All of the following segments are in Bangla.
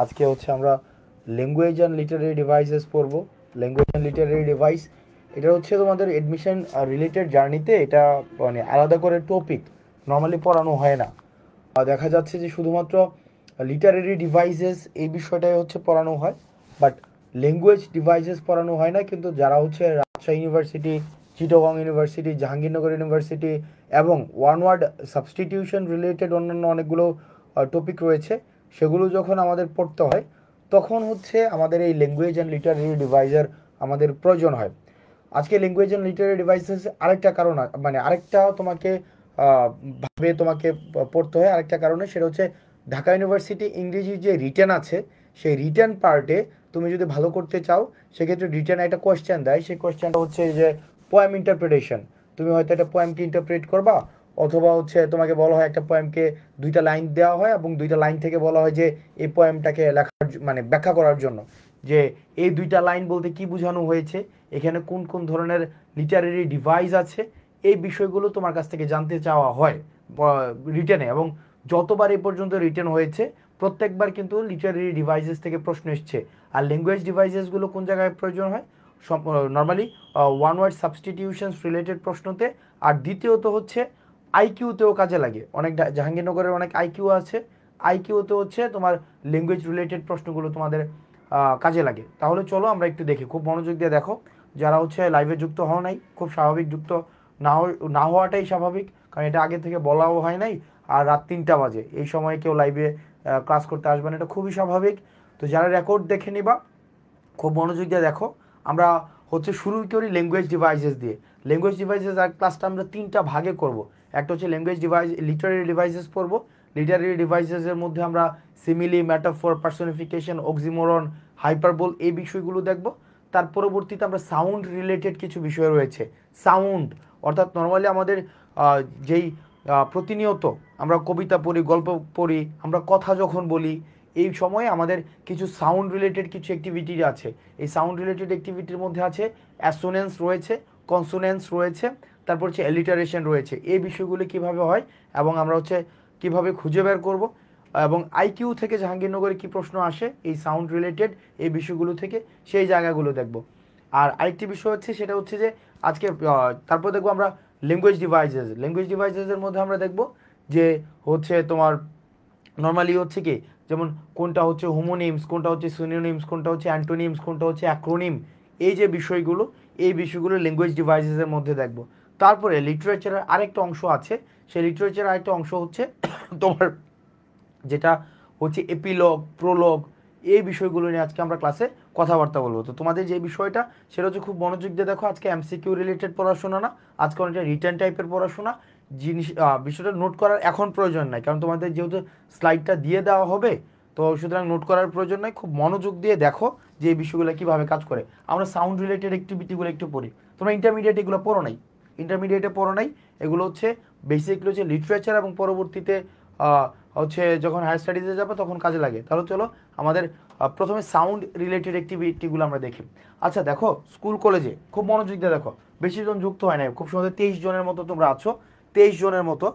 আজকে হচ্ছে আমরা ল্যাঙ্গুয়েজ অ্যান্ড লিটারারি ডিভাইসেস পড়বো। ল্যাঙ্গুয়েজ অ্যান্ড লিটারারি ডিভাইস এটা হচ্ছে তোমাদের এডমিশন রিলেটেড জার্নিতে, এটা মানে আলাদা করে টপিক নর্মালি পড়ানো হয় না। দেখা যাচ্ছে যে শুধুমাত্র লিটারারি ডিভাইসেস এই বিষয়টাই হচ্ছে পড়ানো হয়, বাট ল্যাঙ্গুয়েজ ডিভাইসেস পড়ানো হয় না। কিন্তু যারা হচ্ছে Rajshahi university, Chittagong university, Jahangirnagar university এবং ওয়ান ওয়ার্ড সাবস্টিটিউশন রিলেটেড অন্যান্য অনেকগুলো টপিক রয়েছে, সেগুলো যখন আমাদের পড়তে হয় তখন হচ্ছে আমাদের এই ল্যাঙ্গুয়েজ অ্যান্ড লিটারারি ডিভাইসের আমাদের প্রয়োজন হয়। আজকে ল্যাঙ্গুয়েজ অ্যান্ড লিটারারি ডিভাইসেস আরেকটা কারণ মানে আরেকটা তোমাকে ভাবে তোমাকে পড়তে হয় আরেকটা কারণে, সেটা হচ্ছে ঢাকা ইউনিভার্সিটি ইংরেজি যে রিটেন আছে, সেই রিটেন পার্টে তুমি যদি ভালো করতে চাও সেক্ষেত্রে রিটেন একটা কোয়েশ্চেন দেয়। সেই কোয়েশ্চেনটা হচ্ছে যে পোয়েম ইন্টারপ্রিটেশন। তুমি হয়তো একটা পোয়েমকে ইন্টারপ্রেট করবা, অথবা হচ্ছে তোমাকে বলা হয় একটা পোয়েমকে দুইটা লাইন দেওয়া হয় এবং দুইটা লাইন থেকে বলা হয় যে এই পোয়েমটাকে লেখার মানে ব্যাখ্যা করার জন্য যে এই দুইটা লাইন বলতে কি বোঝানো হয়েছে, এখানে কোন কোন ধরনের লিটারেরি ডিভাইস আছে, এই বিষয়গুলো তোমার কাছ থেকে জানতে চাওয়া হয় রিটেনে। এবং যতবার এ পর্যন্ত রিটেন হয়েছে প্রত্যেকবার কিন্তু লিটারেরি ডিভাইসেস থেকে প্রশ্ন এসছে। আর ল্যাঙ্গুয়েজ ডিভাইসেসগুলো কোন জায়গায় প্রয়োজন হয়? Normally one word substitutions related প্রশ্নতে। আর দ্বিতীয়ত হচ্ছে আইকিউতেও কাজে লাগে। অনেক জাহাঙ্গীরনগরের অনেক আইকিউ আছে, আইকিউতে হচ্ছে তোমার ল্যাঙ্গুয়েজ রিলেটেড প্রশ্নগুলো তোমাদের কাজে লাগে। তাহলে চলো আমরা একটু দেখি, খুব মনোযোগ দিয়ে দেখো। যারা হচ্ছে লাইভে যুক্ত হও নাই, খুব স্বাভাবিক, যুক্ত না হওয়াটাই স্বাভাবিক, কারণ এটা আগে থেকে বলাও হয় নাই। আর রাত 3টা বাজে, এই সময় কেউ লাইভে ক্লাস করতে আসবে না, এটা খুবই স্বাভাবিক। তো যারা রেকর্ড দেখে নিবা খুব মনোযোগ দিয়ে দেখো। আমরা হচ্ছে শুরু করি ল্যাঙ্গুয়েজ ডিভাইসেস দিয়ে। ল্যাঙ্গুয়েজ ডিভাইসেস আর ক্লাসটা আমরা 3টা ভাগে করব। একটা হচ্ছে ল্যাঙ্গুয়েজ ডিভাইস লিটারারি ডিভাইসেস পড়বো। লিটারারি ডিভাইসেসের মধ্যে আমরা simile, metaphor, personification, oxymoron, hyperbole এই বিষয়গুলো দেখব। তার পরবর্তীতে আমরা সাউন্ড রিলেটেড কিছু বিষয় রয়েছে। সাউন্ড অর্থাৎ নর্মালি আমাদের যেই প্রতিনিয়ত আমরা কবিতা পড়ি, গল্প পড়ি, আমরা কথা যখন বলি, এই সময়ে আমাদের কিছু সাউন্ড রিলেটেড কিছু অ্যাক্টিভিটি আছে। এই সাউন্ড রিলেটেড অ্যাক্টিভিটির মধ্যে আছে অ্যাসোনেন্স রয়েছে, কনসোনেন্স রয়েছে, তারপর হচ্ছে অ্যালিটারেশন রয়েছে। এই বিষয়গুলি কিভাবে হয় এবং আমরা হচ্ছে কিভাবে খুঁজে বের করব, এবং আইকিউ থেকে জাহাঙ্গীরনগরে কী প্রশ্ন আসে এই সাউন্ড রিলেটেড এই বিষয়গুলো থেকে, সেই জায়গাগুলো দেখব। আর আরেকটি বিষয় হচ্ছে সেটা হচ্ছে যে আজকে তারপর দেখবো আমরা ল্যাঙ্গুয়েজ ডিভাইসেস। ল্যাঙ্গুয়েজ ডিভাইসেসের মধ্যে আমরা দেখব যে হচ্ছে তোমার নর্মালি হচ্ছে কি, যেমন কোনটা হচ্ছে হোমোনিমস, কোনটা হচ্ছে সিনোনিমস, কোনটা হচ্ছে অ্যান্টোনিমস, কোনটা হচ্ছে অ্যাক্রোনিম, এই যে বিষয়গুলো, এই বিষয়গুলো ল্যাঙ্গুয়েজ ডিভাইসেসের মধ্যে দেখব। তারপরে লিটারেচারের আরেকটা অংশ আছে, সেই লিটারেচারের আরেকটা অংশ হচ্ছে তোমার যেটা হচ্ছে এপিলগ, প্রোলগ, এই বিষয়গুলো নিয়ে আজকে আমরা ক্লাসে কথাবার্তা বলবো। তো তোমাদের যে বিষয়টা সেটা হচ্ছে খুব মনোযোগ দিয়ে দেখো। আজকে এমসিকিউ রিলেটেড পড়াশোনা না, আজকে অনেকটা রিটার্ন টাইপের পড়াশোনা। জিনিস বিষয়টা নোট করার এখন প্রয়োজন নাই, কারণ তোমাদের যেহেতু স্লাইডটা দিয়ে দেওয়া হবে, তো সুতরাং নোট করার প্রয়োজন নাই। খুব মনোযোগ দিয়ে দেখো যে এই বিষয়গুলো কীভাবে কাজ করে। আমরা সাউন্ড রিলেটেড অ্যাক্টিভিটিগুলো একটু পড়ি। তোমরা ইন্টারমিডিয়েট এগুলো পড়ো নাই, ইন্টারমিডিয়েটে পড়ো নাই, এগুলো হচ্ছে বেসিকলি হচ্ছে লিটারেচার, এবং পরবর্তীতে হচ্ছে যখন হায়ার স্টাডিজে যাবে তখন কাজে লাগে। তাহলে চলো আমাদের প্রথমে সাউন্ড রিলেটেড অ্যাক্টিভিটিগুলো আমরা দেখি। আচ্ছা দেখো, স্কুল কলেজে খুব মনোযোগ দিয়ে দেখো, বেশি জন যুক্ত হয় নাই, খুব সহজে 23 জনের মতো তোমরা আছো, 23 জনের মতো।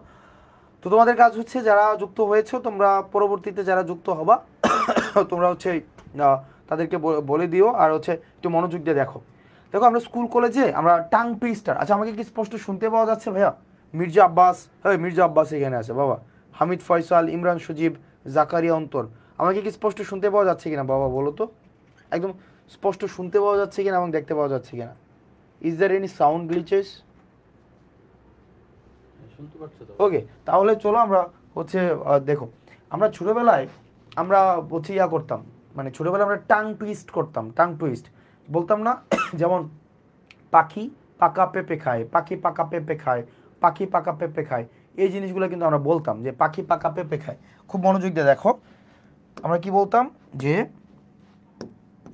তো তোমাদের কাজ হচ্ছে যারা যুক্ত হয়েছো, তোমরা পরবর্তীতে যারা যুক্ত হবা তোমরা হচ্ছে তাদেরকে বলে দিও, আর হচ্ছে একটু মনোযোগ দিয়ে দেখো। দেখো আমরা স্কুল কলেজে আমরা টাং টুইস্টার, আচ্ছা আমাকে কি স্পষ্ট শুনতে পাওয়া যাচ্ছে ভাইয়া? মির্জা আব্বাস, হ্যাঁ মির্জা আব্বাস এখানে আছে বাবা, হামিদ ফয়সাল, ইমরান সজীব, জাকারিয়া অন্তর, আমাকে কি স্পষ্ট শুনতে পাওয়া যাচ্ছে কিনা বাবা বলো তো? একদম স্পষ্ট শুনতে পাওয়া যাচ্ছে কিনা এবং দেখতে পাওয়া যাচ্ছে কিনা? Is there any sound glitches? Okay, তাহলে চলো আমরা হচ্ছে দেখো, আমরা ছোটোবেলায় আমরা হচ্ছে ইয়া করতাম, মানে ছোটোবেলায় আমরা টাং টুইস্ট করতাম। টাং টুইস্ট বলতাম না? যেমন পাখি পাকা পেঁপে খায়, পাখি পাকা পেঁপে খায়, পাখি পাকা পেঁপে খায়, এই জিনিসগুলো কিন্তু আমরা বলতাম যে পাখি পাকা পেঁপে খায়। খুব মনোযোগ দিয়ে দেখো, আমরা কি বলতাম যে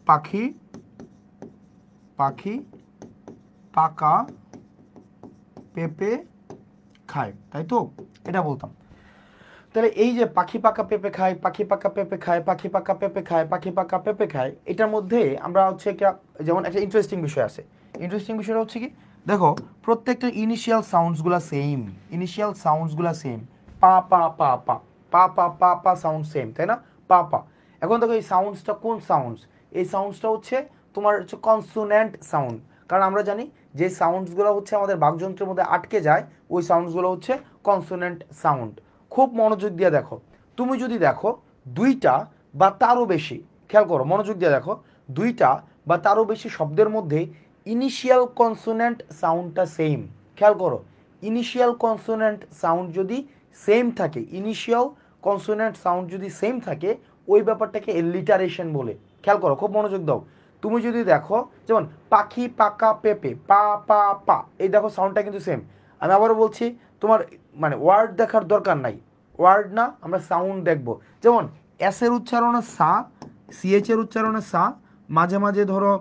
পাখি পাখি পাকা পেঁপে খায়, তাই তো? এটা বলতাম। তাহলে এই যে পাখি পাকা পেঁপে খায়, পাখি পাকা পেঁপে খায়, পাখি পাকা পেঁপে খায়, পাখি পাকা পেঁপে খায়, এটার মধ্যে আমরা হচ্ছে যেমন একটা ইন্টারেস্টিং বিষয় আছে। ইন্টারেস্টিং বিষয়টা হচ্ছে কি, দেখো প্রত্যেকটা ইনিশিয়াল সাউন্ডসগুলো সেম, ইনিশিয়াল সাউন্ডসগুলো সেম, পা পা পা পা পা পা পা পা সাউন্ড সেম, তাই না? পা পা। এখন দেখো এই সাউন্ডসটা কোন সাউন্ডস, এই সাউন্ডসটা হচ্ছে তোমার হচ্ছে কনসোনেন্ট সাউন্ড, কারণ আমরা জানি যে সাউন্ডসগুলো হচ্ছে আমাদের বাকযন্ত্রের মধ্যে আটকে যায় ওই সাউন্ডসগুলো হচ্ছে কনসোনেন্ট সাউন্ড। খুব মনোযোগ দিয়ে দেখো, তুমি যদি দেখো দুইটা বা তারও বেশি, খেয়াল করো মনোযোগ দিয়ে দেখো, দুইটা বা তারও বেশি শব্দের মধ্যে ইনিশিয়াল কনসোনেন্ট সাউন্ডটা সেম, খেয়াল করো ইনিশিয়াল কনসোনেন্ট সাউন্ড যদি সেম থাকে, ইনিশিয়াল কনসোনেন্ট সাউন্ড যদি সেম থাকে ওই ব্যাপারটাকে এলিটারেশন বলে। খেয়াল করো, খুব মনোযোগ দাও। তুমি যদি দেখো যেমন পাখি পাকা পেঁপে পা পা পা, এই দেখো সাউন্ডটা কিন্তু সেম। আমি আবারও বলছি, তোমার মানে ওয়ার্ড দেখার দরকার নাই, ওয়ার্ড না, আমরা সাউন্ড দেখব। যেমন এস এর উচ্চারণে সা, সিএইচ এর উচ্চারণে সা, মাঝে মাঝে ধরো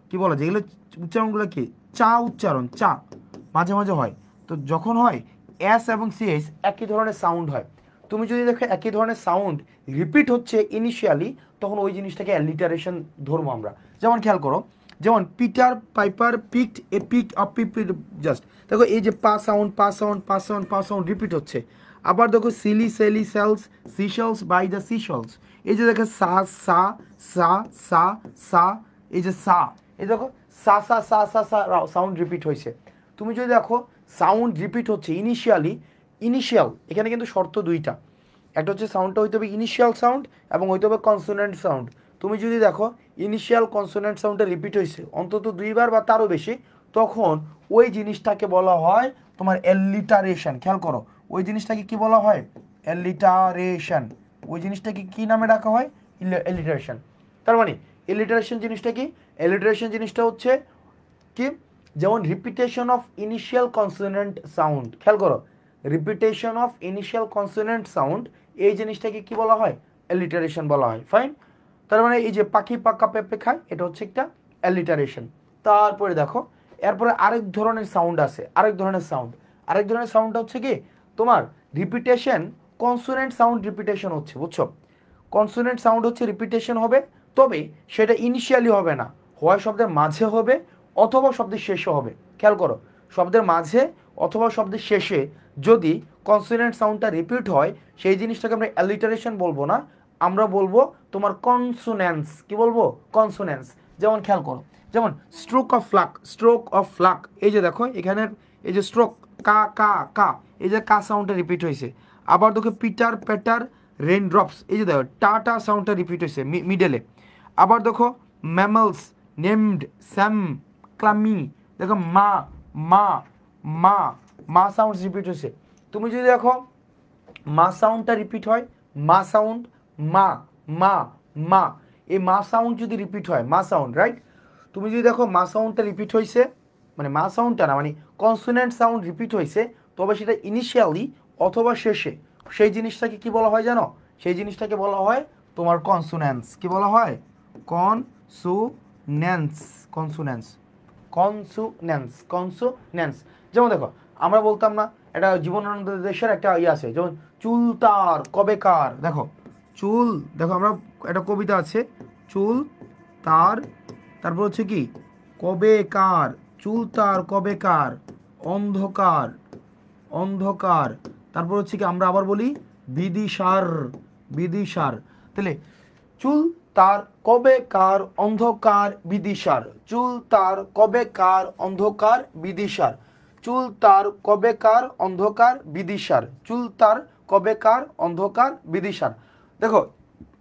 কি বলে যেগুলো উচ্চারণগুলো কি চা উচ্চারণ, চা মাঝে মাঝে হয়। তো যখন হয় এস এবং সিএইচ একই ধরনের সাউন্ড হয়। তুমি যদি দেখো একই ধরনের সাউন্ড রিপিট হচ্ছে ইনিশিয়ালি, তখন ওই জিনিসটাকে অ্যালিটারেশন ধরবো আমরা। যেমন খেয়াল করো, যেমন পিটার পাইপার পিকড এ পিক আপ পিপিড, জাস্ট দেখো এই যে পা সাউন্ড পা সাউন্ড পা সাউন্ড পা সাউন্ড রিপিট হচ্ছে। আবার দেখো silly sally sells seashells by the seashells, এই যে দেখো সা সা সা সা সা, এই যে সা, এই দেখো সা সা সা সা সা সাউন্ড রিপিট হয়েছে। তুমি যদি দেখো সাউন্ড রিপিট হচ্ছে ইনিশিয়ালি, ইনিশিয়াল এখানে কিন্তু শর্ত দুইটা, একটা হচ্ছে সাউন্ডটা হইতে হবে ইনিশিয়াল সাউন্ড এবং হইতে হবে কনসোনেন্ট সাউন্ড। তুমি যদি দেখো ইনিশিয়াল কনসোনেন্ট সাউন্ডটা রিপিট হয়েছে অন্তত দুইবার বা তারও বেশি, তখন ওই জিনিসটাকে বলা হয় তোমার এলিটারেশন। খেয়াল করো ওই জিনিসটাকে কি বলা হয়, এলিটারেশন। ওই জিনিসটাকে কি নামে ডাকা হয়, এলিটারেশন। তার মানে এলিটারেশন জিনিসটা কি, এলিটারেশন জিনিসটা হচ্ছে কি, যেমন repetition of initial consonant sound, খেয়াল করো repetition of initial consonant sound, এই জিনিসটাকে কি বলা হয়, অ্যালিটারেশন বলা হয়। ফাইন, তার মানে এই যে পাখি পাকা পেঁপে খায়, এটা হচ্ছে একটা অ্যালিটারেশন। তারপরে দেখো এরপরে আরেক ধরনের সাউন্ড আছে, আরেক ধরনের সাউন্ড, আরেক ধরনের সাউন্ডটা হচ্ছে কি তোমার রিপিটেশন, কনসোনেন্ট সাউন্ড রিপিটেশন হচ্ছে, বুঝছো, কনসোনেন্ট সাউন্ড হচ্ছে রিপিটেশন হবে, তবে সেটা ইনিশিয়ালি হবে না, হয় শব্দের মাঝে হবে অথবা শব্দের শেষে হবে। খেয়াল করো শব্দের মাঝে অথবা শব্দের শেষে যদি কনসোনেন্ট সাউন্ডটা রিপিট হয়, সেই জিনিসটাকে আমরা অ্যালিটারেশন বলবো না, আমরা বলবো তোমার কনসোন্যান্স। কি বলবো, কনসোন্যান্স। যেমন খেয়াল করো, যেমন stroke of luck, stroke of luck, এই যে দেখো এখানের এই যে স্ট্রোক কা কা কা, এই যে কা সাউন্ডটা রিপিট হয়েছে। আবার দেখো পিটার প্যাটার রেন ড্রপস, এই যে দেখো টাটা সাউন্ডটা রিপিট হয়েছে মিডলে। আবার দেখো ম্যামলস নেমড স্যাম ক্লামি, দেখো মা মা মা, মা সাউন্ড রিপিট হয়েছে। তুমি যদি দেখো মা সাউন্ডটা রিপিট হয়, মা সাউন্ড মা মা মা, এই মা সাউন্ড যদি রিপিট হয়, মা সাউন্ড রাইট, তুমি যদি দেখো মা সাউন্ডটা রিপিট হয়েছে, মানে মা সাউন্ডটা না মানে কনসোনেন্ট সাউন্ড রিপিট হয়েছে, তবে সেটা ইনিশিয়ালি অথবা শেষে, সেই জিনিসটাকে কি বলা হয় জানো, সেই জিনিসটাকে বলা হয় তোমার কনসোন্যান্স। কি বলা হয়, কনসোন্যান্স, কনসোন্যান্স, কনসোন্যান্স, কনসোন্যান্স। যেমন দেখো আমরা বলতাম না, এটা জীবনানন্দ দেশের একটা ইয়ে আছে, যেমন চুল তার কবেকার, দেখো চুল, দেখো আমরা একটা কবিতা আছে চুল তার, তারপর হচ্ছে কি কবেকার, চুল তার কবেকার, অন্ধকার অন্ধকার, তারপর হচ্ছে কি আমরা আবার বলি বিদিশার, বিদিশার। তাহলে চুল তার কবেকার অন্ধকার বিদিশার, চুল তার কবেকার অন্ধকার বিদিশার, চুল তার কবেকার অন্ধকার বিদিশার, চুল তার কবেকার অন্ধকার বিদিশার। দেখো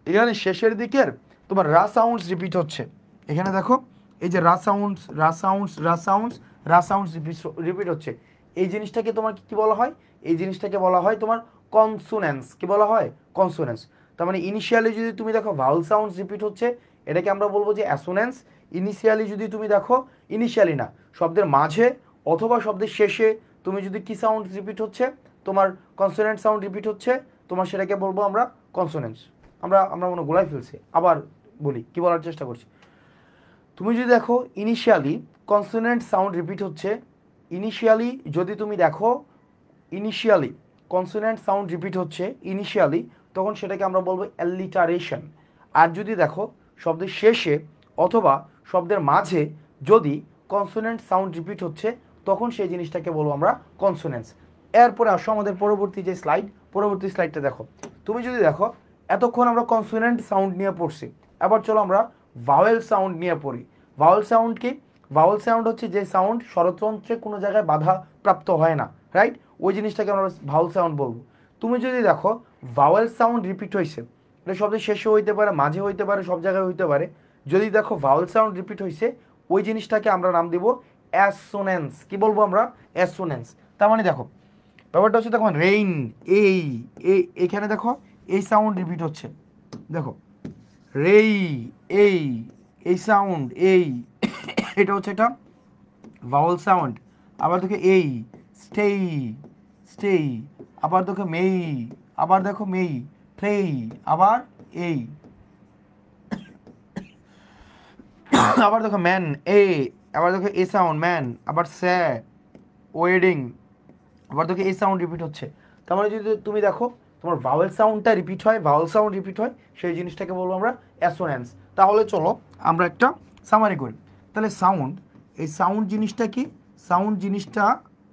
এখানে শেষের দিকের তোমার রা সাউন্ডস রিপিট হচ্ছে, এখানে দেখো এই যে রা সাউন্ডস রা সাউন্ডস রা সাউন্ডস রা সাউন্ডস রিপিট হচ্ছে। এই জিনিসটাকে তোমার কি বলা হয়, এই জিনিসটাকে বলা হয় তোমার কনসোন্যান্স। কি বলা হয়, কনসোন্যান্স। তার মানে ইনিশিয়ালি যদি তুমি দেখো ভাউল সাউন্ডস রিপিট হচ্ছে, এটাকে আমরা বলবো যে অ্যাসোন্যান্স। ইনিশিয়ালি যদি তুমি দেখো, ইনিশিয়ালি না শব্দের মাঝে অথবা শব্দের শেষে তুমি যদি কি সাউন্ড রিপিট হচ্ছে, তোমার কনসোনেন্ট সাউন্ড রিপিট হচ্ছে, তোমার সেটাকে বলবো আমরা কনসোনেন্স। আমরা আমরা মনে গোলাই ফেলছি, আবার বলি কি বলার চেষ্টা করছি। তুমি যদি দেখো ইনিশিয়ালি কনসোনেন্ট সাউন্ড রিপিট হচ্ছে, ইনিশিয়ালি যদি তুমি দেখো ইনিশিয়ালি কনসোনেন্ট সাউন্ড রিপিট হচ্ছে ইনিশিয়ালি, তখন সেটাকে আমরা বলবো অ্যালিটারেশন। আর যদি দেখো শব্দের শেষে অথবা শব্দের মাঝে যদি কনসোনেন্ট সাউন্ড রিপিট হচ্ছে, তখন সেই জিনিসটাকে বলবো আমরা কনসোনেন্স। এরপরে আসো আমাদের পরবর্তী যে স্লাইড, পরবর্তী স্লাইডটা দেখো। তুমি যদি দেখো এতক্ষণ আমরা কনসোনেন্ট সাউন্ড নিয়ে পড়ছি, এবার চলো আমরা ভাওয়েল সাউন্ড নিয়ে পড়ি। ভাওয়েল সাউন্ড কি? ভাওয়েল সাউন্ড হচ্ছে যে সাউন্ড স্বরতন্ত্রে কোনো জায়গায় বাধা প্রাপ্ত হয় না, রাইট? ওই জিনিসটাকে আমরা ভাওয়েল সাউন্ড বলবো। তুমি যদি দেখো ভাওয়েল সাউন্ড রিপিট হয়েছে, এটা শব্দের শেষে হইতে পারে, মাঝে হইতে পারে, সব জায়গায় হইতে পারে। যদি দেখো ভাওয়েল সাউন্ড রিপিট হয়েছে, ওই জিনিসটাকে আমরা নাম দিব অ্যাসোনেন্স। কি বলবো আমরা? অ্যাসোনেন্স। তার মানে দেখো ব্যাপারটা হচ্ছে, দেখো রেইন, এই এখানে দেখো এই সাউন্ড রিপিট হচ্ছে, দেখো রেই, এই সাউন্ড, এটা হচ্ছে একটা ভাওয়েল সাউন্ড। আবার দেখো এই স্টেই, আবার দেখো মেই, আবার দেখো মেই, প্লেই, আবার এই, আবার দেখো ম্যান, আবার দেখো এ সাউন্ড ম্যান, আবার স্যা, ওয়েডিং, আবার দেখো এই সাউন্ড রিপিট হচ্ছে। তার মানে যদি তুমি দেখো তোমার ভাওয়েল সাউন্ডটা রিপিট হয়, ভাওয়েল সাউন্ড রিপিট হয়, সেই জিনিসটাকে বলবো আমরা অ্যাসোনেন্স। তাহলে চলো আমরা একটা সামারি করি। তাহলে সাউন্ড, এই সাউন্ড জিনিসটা কি? সাউন্ড জিনিসটা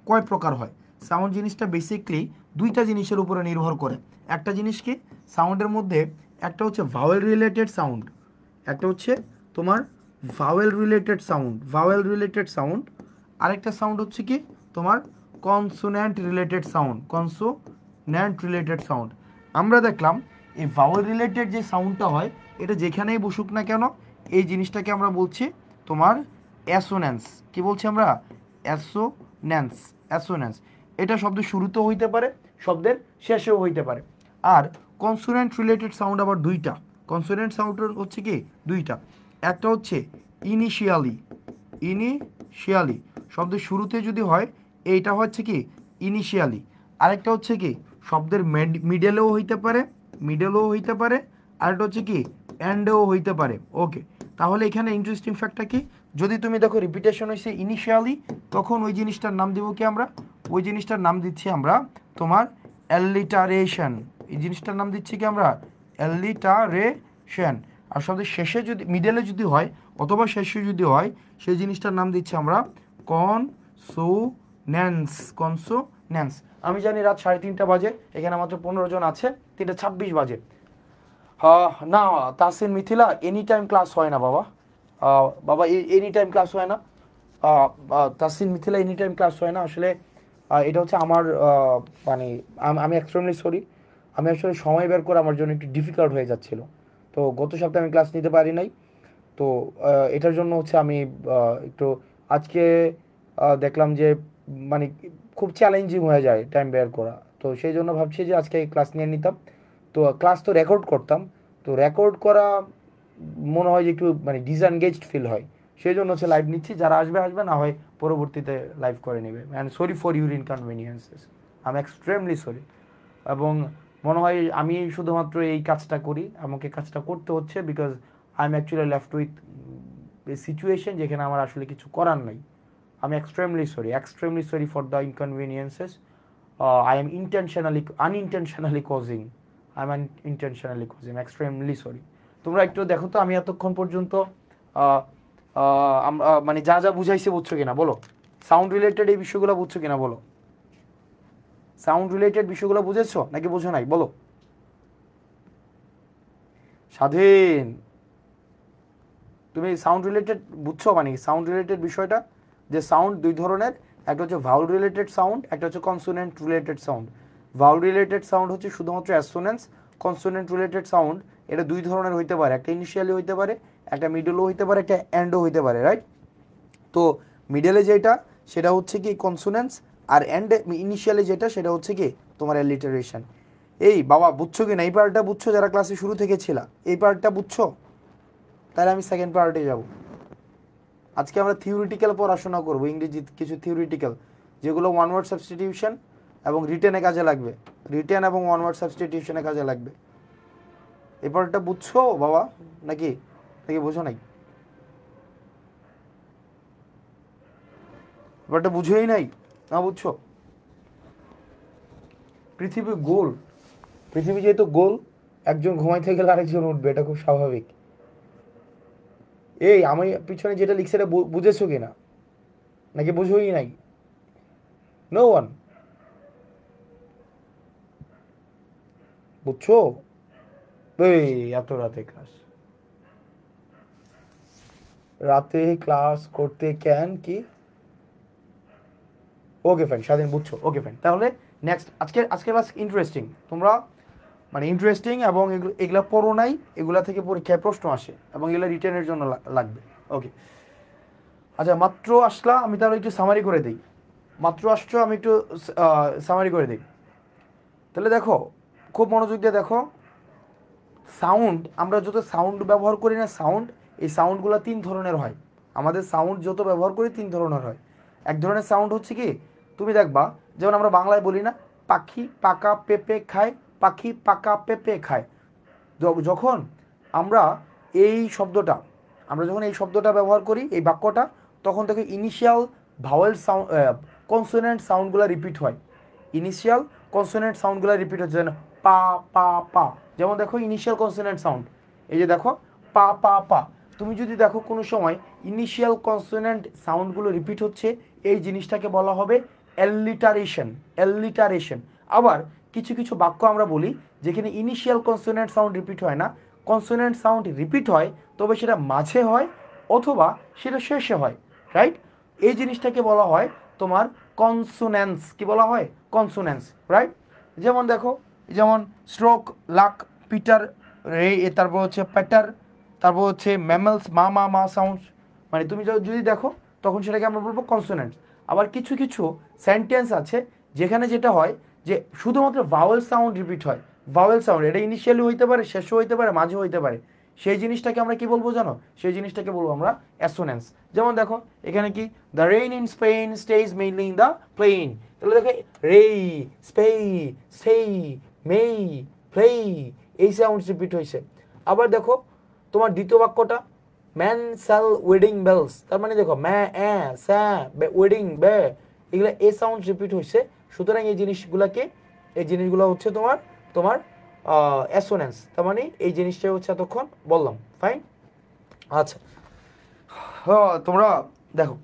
কয় প্রকার হয়? সাউন্ড জিনিসটা বেসিকলি দুইটা জিনিসের উপরে নির্ভর করে। একটা জিনিস কি সাউন্ডের মধ্যে, একটা হচ্ছে ভাওয়েল রিলেটেড সাউন্ড, একটা হচ্ছে তোমার ভাওয়েল রিলেটেড সাউন্ড, আরেকটা সাউন্ড হচ্ছে কি তোমার কনসোন্যান্ট রিলেটেড সাউন্ড। আমরা দেখলাম এই ভাওয়েল রিলেটেড যে সাউন্ডটা হয়, এটা যেখানেই বসুক না কেন, এই জিনিসটাকে আমরা বলছি তোমার অ্যাসোন্যান্স। কি বলছি আমরা? অ্যাসোন্যান্স। এটা শব্দের শুরুতেও হইতে পারে, শব্দের শেষেও হইতে পারে। আর কনসোন্যান্ট রিলেটেড সাউন্ড আবার দুইটা। কনসোন্যান্ট সাউন্ড হচ্ছে কি দুইটা, একটা হচ্ছে ইনিশিয়ালি, শব্দের শুরুতে যদি হয় এইটা হচ্ছে কি ইনিশিয়ালি। আরেকটা হচ্ছে কি শব্দের মিডেলেও হইতে পারে, আরেকটা হচ্ছে কি এন্ডেও হইতে পারে। ওকে, তাহলে এখানে ইন্টারেস্টিং ফ্যাক্টটা কি, যদি তুমি দেখো রিপিটেশন হয়েছে ইনিশিয়ালি, তখন ওই জিনিসটার নাম দিব কি আমরা? ওই জিনিসটার নাম দিচ্ছি আমরা তোমার অ্যালিটারেশন। এই জিনিসটার নাম দিচ্ছি কি আমরা? অ্যালিটারেশন। আর শব্দের শেষে যদি, মিডেলে যদি হয় অথবা শেষে যদি হয়, সেই জিনিসটার নাম দিচ্ছি আমরা কনসোন্যান্স। আমি জানি রাত 3:30 বাজে, এখানে মাত্র 15 জন আছে, 3:26 বাজে। না Tasin Mithila any time class হয় না বাবা, বাবা এনি টাইম ক্লাস হয় না। Tasin Mithila any time class হয় না আসলে। এটা হচ্ছে আমার মানে আমি এক্সট্রিমলি সরি। আমি আসলে সময় বের করে আমার জন্য একটু ডিফিকাল্ট হয়ে যাচ্ছিল। তো গত সপ্তাহে আমি ক্লাস নিতে পারি নাই। তো এটার জন্য হচ্ছে আমি একটু আজকে দেখলাম যে মানে খুব চ্যালেঞ্জিং হয়ে যায় টাইম বের করা। তো সেই জন্য ভাবছি যে আজকে ক্লাস নিয়ে নিতাম। তো ক্লাস তো রেকর্ড করতাম, তো রেকর্ড করা মনে হয় যে একটু মানে ডিসএনগেজড ফিল হয়, সেই জন্য হচ্ছে লাইভ নিচ্ছি। যারা আসবে আসবে, না হয় পরবর্তীতে লাইভ করে নেবে। And sorry for your inconveniences, I am extremely sorry. এবং মনে হয় আমি শুধুমাত্র এই কাজটা করি, আমাকে কাজটা করতে হচ্ছে because I am actually left with a situation যেখানে আমার আসলে কিছু করার নাই। আমি extremely sorry for the inconveniences I am unintentionally causing, extremely sorry. তোমরা একটু দেখো তো আমি এতক্ষণ পর্যন্ত মানে যা যা বুঝাইছে বুঝছো কিনা বলো? সাউন্ড রিলেটেড এই বিষয়গুলো বুঝছো কিনা বলো? সাউন্ড রিলেটেড বিষয়গুলো বুঝেছো নাকি বুঝো নাই বলো? স্বাধীন, তুমি সাউন্ড রিলেটেড বুঝছো? মানে সাউন্ড রিলেটেড বিষয়টা যে সাউন্ড দুই ধরনের, একটা হচ্ছে ভাউল রিলেটেড সাউন্ড, একটা হচ্ছে consonant related sound. Vowel related sound হচ্ছে শুধুমাত্র অ্যাসোনেন্স। কনসোনেন্ট রিলেটেড সাউন্ড এটা দুই ধরনের হইতে পারে, একটা ইনিশিয়ালি হইতে পারে, একটা মিডলও হইতে পারে, একটা এন্ডও হইতে পারে, রাইট? তো মিডলে যেটা সেটা হচ্ছে কি কনসোনেন্স, আর এন্ড ইনিশিয়ালি যেটা সেটা হচ্ছে কি তোমার অ্যালিটারেশন। এই বাবা বুঝছো কি না? এই পার্টটা বুঝছো যারা ক্লাসে শুরু থেকে ছিল? এই পার্টটা বুঝছো? তাহলে আমি সেকেন্ড পার্টে যাব। আজকে আমরা থিওরিটিক্যাল পড়াশোনা করব, ইংরেজি কিছু থিওরিটিক্যাল, যেগুলো ওয়ান ওয়ার্ড সাবস্টিটিউশন এবং রিটেনে কাজে লাগবে, রিটেন এবং ওয়ান ওয়ার্ড সাবস্টিটিউশনে কাজে লাগবে। এই পার্টটা বুঝছো বাবা নাকি নাকি বুঝো নাই? ব্যাপারটা বুঝেই নাই না বুঝছো? পৃথিবী গোল, পৃথিবী যেহেতু গোল, একজন ঘুমাইতে গেলে আরেকজন উঠবে, এটা খুব স্বাভাবিক। এই আমি পিছনে যেটা লিখছে এটা বুঝেছো কিনা নাকি বুঝোই নাই? নো ওয়ান বুঝছো? এই এত রাতে ক্লাস, রাতে ক্লাস করতে কেন কি? ওকে ফাইন, স্বাধীন বুঝছো, ওকে ফাইন। তাহলে নেক্সট আজকের ক্লাস ইন্টারেস্টিং, তোমরা মানে ইন্টারেস্টিং এবং এগুলা পড়ো নাই, এগুলা থেকে পরীক্ষায় প্রশ্ন আসে এবং এগুলো রিটেনের জন্য লাগবে। ওকে আচ্ছা, মাত্র আসলা, আমি তাহলে একটু সামারি করে দিই। মাত্র আসছো, আমি একটু সামারি করে দিই। তাহলে দেখো, খুব মনোযোগ দিয়ে দেখো, সাউন্ড, আমরা যত সাউন্ড ব্যবহার করি না, সাউন্ড, এই সাউন্ডগুলো 3 ধরনের হয়। আমাদের সাউন্ড যত ব্যবহার করি 3 ধরনের হয়। এক ধরনের সাউন্ড হচ্ছে কি, তুমি দেখবা, যেমন আমরা বাংলায় বলি না, পাখি পাকা পেঁপে খায়, পাখি পাকা পেঁপে খায়। যখন আমরা এই শব্দটা আমরা যখন এই শব্দটা ব্যবহার করি, এই বাক্যটা, তখন থেকে ইনিশিয়াল ভাওয়েল সাউন্ড, কনসোনেন্ট সাউন্ডগুলো রিপিট হয়। ইনিশিয়াল কনসোনেন্ট সাউন্ডগুলো রিপিট হচ্ছে, যেন পা পা পা। যেমন দেখো ইনিশিয়াল কনসোনেন্ট সাউন্ড, এই যে দেখো পা পা পা। তুমি যদি দেখো কোনো সময় ইনিশিয়াল কনসোনেন্ট সাউন্ডগুলো রিপিট হচ্ছে, এই জিনিসটাকে বলা হবে অ্যালিটারেশন। অ্যালিটারেশন। আবার কিছু কিছু বাক্য আমরা বলি যেখানে ইনিশিয়াল কনসোনেন্ট সাউন্ড রিপিট হয় না, কনসোনেন্ট সাউন্ড রিপিট হয়, তবে সেটা মাঝে হয় অথবা সেটা শেষে হয়, রাইট? এই জিনিসটাকে বলা হয় তোমার কনসোনেন্স। কি বলা হয়? কনসোনেন্স, রাইট? যেমন দেখো, যেমন স্ট্রোক, লাক, পিটার, রে, তারপর হচ্ছে প্যাটার, তারপর হচ্ছে ম্যামেলস, মা মা মা সাউন্ডস। মানে তুমি যদি দেখো, তখন সেটাকে আমরা বলবো কনসোনেন্টস। আবার কিছু কিছু সেন্টেন্স আছে যেখানে যেটা হয় যে শুধুমাত্র ভাওয়েল সাউন্ড রিপিট হয়। ভাওয়েল সাউন্ড, এটা ইনিশিয়ালি হইতে পারে, শেষও হইতে পারে, মাঝে হইতে পারে। সেই জিনিসটাকে আমরা কি বলবো জানো? সেই জিনিসটাকে বলবো আমরা অ্যাসোনেন্স। যেমন দেখো এখানে কি, the rain in Spain stays mainly in the plain. তাহলে দেখো রে, স্পে, সেই, মেই, প্লেই, এই সাউন্ড রিপিট হয়েছে। আবার দেখো তোমার দ্বিতীয় বাক্যটা, ম্যান সেল ওয়েডিং বেলস, তার মানে দেখো ম্যা, স্যা, ওয়েডিং, বে, এগুলো এ সাউন্ড রিপিট হয়েছে। সুতরাং এই জিনিসগুলো হচ্ছে তোমার তোমার অ্যাসোনেন্স। তার মানে এই জিনিসটা হচ্ছে এতক্ষণ বললাম, ফাইন। আচ্ছা, তোমরা দেখো,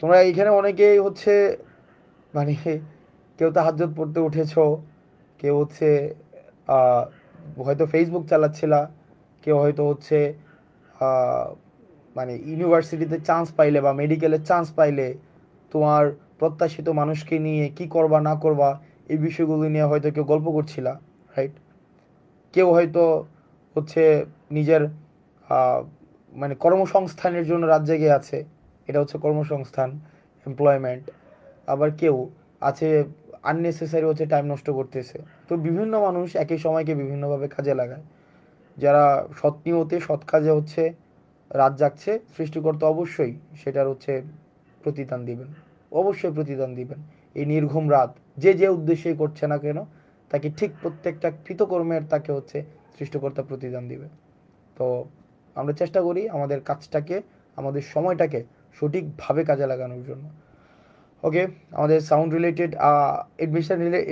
তোমরা এইখানে অনেকেই হচ্ছে মানে কেউ তাহাজ্জুদ পড়তে উঠেছো, কেউ হচ্ছে হয়তো ফেসবুক চালাচ্ছিলা, কেউ হয়তো হচ্ছে মানে ইউনিভার্সিটিতে চান্স পাইলে বা মেডিকেলের চান্স পাইলে তোমার প্রত্যাশিত মানুষকে নিয়ে কি করবা না করবা এই বিষয়গুলো নিয়ে হয়তো কেউ গল্প করছিলা, রাইট? কেউ হয়তো হচ্ছে নিজের মানে কর্মসংস্থানের জন্য রাত জেগে আছে, এটা হচ্ছে কর্মসংস্থান, এমপ্লয়মেন্ট। আবার কেউ আছে আননেসেসারি হচ্ছে টাইম নষ্ট করতেছে। তো বিভিন্ন মানুষ একই সময়কে বিভিন্নভাবে কাজে লাগায়। যারা সৎ নিয়তে সৎ কাজে হচ্ছে রাত জাগছে, সৃষ্টিকর্তা অবশ্যই সেটার হচ্ছে প্রতিদান দিবেন, অবশ্যই প্রতিদান দিবেন। এই নির্ঘুম রাত যে যে উদ্দেশ্যেই করছে না কেন, তাকে ঠিক প্রত্যেকটা কৃতকর্মের তাকে হচ্ছে সৃষ্টিকর্তা প্রতিদান দিবে। তো আমরা চেষ্টা করি আমাদের কাজটাকে, আমাদের সময়টাকে সঠিকভাবে কাজে লাগানোর জন্য। ওকে, আমাদের সাউন্ড রিলেটেড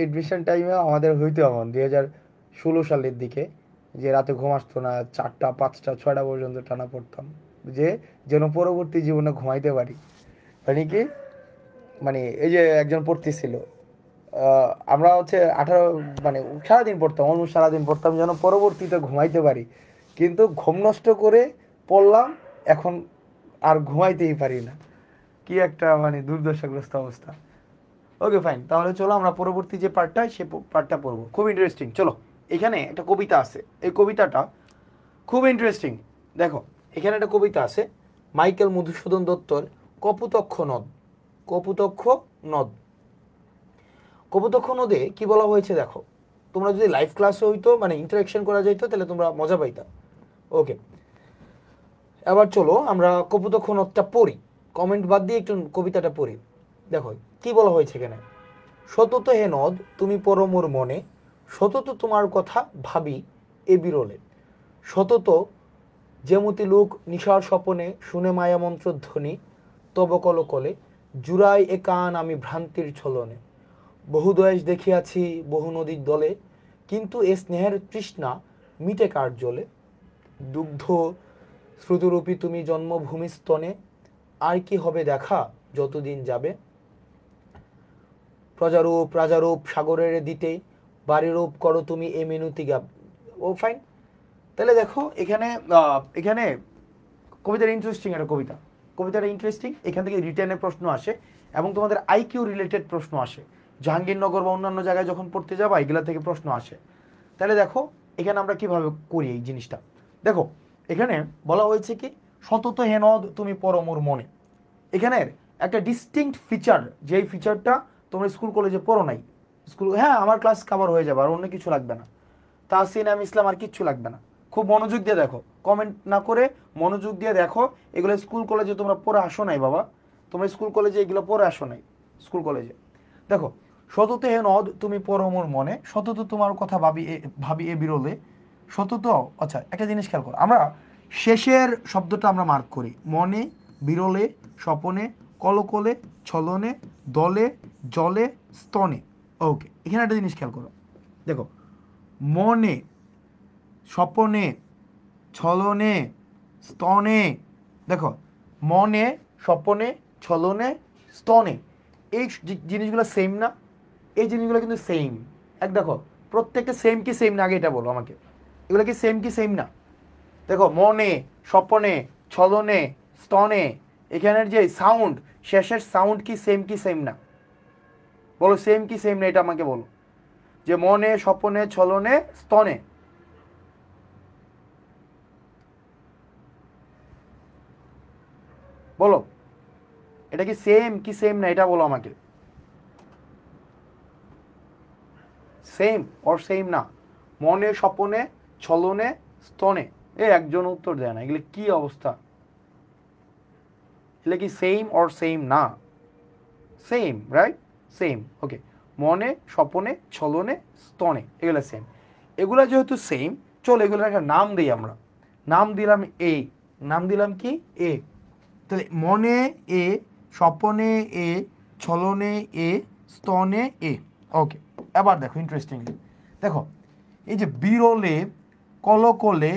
এডমিশন টাইমে আমাদের হইতো এমন 2016 সালের দিকে, যে রাতে ঘুম আসতো না, 4টা 5টা 6টা পর্যন্ত টানা পড়তাম, যে যেন পরবর্তী জীবনে ঘুমাইতে পারি। মানে কি, মানে এই যে একজন পড়তেছিল, আমরা হচ্ছে 18 মানে সারাদিন পড়তাম, অলমোস্ট সারাদিন পড়তাম যেন পরবর্তীতে ঘুমাইতে পারি। কিন্তু ঘুম নষ্ট করে পড়লাম, এখন আর ঘুমাইতেই পারি না। কি একটা মানে দুর্দশাগ্রস্ত অবস্থা। ওকে ফাইন, তাহলে চলো আমরা পরবর্তী যে পার্টটা, সে পার্টটা পড়বো। খুব ইন্টারেস্টিং। চলো, এখানে একটা কবিতা আছে, এই কবিতাটা খুব ইন্টারেস্টিং। দেখো এখানে একটা কবিতা আছে, মাইকেল মধুসূদন দত্তর কপোতক্ষ নদ। কপোতক্ষ নদ, কপোতক্ষ নদে কি বলা হয়েছে দেখো। তোমরা যদি লাইভ ক্লাসে হইতো, মানে ইন্টারাকশন করা যাইতো, তাহলে তোমরা মজা পাইতা। ওকে, এবার চলো আমরা কপোতক্ষ নদটা পড়ি, কমেন্ট বাদ দিয়ে একটু কবিতাটা পড়ি। দেখো কি বলা হয়েছে এখানে। সতত হে নদ তুমি পড়ো মোর মনে, সতত তোমার কথা ভাবি এ বিরলে, সতত যেমতি লোক নিশার স্বপনে শুনে মায়া মন্ত্র ধ্বনি, তব কলকলে জুড়াই এ কান আমি ভ্রান্তির ছলনে, বহু দয়েশ দেখিয়াছি বহু নদীর দলে, কিন্তু এ স্নেহের তৃষ্ণা মিটে কার জলে, দুগ্ধ শ্রুতরূপী তুমি জন্মভূমি স্তনে, আর কি হবে দেখা যতদিন যাবে, প্রজারূপ রাজারূপ সাগরের দিতে, বাড়ি রূপ করো তুমি এ মিনতিকা, ও ফাইন। তাহলে দেখো এখানে এখানে কবিতাটা ইন্টারেস্টিং, একটা কবিতাটা ইন্টারেস্টিং, এখান থেকে রিটেনের প্রশ্ন আসে এবং তোমাদের আইকিউ রিলেটেড প্রশ্ন আসে। জাহাঙ্গীরনগর বা অন্যান্য জায়গায় যখন পড়তে যাবা এগুলা থেকে প্রশ্ন আসে। তাহলে দেখো এখানে আমরা কিভাবে করি এই জিনিসটা। দেখো এখানে বলা হয়েছে কি, সতত হেনদ তুমি পড়ো মোর মনে। এখানের একটা ডিস্টিংক্ট ফিচার, যেই ফিচারটা তোমরা স্কুল কলেজে পড়ো নাই। স্কুল, হ্যাঁ আমার ক্লাস কভার হয়ে যাবে আর অন্য কিছু লাগবে না, তাহসিন ইসলাম আর কিচ্ছু লাগবে না। খুব মনোযোগ দিয়ে দেখো, কমেন্ট না করে মনোযোগ দিয়ে দেখো। এগুলো স্কুল কলেজে তোমরা পড়ে আসো নাই বাবা, তোমরা স্কুল কলেজে এগুলো পড়ে আসো নাই। স্কুল কলেজে দেখো, সতত হে নদ তুমি পড়ো মোর মনে, সতত তোমার কথা ভাবি এ বিরলে, সতত। আচ্ছা একটা জিনিস খেয়াল করো, আমরা শেষের শব্দটা আমরা মার্ক করি, মনে, বিরলে, স্বপনে, কলকলে, ছলনে, দলে, জলে, স্তনে। ওকে, এখানে একটা জিনিস খেয়াল করো, দেখো মনে, স্বপনে, ছলনে, স্তনে। দেখো মনে, স্বপনে, ছলনে, স্তনে, এই জিনিসগুলো সেম না? এই জিনিসগুলো কিন্তু সেম। এক দেখো প্রত্যেকটা সেম কি সেম না, আগে এটা বলো আমাকে, এগুলো কি সেম কি সেম না? দেখো মনে, স্বপনে, ছলনে, স্তনে, এখানের যে সাউন্ড, শেষের সাউন্ড কি সেম না? বলো সেম কি সেম না, এটা আমাকে বলো। যে মনে, স্বপনে, ছলনে, স্তনে, বলো এটা কি সেম কি সেম না, এটা বলো আমাকে। সেম অর সেম না? মনে, স্বপনে, ছলনে, স্তনে, একজন উত্তর দেয় না, এগুলো কি অবস্থা? এগুলো কি সেম অর সেম না? Same, right? সেম, ওকে। মনে, স্বপনে, ছলনে, স্তনে, এগুলো সেম। এগুলো যেহেতু সেম, চলো এগুলোর একটা নাম দিই আমরা। নাম দিলাম এ, নাম দিলাম কি এ। তাহলে মনে এ, স্বপনে এ, ছলনে এ, স্তনে এ। ওকে, এবার দেখো ইন্টারেস্টিংলি, দেখো এই যে বিরলে, কলকলে,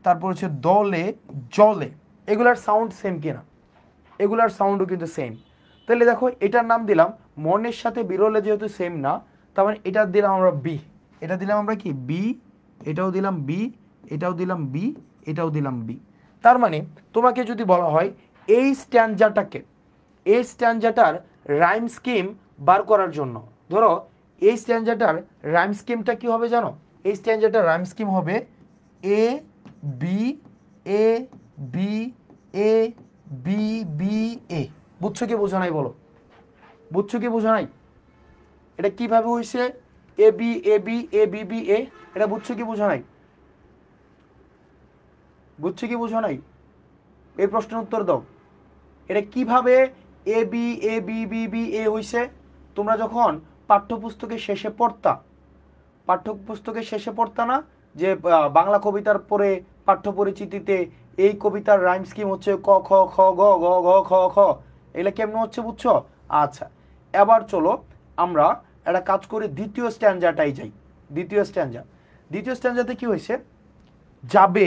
তারপর হচ্ছে দলে, জলে, এগুলার সাউন্ড সেম কিনা? এগুলার সাউন্ডও কিন্তু সেম। তাহলে দেখো এটার নাম দিলাম, মনের সাথে বিরলে যেহেতু সেম না, তার মানে এটা দিলাম আমরা বি। এটা দিলাম আমরা কি বি, এটাও দিলাম বি, এটাও দিলাম বি, এটাও দিলাম বি। তার মানে তোমাকে যদি বলা হয় এই স্ট্যান্ডাটাকে, এই স্ট্যান্ডাটার রাইম স্কিম বার করার জন্য, ধরো এই স্ট্যান্ডাটার রাইম স্কিমটা কি হবে জানো? এই স্ট্যান্ডাটার রাইম স্কিম হবে এ B, A B, A B, B, এ। বুঝছো কি বোঝা নাই বলো? বুঝছো কি বোঝা নাই? এটা কিভাবে হয়েছে এ B, A B, A B, B, এ? এটা বুঝছো কি বোঝা নাই? বুঝছো কি বোঝা নাই? এই প্রশ্নের উত্তর দাও। এটা কিভাবে এ B, A B, B, B, এ হয়েছে? তোমরা যখন পাঠ্যপুস্তকের শেষে পড়তা, পাঠ্যপুস্তকের শেষে পড়তা না যে বাংলা কবিতার পরে পাঠ্য পরিচিতিতে এই কবিতার রাইম স্কিম হচ্ছে ক খ খ গ গ ঘ খ খ, এগুলো কেমন হচ্ছে বুঝছো? আচ্ছা এবার চলো আমরা একটা কাজ করি, দ্বিতীয় স্ট্যান্ডাটাই যাই। দ্বিতীয় স্ট্যান্ডা, দ্বিতীয় স্ট্যান্ডাতে কি হয়েছে? যাবে,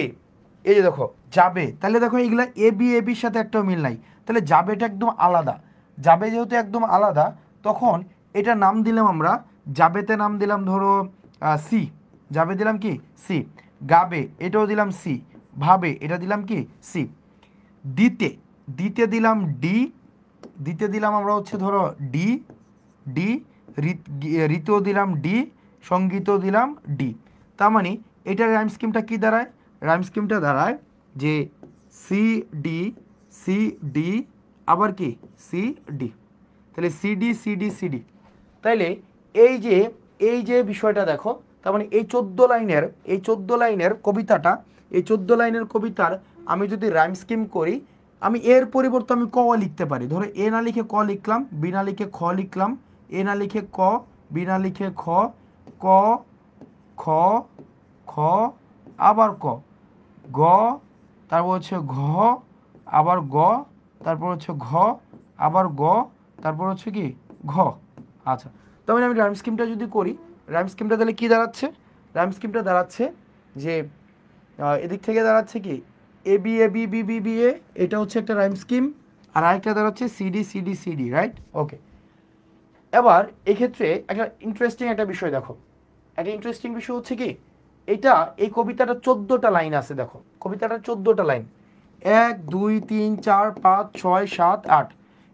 এই যে দেখো যাবে, তাহলে দেখো এইগুলা এ বি, এ বির সাথে একটাও মিল নাই, তাহলে যাবেটা একদম আলাদা। যাবে যেহেতু একদম আলাদা, তখন এটা নাম দিলাম আমরা, যাবেতে নাম দিলাম ধরো সি, যাবে দিলাম কি সি। গাবে এটাও দিলাম সি, ভাবে এটা দিলাম কি সি। দিতে, দিতে দিলাম ডি, দিতে দিলাম আমরা হচ্ছে ধরো ডি, ডি, ঋতেও দিলাম ডি, সঙ্গীতও দিলাম ডি। তার মানে এটার রাইম স্কিমটা কি দাঁড়ায়? রাইম স্কিমটা দাঁড়ায় যে সি ডি, সি ডি, আবার কি সি ডি। তাহলে C D, C D, C D. তাইলে এই যে এই যে বিষয়টা দেখো, তার মানে এই 14 লাইনের, এই 14 লাইনের কবিতাটা, এই 14 লাইনের কবিতার আমি যদি রাইম স্কিম করি, আমি এর পরিবর্তে আমি ক লিখতে পারি। ধরো এ না লিখে ক লিখলাম, বি না লিখে খ লিখলাম, এ না লিখে ক, বি না লিখে খ, ক, খ, খ, আবার ক, গ, তারপর হচ্ছে ঘ, আবার গ, তারপর হচ্ছে ঘ, আবার গ, তারপর হচ্ছে কি ঘ। আচ্ছা, তার মানে আমি রাইম স্কিমটা যদি করি, রাইম স্কিমটা তাহলে কি দাঁড়াচ্ছে? রাইম স্কিমটা দাঁড়াচ্ছে যে এদিক থেকে দাঁড়াচ্ছে কি A B, A B, B B, B এ, এটা হচ্ছে একটা রাইম স্কিম। আর আরেকটা দাঁড়াচ্ছে সিডি, সিডি, সিডি, রাইট? ওকে, এবার এক্ষেত্রে একটা ইন্টারেস্টিং একটা বিষয় দেখো, একটা ইন্টারেস্টিং বিষয় হচ্ছে কি, এটা এই কবিতাটা 14টা লাইন আছে। দেখো কবিতাটা 14টা লাইন, 1 2 3 4 5 6 7 8,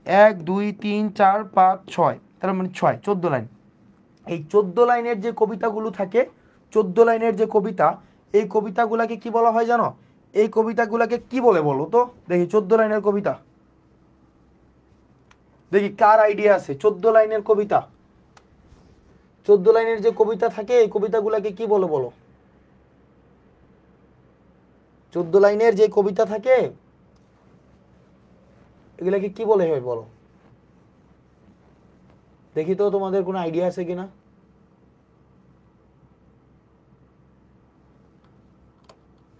1 2 3 4 5 6, তার মানে 6, 14 লাইন। এই 14 লাইনের যে কবিতাগুলো থাকে, 14 লাইনের যে কবিতা, এই কবিতাগুলাকে কি বলা হয় জানো? এই কবিতাগুলাকে কি বলে বলো তো দেখি? 14 লাইনের কবিতা দেখি কার আইডিয়া আছে? 14 লাইনের কবিতা, 14 লাইনের যে কবিতা থাকে এই কবিতাগুলাকে কি বলে বলো? 14 লাইনের যে কবিতা থাকে এগুলাকে কি বলে হয় বলো দেখি তো, তোমাদের কোনো আইডিয়া আছে কিনা?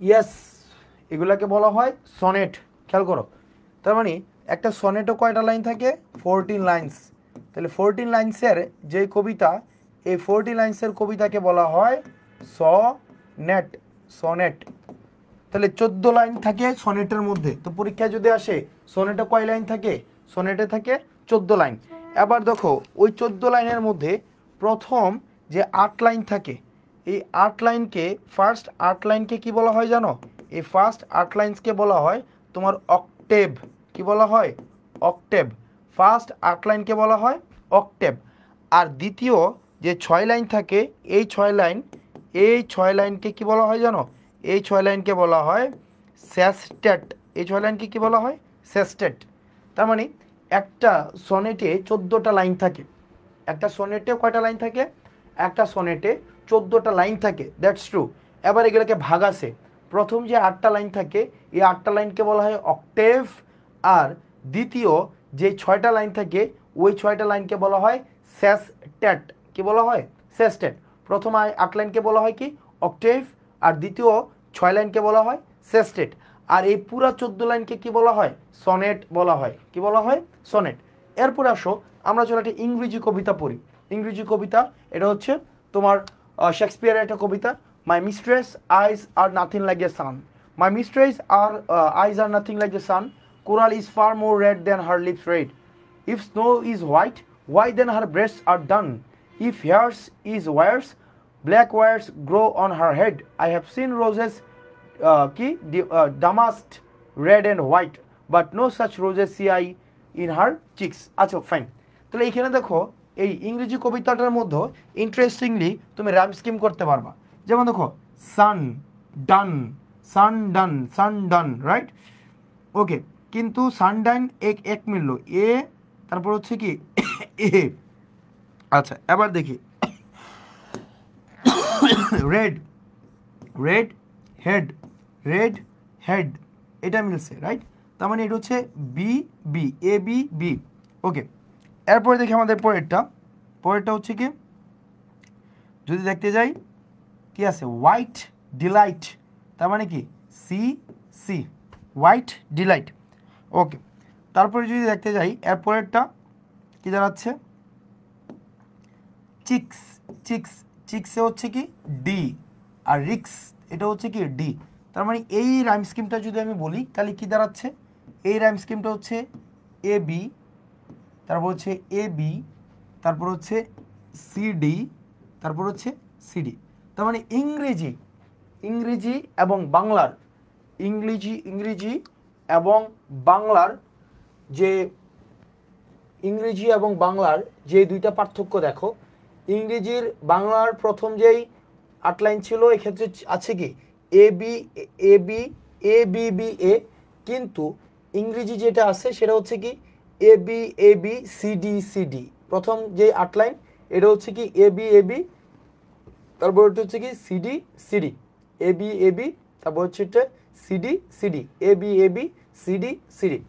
ইয়েস, এগুলাকে বলা হয় সনেট। খেয়াল করো, তার মানে একটা সনেটও কয়টা লাইন থাকে? 14 লাইন্স। তাহলে 14 লাইন্সের যে কবিতা, এই 14 লাইন্সের কবিতাকে বলা হয় সনেট। সনেট। তাহলে 14 লাইন থাকে সনেটের মধ্যে। তো পরীক্ষায় যদি আসে সনেটে কয় লাইন থাকে? সনেটে থাকে 14 লাইন। এবার দেখো ওই 14 লাইনের মধ্যে প্রথম যে 8 লাইন থাকে, এই 8 লাইনকে, ফার্স্ট 8 লাইনকে কি বলা হয় জানো? এই ফার্স্ট 8 লাইনসকে বলা হয় তোমার অক্টেভ। কি বলা হয়? অক্টেভ। ফার্স্ট 8 লাইনকে বলা হয় অক্টেভ। আর দ্বিতীয় যে 6 লাইন থাকে, এই 6 লাইন, এই 6 লাইনকে কি বলা হয় জানো? এই 6 লাইনকে বলা হয় সেস্টেট। এই 6 লাইনকে কি বলা হয়? সেস্টেট। তার মানে একটা সনেটে 14টা লাইন থাকে। একটা সনেটে কয়টা লাইন থাকে? একটা সনেটে 14টা লাইন থাকে, দ্যাটস ট্রু। এবার এগুলোকে ভাগ আছে। প্রথম যে 8টা লাইন থাকে, এই 8টা লাইনকে বলা হয় অক্টেভ। আর দ্বিতীয় যে 6টা লাইন থাকে, ওই 6টা লাইনকে বলা হয় সেস্টেট। কি বলা হয়? সেস্টেট। প্রথম 8 লাইনকে বলা হয় কি? অক্টেভ। আর দ্বিতীয় 6 লাইনকে বলা হয় সেস্টেট। আর এই পুরা 14 লাইনকে কি বলা হয়? সনেট বলা হয়। কি বলা হয়? সনেট। এরপর আসো আমরা চলো একটা ইংরেজি কবিতা পড়ি। ইংরেজি কবিতা, এটা হচ্ছে তোমার শেক্সপিয়ারের একটা কবিতা। My mistress eyes are nothing like a sun. My mistress are eyes are nothing like a sun. Coral is far more red than her lips red. If snow is white, why then her breasts are done? If hairs is wires, black wires grow on her head. I have seen roses damasked red and white, but no such roses see I in her cheeks. আচ্ছা ফাইন। তাহলে এইখানে দেখো এই ইংরেজি কবিতাটার মধ্যে ইন্টারেস্টিংলি তুমি রাইম স্কিম করতে পারবা। যেমন দেখো সান ডান, সান ডান, সান ডান, রাইট? ওকে, কিন্তু সানডাইন এক মিললো, এ তারপর হচ্ছে কি এ। আচ্ছা এবার দেখি red, red head, red head, এটা মিলছে, রাইট? তার মানে এটা হচ্ছে B B, A B B. ওকে, এরপরে দেখি আমাদের পরেরটা। পরেরটা হচ্ছে কি, যদি দেখতে যাই কি আছে, হোয়াইট ডিলাইট, তার মানে কি সি সি, হোয়াইট ডিলাইট। ওকে, তারপরে যদি দেখতে যাই এরপরেরটা কি দাঁড়াচ্ছে, চিক্স, চিক্স, চিক্সে হচ্ছে কি ডি। আর রিক্স, এটা হচ্ছে কি ডি। তার মানে এই রাইম স্কিমটা যদি আমি বলি তাহলে কি দাঁড়াচ্ছে? এই রাইম স্কিমটা হচ্ছে এ বি, তারপর হচ্ছে এ বি, তারপর হচ্ছে সিডি, তারপর হচ্ছে সিডি। তার মানে ইংরেজি, ইংরেজি এবং বাংলার, ইংরেজি এবং বাংলার যে, ইংরেজি এবং বাংলার যে দুইটা পার্থক্য দেখো। ইংরেজির বাংলার প্রথম যেই 8 লাইন ছিল এক্ষেত্রে আছে কি A B, A B, A B B A. কিন্তু ইংরেজি যেটা আছে সেটা হচ্ছে কি A B, A B, C D, C D. প্রথম যে 8 লাইন এটা হচ্ছে কি এ বি, এ বি, তারপর এটা হচ্ছে কি CD, CD, A B, A B, তারপর হচ্ছে এটা CD, CD, A B, A B, CD, CD.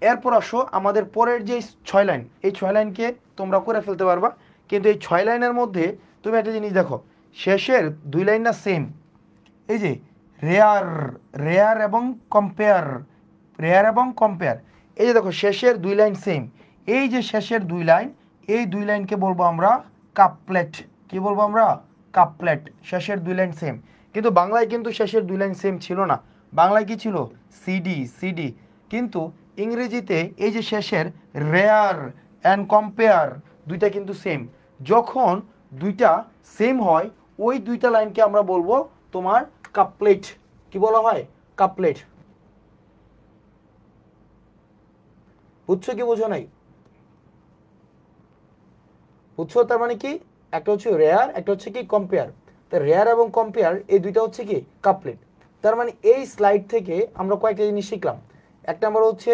এরপর আসো আমাদের পরের যে 6 লাইন, এই 6 লাইনকে তোমরা করে ফেলতে পারবা। কিন্তু এই 6 লাইনের মধ্যে তুমি একটা জিনিস দেখো, শেষের 2 লাইন না সেম। এই যে রেয়ার, রেয়ার এবং কম্পেয়ার, রেয়ার এবং কম্পেয়ার, এই যে দেখো শেষের 2 লাইন সেম। এই যে শেষের 2 লাইন, এই 2 লাইনকে বলবো আমরা কাপলেট। কি বলবো আমরা? কাপলেট। শেষের 2 লাইন সেম। কিন্তু বাংলায় কিন্তু শেষের 2 লাইন সেম ছিল না। বাংলায় কি ছিল? CD, CD. কিন্তু ইংরেজিতে এই যে শেষের রেয়ার অ্যান্ড কম্পেয়ার দুইটা কিন্তু সেম। যখন দুইটা সেম হয় ওই দুইটা লাইনকে আমরা বলবো তোমার কাপলেট। কি বলা হয়? কাপলেট। বুঝছো কি বোঝো নাই? বুঝছো? তার মানে কি, একটা হচ্ছে রেয়ার, একটা হচ্ছে কি কম্পেয়ার। তো রেয়ার এবং কম্পেয়ার এই দুইটা হচ্ছে কি কাপলেট। তার মানে এই স্লাইড থেকে আমরা কয়েকটা জিনিস শিখলাম। এক নম্বর হচ্ছে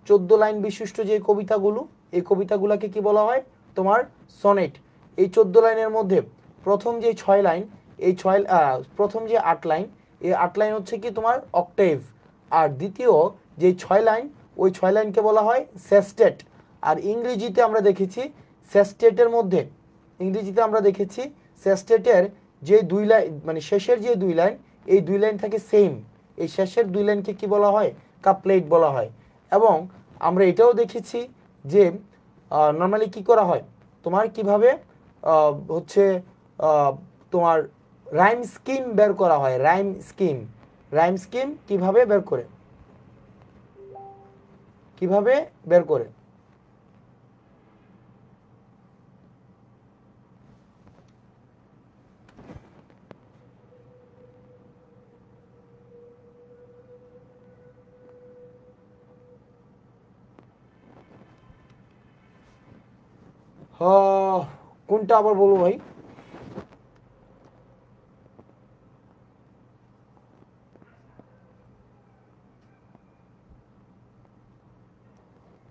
14 লাইন বিশিষ্ট যে কবিতাগুলো, এই কবিতাগুলোকে কি বলা হয়? তোমার সনেট। এই 14 লাইনের মধ্যে প্রথম যে 6 লাইন, এই প্রথম যে 8 লাইন, এই 8 লাইন হচ্ছে কি তোমার অক্টেভ। আর দ্বিতীয় যে 6 লাইন, ওই 6 লাইনকে বলা হয় সেস্টেট। আর ইংরেজিতে আমরা দেখেছি সেস্টেটের মধ্যে, ইংরেজিতে আমরা দেখেছি সেস্টেটের যে 2 লাইন, মানে শেষের যে 2 লাইন, এই 2 লাইন থাকে সেম। এই শেষের 2 লাইনকে কি বলা হয়? কাপলেট বলা হয়। এবং আমরা এটাও দেখেছি যে নর্মালি কি করা হয়, তোমার কিভাবে হচ্ছে তোমার রাইম স্কিম বের করা হয়। রাইম স্কিম, রাইম স্কিম কিভাবে বের করে, কিভাবে বের করে? কোনটা আবার বলবো ভাই?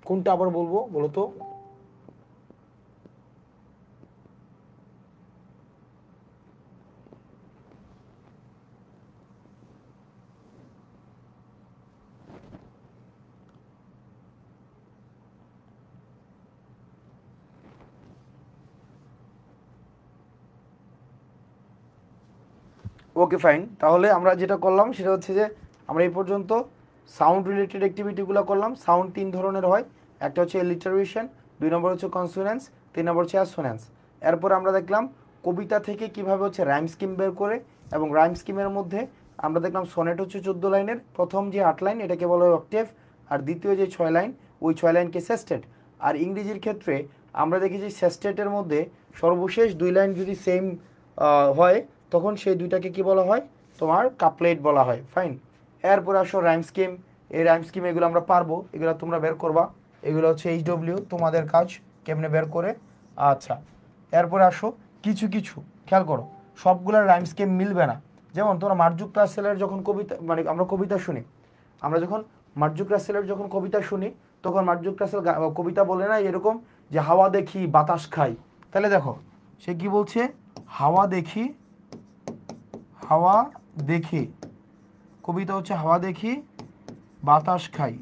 কোনটা আবার বলবো বলো তো? ওকে ফাইন, তাহলে আমরা যেটা করলাম সেটা হচ্ছে যে আমরা এই পর্যন্ত সাউন্ড রিলেটেড অ্যাক্টিভিটিগুলো করলাম। সাউন্ড 3 ধরনের হয়, একটা হচ্ছে এলিটারেশন, 2 নম্বর হচ্ছে কনসোনেন্স, 3 নম্বর হচ্ছে অ্যাসোনেন্স। এরপর আমরা দেখলাম কবিতা থেকে কিভাবে হচ্ছে রাইম স্কিম বের করে, এবং রাইম স্কিমের মধ্যে আমরা দেখলাম সনেট হচ্ছে 14 লাইনের, প্রথম যে 8 লাইন এটাকে বলা হয় অক্টেভ, আর দ্বিতীয় যে 6 লাইন, ওই 6 লাইনকে সেস্টেট। আর ইংরেজির ক্ষেত্রে আমরা দেখেছি সেস্টেটের মধ্যে সর্বশেষ 2 লাইন যদি সেম হয়, তখন সেই দুইটাকে কি বলা হয়? তোমার কাপলেট বলা হয়। ফাইন। এরপর আসো রাইম স্কিম। এই রাইম স্কিম এগুলো আমরা পারবো, এগুলো তোমরা বের করবা। এগুলো হচ্ছে HW, তোমাদের কাজ কেমনে বের করে। আচ্ছা, এরপরে আসো কিছু কিছু, খেয়াল করো, সবগুলোর রাইম স্কিম মিলবে না। যেমন তোমরা মার্জুক রাসেলের যখন কবিতা, মানে আমরা কবিতা শুনি, আমরা যখন মার্জুক রাসেলের যখন কবিতা শুনি, তখন মার্জুক রাসেল কবিতা বলে না এরকম যে হাওয়া দেখি বাতাস খাই। তাহলে দেখো সে কি বলছে? হাওয়া দেখি, হাওয়া দেখি, কবিতা হচ্ছে হাওয়া দেখি বাতাস খাই,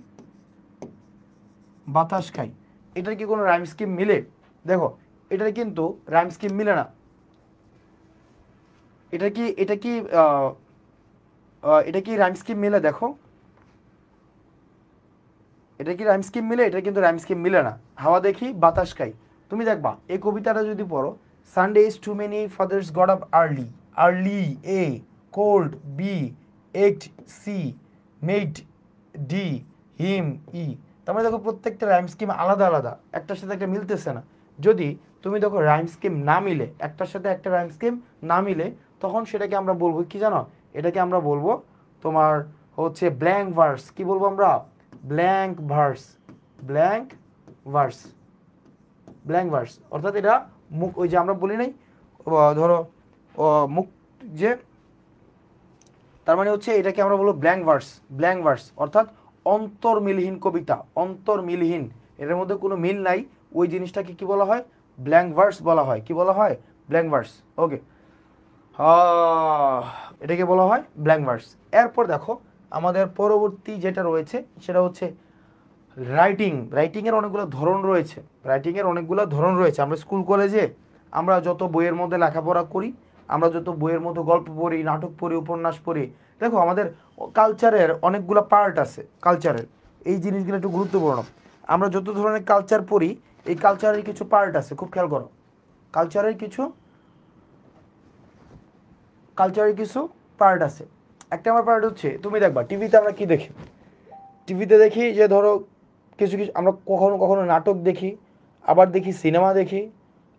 বাতাস খাই। এটার কি কোনো রাইম স্কিম মিলে? দেখো এটার কিন্তু রাইম স্কিম মিলে না। এটা কি, এটা কি এটা কি রাইম স্কিম মিলে? দেখো এটা কি রাইম স্কিম মিলে? এটা কিন্তু রাইম স্কিম মিলে না। হাওয়া দেখি বাতাস খাই, তুমি দেখবা এই কবিতাটা যদি পড়ো, Sunday is too many fathers got up early, early A, cold B, ached C, made D, him E. তার মানে দেখো প্রত্যেকটা রাইম স্কিম আলাদা আলাদা, একটার সাথে একটা মিলতেছে না। যদি তুমি দেখো রাইম স্কিম না মিলে, একটার সাথে একটা রাইম স্কিম না মিলে, তখন সেটাকে আমরা বলবো কি জানো? এটাকে আমরা বলবো তোমার হচ্ছে ব্ল্যাঙ্ক ভার্স। কি বলবো আমরা? Blank verse, blank verse, blank verse. অর্থাৎ এটা মুখ, ওই যে আমরা বলি নাই ধরো মুখ যে, তার মানে হচ্ছে এটাকে আমরা বলবো ব্ল্যাঙ্ক ভার্স। ব্ল্যাঙ্ক ভার্স অর্থাৎ অন্তর্মিলহীন কবিতা, অন্তর্মিলহীন, এর মধ্যে কোনো মিল নাই, ওই জিনিসটাকে কি বলা হয়? ব্ল্যাঙ্ক ভার্স বলা হয়। কি বলা হয়? Blank verse. ওকে, এটাকে বলা হয় ব্ল্যাঙ্ক ভার্স। এরপর দেখো আমাদের পরবর্তী যেটা রয়েছে সেটা হচ্ছে রাইটিং। রাইটিংয়ের অনেকগুলো ধরন রয়েছে, রাইটিংয়ের অনেকগুলো ধরন রয়েছে। আমরা স্কুল কলেজে আমরা যত বইয়ের মধ্যে লেখাপড়া করি, আমরা যত বইয়ের মধ্যে গল্প পড়ি, নাটক পড়ি, উপন্যাস পড়ি, দেখো আমাদের কালচারের অনেকগুলো পার্ট আছে। কালচারের এই জিনিসগুলো একটু গুরুত্বপূর্ণ। আমরা যত ধরনের কালচার পড়ি, এই কালচারের কিছু পার্ট আছে, খুব খেয়াল করো। কালচারের কিছু, কালচারের কিছু পার্ট আছে। একটা আমার পার্ট হচ্ছে, তুমি দেখবা টিভিতে আমরা কি দেখি, টিভিতে দেখি যে ধরো কিছু কিছু আমরা কখনো কখনো নাটক দেখি, আবার দেখি সিনেমা দেখি,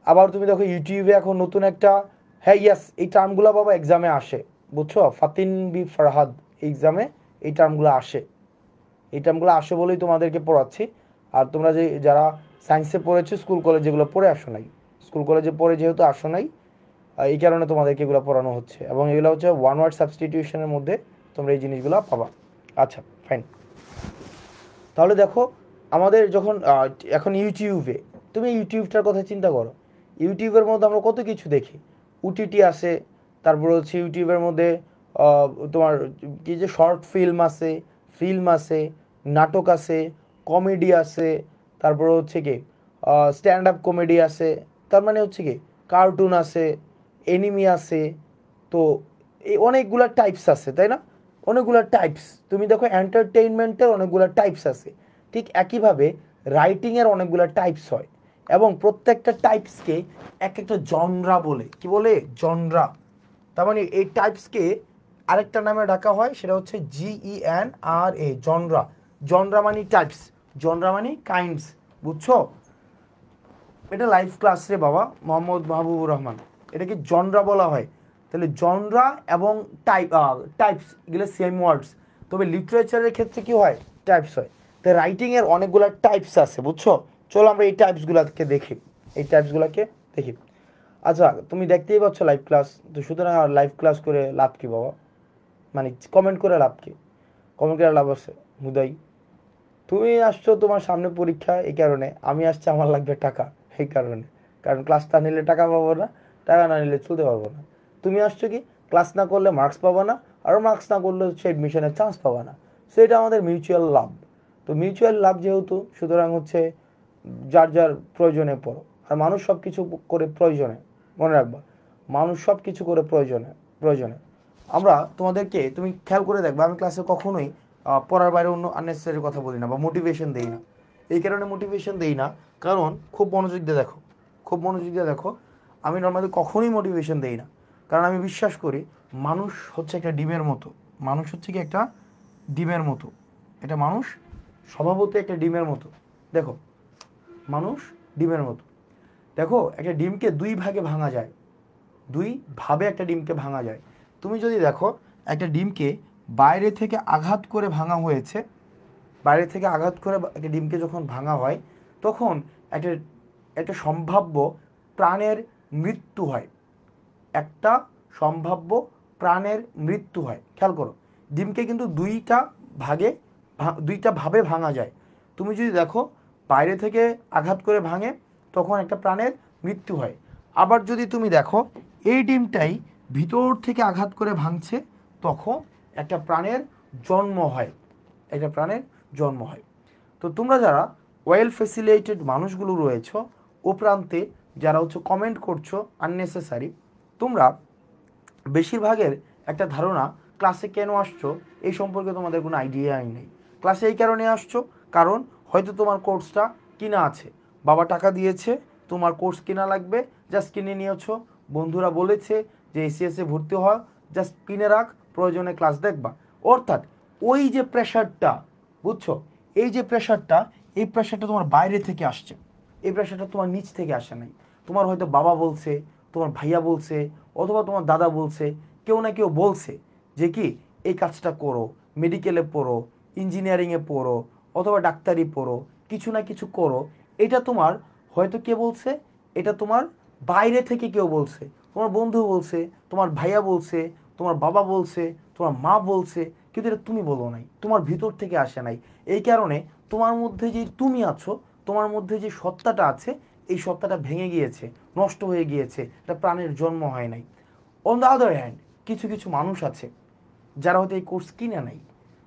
আবার তুমি দেখো ইউটিউবে এখন নতুন একটা হ্যাঁ ইয়েস, এই টার্মগুলো বাবা এক্সামে আসে, বুঝছো? ফাতিন বি ফারহাদ এক্সামে এই টার্মগুলো আসে, এই টার্মগুলো আসে বলেই তোমাদেরকে পড়াচ্ছি। আর তোমরা যে যারা সায়েন্সে পড়েছো স্কুল কলেজ যেগুলো পড়ে আসো নাই, স্কুল কলেজে পড়ে যেহেতু আসো নাই, এই কারণে তোমাদেরকে এগুলো পড়ানো হচ্ছে, এবং এগুলো হচ্ছে ওয়ান ওয়ার্ড সাবস্টিটিউশনের মধ্যে তোমরা এই জিনিসগুলো পাবা। আচ্ছা ফাইন। তাহলে দেখো আমাদের যখন এখন ইউটিউবে, তুমি ইউটিউবটার কথা চিন্তা করো, ইউটিউবের মধ্যে আমরা কত কিছু দেখি, ওটিটি আছে, তারপর হচ্ছে ইউটিউবের মধ্যে তোমার কি যে শর্ট ফিল্ম আছে, নাটক আছে, কমেডি আছে, তারপর হচ্ছে কি স্ট্যান্ড আপ কমেডি আছে, তার মানে হচ্ছে কি কার্টুন আছে, এনিমি আছে, তো এই অনেকগুলা টাইপস আছে, তাই না? অনেকগুলো টাইপস, তুমি দেখো এন্টারটেইনমেন্টের অনেকগুলো টাইপস আছে, ঠিক একইভাবে রাইটিংয়ের অনেকগুলো টাইপস হয়, এবং প্রত্যেকটা টাইপসকে এক একটা জনরা বলে, কি বলে? জনরা। তার মানে এই টাইপসকে আরেকটা নামে ডাকা হয়, সেটা হচ্ছে GENRA, জনরা। জনরা মানে টাইপস, জনরা মানে কাইন্ডস, বুঝছো? এটা লাইভ ক্লাস রে বাবা, মোহাম্মদ মাহবুবুর রহমান, এটাকে জনরা বলা হয়। তাহলে জনরা এবং টাইপস এগুলো সেম ওয়ার্ডস, তবে লিটারেচারের ক্ষেত্রে কি হয়? টাইপস হয়। তো রাইটিংয়ের অনেকগুলো টাইপস আছে, বুঝছো? চলো আমরা এই টাইপসগুলোকে দেখি, এই টাইপসগুলোকে দেখি। আচ্ছা তুমি দেখতেই পাচ্ছ লাইভ ক্লাস, তো সুতরাং লাইভ ক্লাস করে লাভ কি বাবা? মানে কমেন্ট করে লাভ কি? কমেন্ট করে লাভ আছে হুদাই? তুমি আসছো তোমার সামনে পরীক্ষা, এই কারণে, আমি আসছি আমার লাগবে টাকা, এই কারণে, কারণ ক্লাসটা নিলে টাকা পাবো না, টাকা না নিলে চলতে পারবো না। তুমি আসছো কি ক্লাস না করলে মার্কস পাবো না, আর মার্কস না করলে হচ্ছে এডমিশনের চান্স পাবো না। সো এটা আমাদের মিউচুয়াল লাভ। তো মিউচুয়াল লাভ যেহেতু, সুতরাং হচ্ছে যার যার প্রয়োজনে পড়ো। আর মানুষ সব কিছু করে প্রয়োজনে, মনে রাখবা, মানুষ সব কিছু করে প্রয়োজনে প্রয়োজনে। আমরা তোমাদেরকে, তুমি খেয়াল করে দেখবা, আমি ক্লাসে কখনোই পড়ার বাইরে অন্য আননেসেসারি কথা বলি না বা মোটিভেশন দেই না। এই কারণে মোটিভেশন দেই না, কারণ খুব মনোযোগ দিয়ে দেখো, খুব মনোযোগ দিয়ে দেখো, আমি নর্মালি কখনোই মোটিভেশন দেই না, কারণ আমি বিশ্বাস করি মানুষ হচ্ছে একটা ডিমের মতো, মানুষ হচ্ছে কি একটা ডিমের মতো, এটা মানুষ স্বভাবত একটা ডিমের মতো। দেখো মানুষ ডিমের মতো, দেখো একটা ডিমকে দুই ভাগে ভাঙা যায়, দুই ভাবে একটা ডিমকে ভাঙা যায়। তুমি যদি দেখো একটা ডিমকে বাইরে থেকে আঘাত করে ভাঙা হয়েছে, বাইরে থেকে আঘাত করে একটা ডিমকে যখন ভাঙা হয়, তখন একটা একটা সম্ভাব্য প্রাণের মৃত্যু হয়, একটা সম্ভাব্য প্রাণের মৃত্যু হয়। খেয়াল করো, ডিমকে কিন্তু দুইটা ভাবে ভাঙা যায়। তুমি যদি দেখো বাইরে থেকে আঘাত করে ভাঙে, তখন একটা প্রাণের মৃত্যু হয়। আবার যদি তুমি দেখো এই ডিমটাই ভিতর থেকে আঘাত করে ভাঙছে, তখন একটা প্রাণের জন্ম হয়, একটা প্রাণের জন্ম হয়। তো তোমরা যারা ওয়েল ফেসিলিটেড মানুষগুলো রয়েছ ও প্রান্তে, যারা হচ্ছে কমেন্ট করছো আননেসেসারি, তোমরা বেশিরভাগের একটা ধারণা ক্লাসে কেন আসছো এই সম্পর্কে তোমাদের কোনো আইডিয়াই নেই। ক্লাসে এই কারণে আসছো, কারণ হয়তো তোমার কোর্সটা কিনা আছে, বাবা টাকা দিয়েছে, তোমার কোর্স কিনা লাগবে, জাস্ট কিনে নিয়েছো, বন্ধুরা বলেছে যে এসিএসে ভর্তি হওয়া, জাস্ট কিনে রাখ, প্রয়োজনে ক্লাস দেখবা। অর্থাৎ ওই যে প্রেশারটা, বুঝছো, এই যে প্রেশারটা, এই প্রেশারটা তোমার বাইরে থেকে আসছে, এই প্রেশারটা তোমার নিচ থেকে আসে নাই। তোমার হয়তো বাবা বলছে, তোমার ভাইয়া বলছে, অথবা তোমার দাদা বলছে, কেউ না কেউ বলছে যে কি এই কাজটা করো, মেডিকেলে পড়ো, ইঞ্জিনিয়ারিংয়ে পড়ো, অথবা ডাক্তারি পড়ো, কিছু না কিছু করো। এটা তোমার হয়তো কে বলছে, এটা তোমার বাইরে থেকে কেউ বলছে, তোমার বন্ধু বলছে, তোমার ভাইয়া বলছে, তোমার বাবা বলছে, তোমার মা বলছে, কিন্তু এটা তুমি বলো নাই, তোমার ভিতর থেকে আসে নাই। এই কারণে তোমার মধ্যে যে তুমি আছো, তোমার মধ্যে যে সত্তাটা আছে, এই সত্তাটা ভেঙে গিয়েছে, নষ্ট হয়ে গিয়েছে, এটা প্রাণের জন্ম হয় নাই। অন দ্য আদার হ্যান্ড, কিছু কিছু মানুষ আছে যারা হয়তো এই কোর্স কিনে নাই,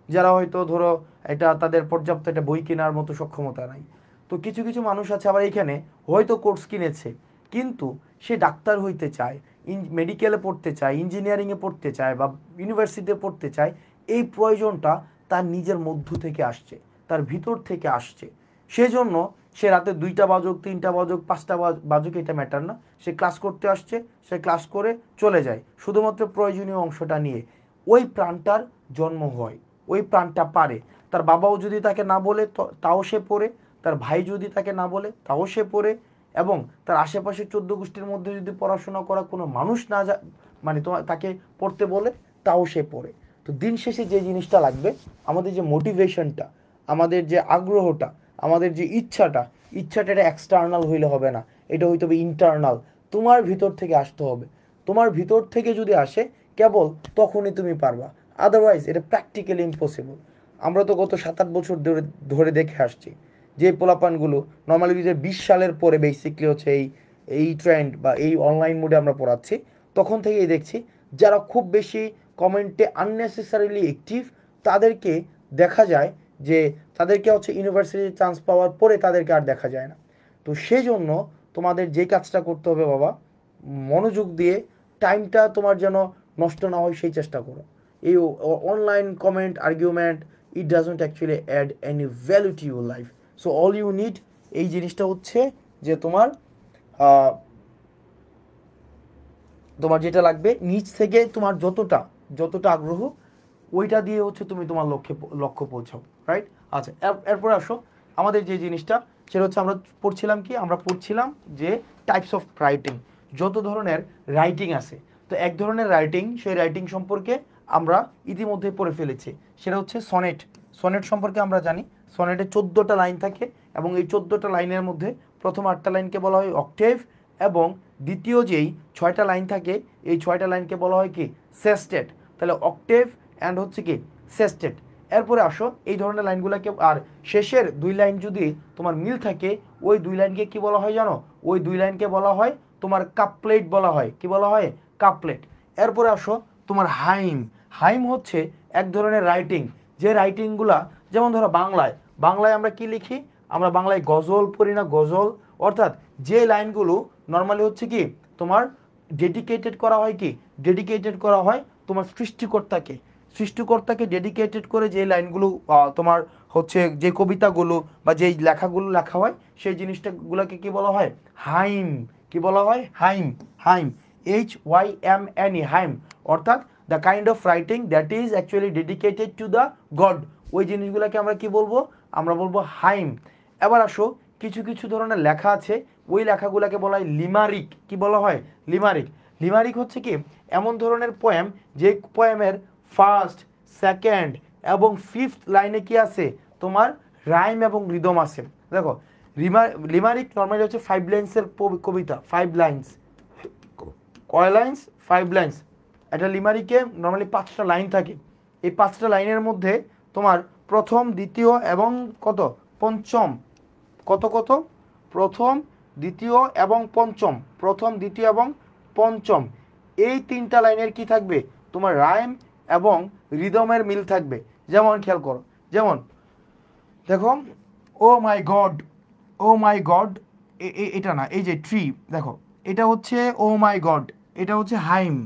যারা হয়তো ধরো এটা তাদের পর্যাপ্ত একটা বই কেনার মতো সক্ষমতা নাই। তো কিছু কিছু মানুষ আছে আবার এইখানে হয়তো কোর্স কিনেছে, কিন্তু সে ডাক্তার হইতে চায়, মেডিকেলে পড়তে চায়, ইঞ্জিনিয়ারিংয়ে পড়তে চায়, বা ইউনিভার্সিটিতে পড়তে চায়। এই প্রয়োজনটা তার নিজের মধ্য থেকে আসছে, তার ভিতর থেকে আসছে। সেজন্য সে রাতে 2টা বাজুক, 3টা বাজুক, 5টা বাজুক, এটা ম্যাটার না, সে ক্লাস করতে আসছে, সে ক্লাস করে চলে যায় শুধুমাত্র প্রয়োজনীয় অংশটা নিয়ে। ওই প্রাণটার জন্ম হয়, ওই প্রাণটা পারে। তার বাবাও যদি তাকে না বলে তাও সে পড়ে, তার ভাই যদি তাকে না বলে তাও সে পড়ে, এবং তার আশেপাশের 14 গোষ্ঠীর মধ্যে যদি পড়াশোনা করা কোনো মানুষ না মানে তোমার তাকে পড়তে বলে তাও সে পড়ে। তো দিন শেষে যে জিনিসটা লাগবে, আমাদের যে মোটিভেশনটা, আমাদের যে আগ্রহটা, আমাদের যে ইচ্ছাটা এটা এক্সটার্নাল হইলে হবে না, এটা হইতে হবে ইন্টারনাল। তোমার ভিতর থেকে আসতে হবে। তোমার ভিতর থেকে যদি আসে কেবল তখনই তুমি পারবা, আদারওয়াইজ এটা প্র্যাকটিক্যালি ইম্পসিবল। আমরা তো গত 7-8 বছর ধরে ধরে দেখে আসছি যে পোলাপানগুলো নর্মালি যে 20 সালের পরে বেসিকলি হচ্ছে এই এই ট্রেন্ড বা এই অনলাইন মোডে আমরা পড়াচ্ছি, তখন থেকেই দেখছি যারা খুব বেশি কমেন্টে আননেসেসারিলি অ্যাক্টিভ তাদেরকে দেখা যায় যে তাদেরকে হচ্ছে ইউনিভার্সিটির চান্স পাওয়ার পরে তাদেরকে আর দেখা যায় না। তো সেই জন্য তোমাদের যে কাজটা করতে হবে বাবা, মনোযোগ দিয়ে টাইমটা তোমার যেন নষ্ট না হয় সেই চেষ্টা করো। এই online comment argument, it doesn't actually add any value to your life. So all you need এই জিনিসটা হচ্ছে যে তোমার তোমার যেটা লাগবে নিজ থেকে তোমার যতটা আগ্রহ ওইটা দিয়ে হচ্ছে তুমি তোমার লক্ষ্য পৌঁছাও, রাইট? আচ্ছা, এরপরে আসো আমাদের যে জিনিসটা সেটা হচ্ছে আমরা পড়ছিলাম যে টাইপস অফ রাইটিং, যত ধরনের রাইটিং আছে। তো এক ধরনের রাইটিং, সেই রাইটিং সম্পর্কে আমরা ইতিমধ্যে পড়ে ফেলেছি, সেটা হচ্ছে সনেট। সনেট সম্পর্কে আমরা জানি সনেটে 14টা লাইন থাকে এবং এই 14টা লাইনের মধ্যে প্রথম 8টা লাইনকে বলা হয় অক্টেভ এবং দ্বিতীয় যেই 6টা লাইন থাকে এই 6টা লাইনকে বলা হয় কি সেস্টেট। তাহলে অক্টেভ অ্যান্ড হচ্ছে কি সেস্টেট। এরপরে আসো এই ধরনের লাইনগুলোকে, আর শেষের 2 লাইন যদি তোমার মিল থাকে ওই 2 লাইনকে কি বলা হয় জানো? ওই 2 লাইনকে বলা হয় তোমার কাপলেট বলা হয়। কি বলা হয়? কাপলেট। এরপরে আসো তোমার হাইম। হাইম হচ্ছে এক ধরনের রাইটিং, যে রাইটিংগুলা যেমন ধরো বাংলায় আমরা কি লিখি? আমরা বাংলায় গজল পড়ি না? গজল, অর্থাৎ যে লাইনগুলো নর্মালি হচ্ছে কি তোমার ডেডিকেটেড করা হয়, কি ডেডিকেটেড করা হয় তোমার সৃষ্টিকর্তাকে ডেডিকেটেড করে যে লাইনগুলো তোমার হচ্ছে যে কবিতাগুলো বা যেই লেখাগুলো লেখা হয় সেই জিনিসটাগুলোকে কি বলা হয়? হাইম। কি বলা হয়? হাইম। হাইম, HYMNE, হাইম, অর্থাৎ the kind of writing that is actually dedicated to the god, ওই জিনিসগুলোকে আমরা কি বলবো? আমরা বলবো হাইম। এবার আসো কিছু কিছু ধরনের লেখা আছে, ওই লেখাগুলোকে বলা হয় লিমারিক। কি বলা হয়? লিমারিক। লিমারিক হচ্ছে কি এমন ধরনের পোয়েম যে পোয়েমের ফার্স্ট, সেকেন্ড এবং ফিফথ লাইনে কি আছে? তোমার রাইম এবং রিদম আছে। দেখো লিমারিক নর্মালি হচ্ছে 5 লাইন্সের কবিতা, 5 লাইন্স। কয় লাইন্স? 5 লাইন্স। একটা লিমারিকে নর্মালি 5টা লাইন থাকে। এই 5টা লাইনের মধ্যে তোমার প্রথম, দ্বিতীয় এবং কত পঞ্চম, কত কত প্রথম, দ্বিতীয় এবং পঞ্চম, প্রথম, দ্বিতীয় এবং পঞ্চম, এই 3টা লাইনের কি থাকবে? তোমার রাইম এবং রিদমের মিল থাকবে। যেমন খেয়াল করো, যেমন দেখো ও মাই গড, ও মাই গড, এটা না, এই যে ট্রি, দেখো এটা হচ্ছে ও মাই গড, এটা হচ্ছে হাইম।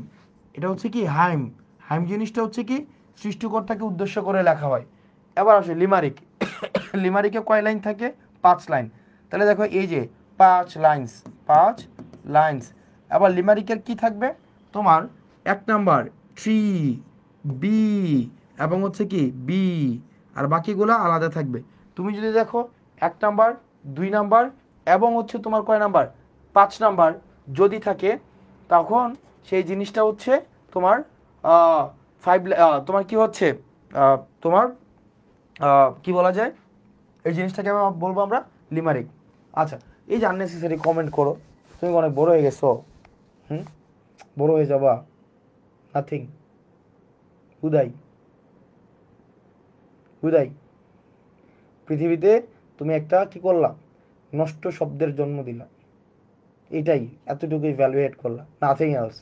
এটা হচ্ছে কি হাইম। হাইম জিনিসটা হচ্ছে কি সৃষ্টিকর্তাকে উদ্দেশ্য করে লেখা হয়। এবার আসে লিমারিক। লিমারিকে কয় লাইন থাকে? 5 লাইন। তাহলে দেখো এই যে 5 লাইন্স, 5 লাইন্স। আবার লিমারিকের কি থাকবে? তোমার 1 নাম্বার ট্রি, বি এবং হচ্ছে কি বি, আর বাকিগুলো আলাদা থাকবে। তুমি যদি দেখো 1 নাম্বার, 2 নাম্বার এবং হচ্ছে তোমার কয় নাম্বার? 5 নাম্বার যদি থাকে তখন সেই জিনিসটা হচ্ছে তোমার 5, তোমার কি হচ্ছে তোমার কি বলা যায় এই জিনিসটাকে বলবো আমরা লিমারিক। আচ্ছা, এই যে আননেসেসারি কমেন্ট করো, তুমি অনেক বড় হয়ে গেছো, বড় হয়ে যাবা, নাথিং, হুদাই হুদাই। পৃথিবীতে তুমি একটা কি করলা? নষ্ট শব্দের জন্ম দিলা, এটাই, এতটুকুই ভ্যালুয়েট করলা, নাথিং এলস।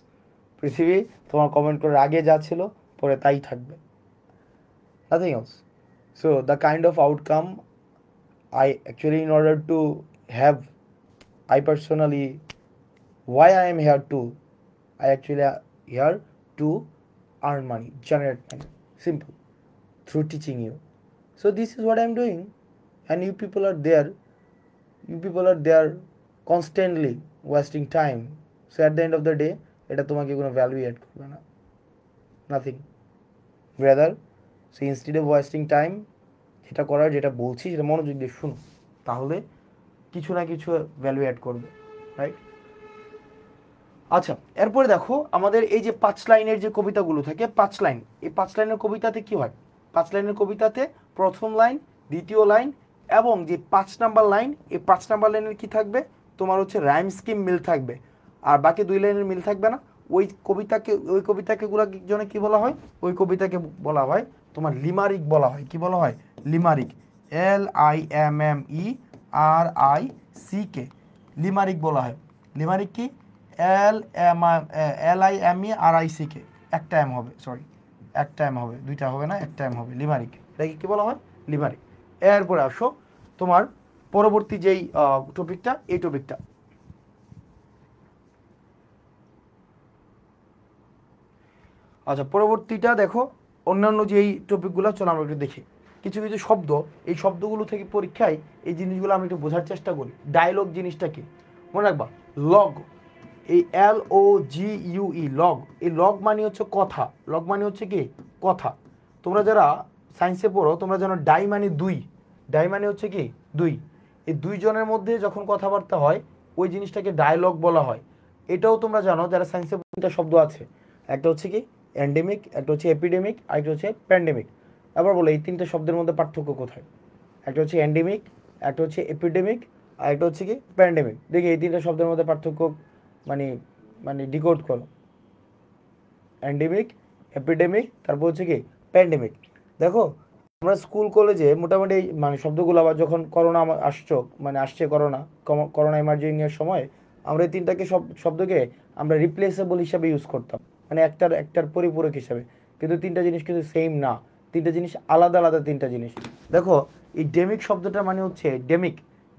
পৃথিবী তোমার কমেন্ট করার আগে যা ছিল পরে তাই থাকবে, nothing else. So the kind of outcome I actually, in order to have, I personally, why I am here to, I actually here to earn money, generate money, simple, through teaching you. So this is what I am doing, and you people are there constantly wasting time. So at the end of the day, এটা তোমাকে কোনো ভ্যালু এড করবে না, nothing. Brother, so instead of wasting time, যেটা করার, যেটা বলছি সেটা মনোযোগ দিয়ে শুনো, তাহলে কিছু না কিছু ভ্যালু অ্যাড করবে, রাইট? আচ্ছা, এরপরে দেখো আমাদের এই যে 5 লাইনের যে কবিতাগুলো থাকে, 5 লাইন, এই 5 লাইনের কবিতাতে কি হয়? 5 লাইনের কবিতাতে প্রথম লাইন, দ্বিতীয় লাইন এবং যে 5 নাম্বার লাইন, এই 5 নাম্বার লাইনের কি থাকবে? তোমার হচ্ছে রাইম স্কিম মিল থাকবে, আর বাকি 2 লাইনের মিল থাকবে না। ওই কবিতাকে গুলা জন্য কি বলা হয়? ওই কবিতাকে বলা হয় তোমার লিমারিক বলা হয়। কি বলা হয়? লিমারিক, LIMMERIC, লিমারিক বলা হয়। লিমারিক কি? LIMERIC, একটা এম হবে, সরি একটা এম হবে, দুইটা হবে না, একটা এম হবে, লিমারিক। এটাকে কি বলা হয়? লিমারিক। এরপরে আসো তোমার পরবর্তী যেই টপিকটা, এই টপিকটা। আচ্ছা, পরবর্তীটা দেখো, অন্যান্য যেই টপিকগুলো, চলো আমরা একটু দেখি। কিছু কিছু শব্দ, এই শব্দগুলো থেকে পরীক্ষায় এই জিনিসগুলো আমি একটু বোঝার চেষ্টা করি। ডায়লগ জিনিসটা কি মনে রাখবা? লগ, এই LOGUE, লগ, এই লগ মানে হচ্ছে কথা। লগ মানে হচ্ছে কি? কথা। তোমরা যারা সায়েন্সে পড়ো তোমরা জানো ডাই মানে দুই, ডাই মানে হচ্ছে কি? দুই। এই দুইজনের মধ্যে যখন কথাবার্তা হয় ওই জিনিসটাকে ডায়লগ বলা হয়। এটাও তোমরা জানো যারা সায়েন্সে, তিনটা শব্দ আছে, একটা হচ্ছে কি এন্ডেমিক, একটা হচ্ছে এপিডেমিক, আর একটা হচ্ছে প্যান্ডেমিক। আবার বলো এই তিনটে শব্দের মধ্যে পার্থক্য কোথায়? একটা হচ্ছে এন্ডেমিক, একটা হচ্ছে এপিডেমিক, আর একটা হচ্ছে কি প্যান্ডেমিক। দেখি এই তিনটা শব্দের মধ্যে পার্থক্য মানে মানে ডিকোড করো। এন্ডেমিক, এপিডেমিক, তারপর হচ্ছে কি প্যান্ডেমিক। দেখো আমরা স্কুল কলেজে মোটামুটি মানে শব্দগুলো, আবার যখন করোনা আসছে করোনা, করোনা এমার্জেন্সির সময় আমরা এই তিনটাকে শব্দকে আমরা রিপ্লেসেবল হিসাবে ইউজ করতাম, মানে একটার পরিপূরক হিসাবে। কিন্তু তিনটা জিনিস কিন্তু সেম না, তিনটা জিনিস আলাদা আলাদা তিনটা জিনিস। দেখো এই ডেমিক শব্দটা মানে হচ্ছে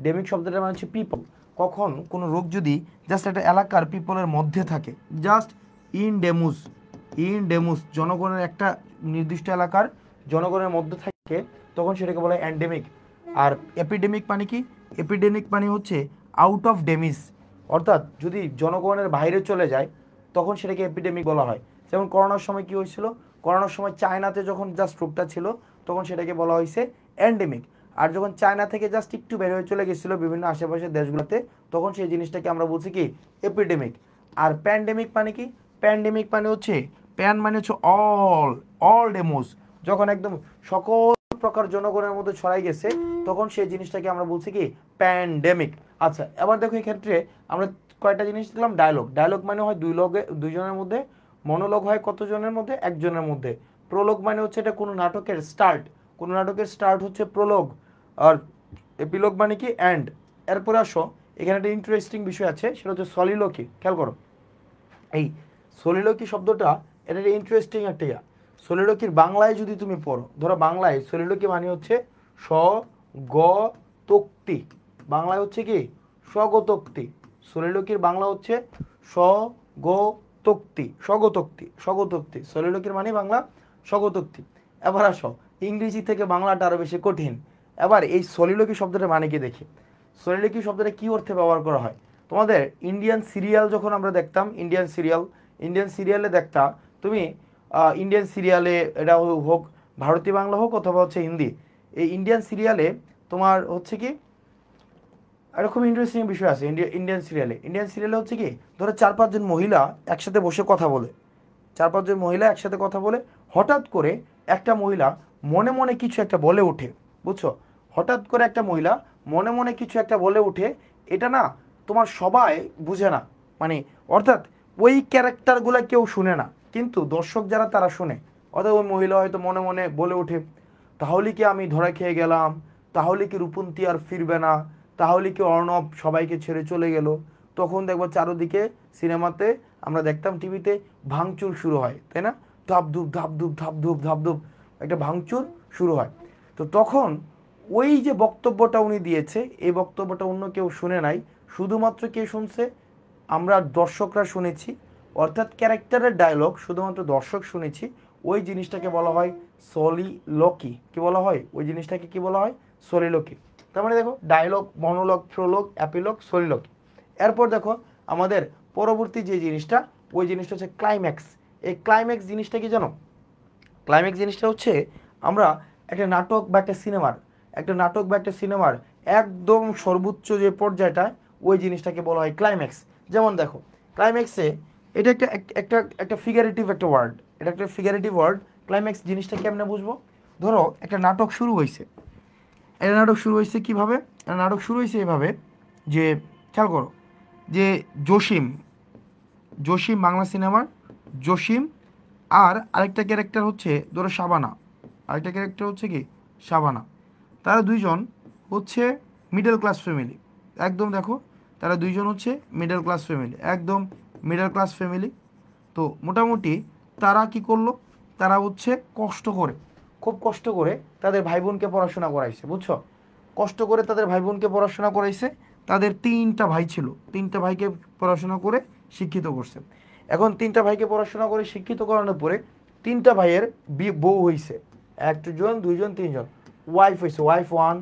ডেমিক শব্দটা মানে হচ্ছে পিপল। কখন কোনো রোগ যদি জাস্ট একটা এলাকার পিপলের মধ্যে থাকে, জাস্ট ইনডেমুস জনগণের একটা নির্দিষ্ট এলাকার জনগণের মধ্যে থাকে, তখন সেটাকে বলা হয় এন্ডেমিক। আর এপিডেমিক মানে কি? এপিডেমিক মানে হচ্ছে আউট অফ ডেমিস, অর্থাৎ যদি জনগণের বাইরে চলে যায় তখন সেটাকে এপিডেমিক বলা হয়। যেমন করোনার সময় কি হয়েছিল? করোনার সময় চায়নাতে যখন জাস্ট রোগটা ছিল তখন সেটাকে বলা হয়েছে এন্ডেমিক। আর যখন চায়না থেকে জাস্ট একটু বের হয়ে চলে গেছিলো বিভিন্ন আশেপাশের দেশগুলোতে, তখন সেই জিনিসটাকে আমরা বলছি কি এপিডেমিক। আর প্যান্ডেমিক মানে কি? প্যান্ডেমিক মানে হচ্ছে, প্যান মানে হচ্ছে অল ডেমোস, যখন একদম সকল প্রকার জনগণের মধ্যে ছড়াই গেছে তখন সেই জিনিসটাকে আমরা বলছি কি প্যান্ডেমিক। আচ্ছা, এবার দেখো এই ক্ষেত্রে আমরা কয়টা জিনিস দিলাম? ডায়লগ মানে হয় দুইজনের মধ্যে, মনোলগ হয় কতজনের মধ্যে? একজনের মধ্যে। প্রোলগ মানে হচ্ছে এটা কোনো নাটকের স্টার্ট হচ্ছে প্রোলগ। আর এপিলগ মানে কি এন্ড। এরপরে আসো, এখানে একটা ইন্টারেস্টিং বিষয় আছে, সেটা হচ্ছে সলিলোকি। খেয়াল করো, এই সলিলোকি শব্দটা, এটা ইন্টারেস্টিং একটা ইয়া। সলিলোকির বাংলায় যদি তুমি পড়ো, ধরো বাংলায় সলিলোকি মানে হচ্ছে স্বগতোক্তি। বাংলায় হচ্ছে কি স্বগতোক্তি। সলিলোকির বাংলা হচ্ছে স্বগতোক্তি। সলিলোকির মানে বাংলা স্বগতোক্তি। এবার আসো, ইংরেজি থেকে বাংলাটা আরো বেশি কঠিন। এবার এই সলিলোকি শব্দটা মানে কি দেখি। সলিলোকি শব্দটা কি অর্থে ব্যবহার করা হয়? তোমাদের ইন্ডিয়ান সিরিয়াল যখন আমরা দেখতাম, ইন্ডিয়ান সিরিয়ালে দেখতাম তুমি, ইন্ডিয়ান সিরিয়ালে এটা হোক ভারতীয় বাংলা হোক অথবা হচ্ছে হিন্দি, এই ইন্ডিয়ান সিরিয়ালে তোমার হচ্ছে কি এরকম ইন্টারেস্টিং বিষয় আছে। ইন্ডিয়ান সিরিয়ালে হচ্ছে কি, ধরো 4-5 জন মহিলা একসাথে বসে কথা বলে, 4-5 জন মহিলা একসাথে কথা বলে, হঠাৎ করে একটা মহিলা মনে মনে কিছু একটা বলে ওঠে, বুঝছো? হঠাৎ করে একটা মহিলা মনে মনে কিছু একটা বলে ওঠে, এটা না তোমার সবাই বুঝে না, মানে অর্থাৎ ওই ক্যারেক্টারগুলো কেউ শুনে না, কিন্তু দর্শক যারা তারা শুনে। অর্থাৎ ওই মহিলা হয়তো মনে মনে বলে ওঠে, তাহলে কি আমি ধরা খেয়ে গেলাম, তাহলে কি রূপন্তী আর ফিরবে না, তাহলে কি অর্ণব সবাইকে ছেড়ে চলে গেল। তখন দেখবো চারোদিকে সিনেমাতে আমরা দেখতাম, টিভিতে ভাঙচুর শুরু হয়, তাই না? ধাপধুপ একটা ভাঙচুর শুরু হয়। তো তখন ওই যে বক্তব্যটা উনি দিয়েছে, এই বক্তব্যটা অন্য কেউ শুনে নাই, শুধুমাত্র কে শুনছে? আমরা দর্শকরা শুনেছি। অর্থাৎ ক্যারেক্টারের ডায়লগ শুধুমাত্র দর্শক শুনেছি। ওই জিনিসটাকে বলা হয় সলিলোকি। কি বলা হয় ওই জিনিসটাকে? কি বলা হয়? সলিলোকি। তার মানে দেখো ডায়লগ, মনোলগ, প্রোলগ, অ্যাপিলগ, সলিলোকি। এরপর দেখো আমাদের পরবর্তী যে জিনিসটা, ওই জিনিসটা হচ্ছে ক্লাইম্যাক্স। এই ক্লাইম্যাক্স জিনিসটা কি জানো? ক্লাইম্যাক্স জিনিসটা হচ্ছে আমরা একটা নাটক বা একটা সিনেমার একদম সর্বোচ্চ যে পর্যায়টা ওই জিনিসটাকে বলা হয় ক্লাইম্যাক্স। যেমন দেখো ক্লাইম্যাক্সে এটা একটা একটা একটা ফিগারেটিভ একটা ওয়ার্ড, এটা একটা ফিগারেটিভ ওয়ার্ড। ক্লাইম্যাক্স জিনিসটা কেমনে বুঝবো? ধরো একটা নাটক শুরু হয়েছে, একটা নাটক শুরু হয়েছে কীভাবে? একটা নাটক শুরু হয়েছে এভাবে যে, খেয়াল করো যে জসিম, জসিম বাংলা সিনেমার জসিম আর আরেকটা ক্যারেক্টার হচ্ছে ধরো শাবানা, আরেকটা ক্যারেক্টার হচ্ছে কি শাবানা। তারা দুইজন হচ্ছে মিডল ক্লাস ফ্যামিলি, একদম দেখো তারা দুইজন হচ্ছে মিডল ক্লাস ফ্যামিলি, একদম মিডল ক্লাস ফ্যামিলি। তো মোটামুটি তারা কি করলো, তারা হচ্ছে কষ্ট করে, খুব কষ্ট করে তাদের ভাই বোনকে পড়াশোনা করাইছে, বুঝছো? কষ্ট করে তাদের ভাই বোনকে পড়াশোনা করাইছে। তাদের তিনটা ভাই ছিল, তিনটা ভাইকে পড়াশোনা করে শিক্ষিত করছে। এখন তিনটা ভাইকে পড়াশোনা করে শিক্ষিত করানোর পরে তিনটা ভাইয়ের বউ হয়েছে, একজন দুইজন তিনজন, ওয়াইফ হয়েছে, ওয়াইফ ওয়ান,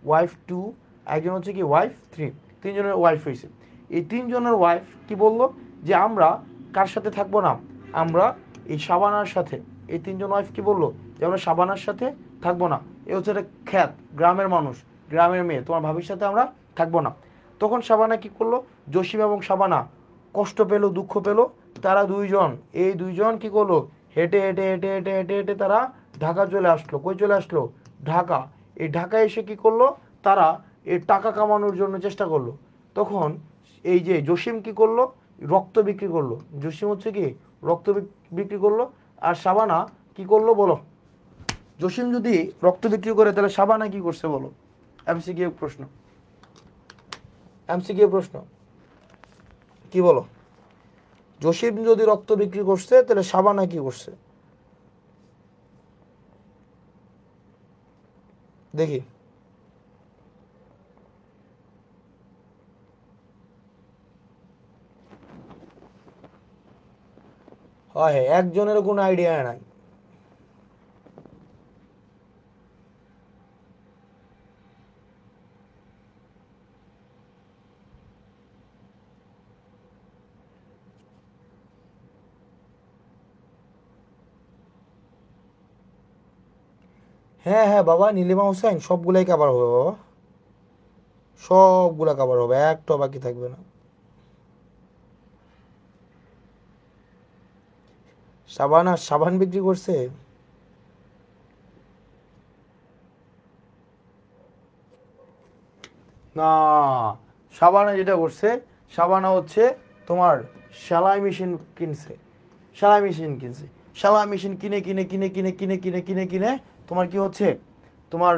ওয়াইফ টু, একজন হচ্ছে কি ওয়াইফ থ্রি, তিনজনের ওয়াইফ হয়েছে। এই তিনজনের ওয়াইফ কি বললো যে আমরা কার সাথে থাকবো না, আমরা এই শাবানার সাথে, এই তিনজন ওয়াইফ কি বললো যে আমরা শাবানার সাথে থাকবো না। এ হচ্ছে একটা খ্যাত গ্রামের মানুষ, গ্রামের মেয়ে, তোমার ভাবির সাথে আমরা থাকবো না। তখন শাবানা কি করলো, জসিম এবং শাবানা কষ্ট পেলো, দুঃখ পেলো। তারা দুইজন, এই দুইজন কি করলো, হেঁটে হেঁটে হেঁটে হেঁটে হেঁটে হেঁটে তারা ঢাকা চলে আসলো। কই চলে আসলো? ঢাকা। এই ঢাকায় এসে কি করলো, তারা এই টাকা কামানোর জন্য চেষ্টা করলো। তখন এই যে জসিম কি করলো, রক্ত বিক্রি করলো। জসিম হচ্ছে কি রক্ত বিক্রি করলো। আর শাবানা কি করলো বলো? জসিম যদি রক্ত বিক্রি করে তাহলে শাবানা কি করছে বলো? এমসিকিউ প্রশ্ন, এমসিকিউ প্রশ্ন, কি বলো? জসিম যদি রক্ত বিক্রি করছে তাহলে শাবানা কি করছে দেখি? হয় একজনের কোনো আইডিয়া নাই। হ্যাঁ হ্যাঁ বাবা, নীলিমা হোসেন সবগুলাই কভার হবে বাবা, সবগুলা কভার হবে, একটা বাকি থাকবে না। সাবানা সাবান বিক্রি করছে? না, সাবানা যেটা করছে, সাবানা হচ্ছে তোমার সেলাই মেশিন কিনছে, সেলাই মেশিন কিনছে। সেলাই মেশিন কিনে কিনে কিনে কিনে কিনে কিনে কিনে কিনে তোমার কি হচ্ছে, তোমার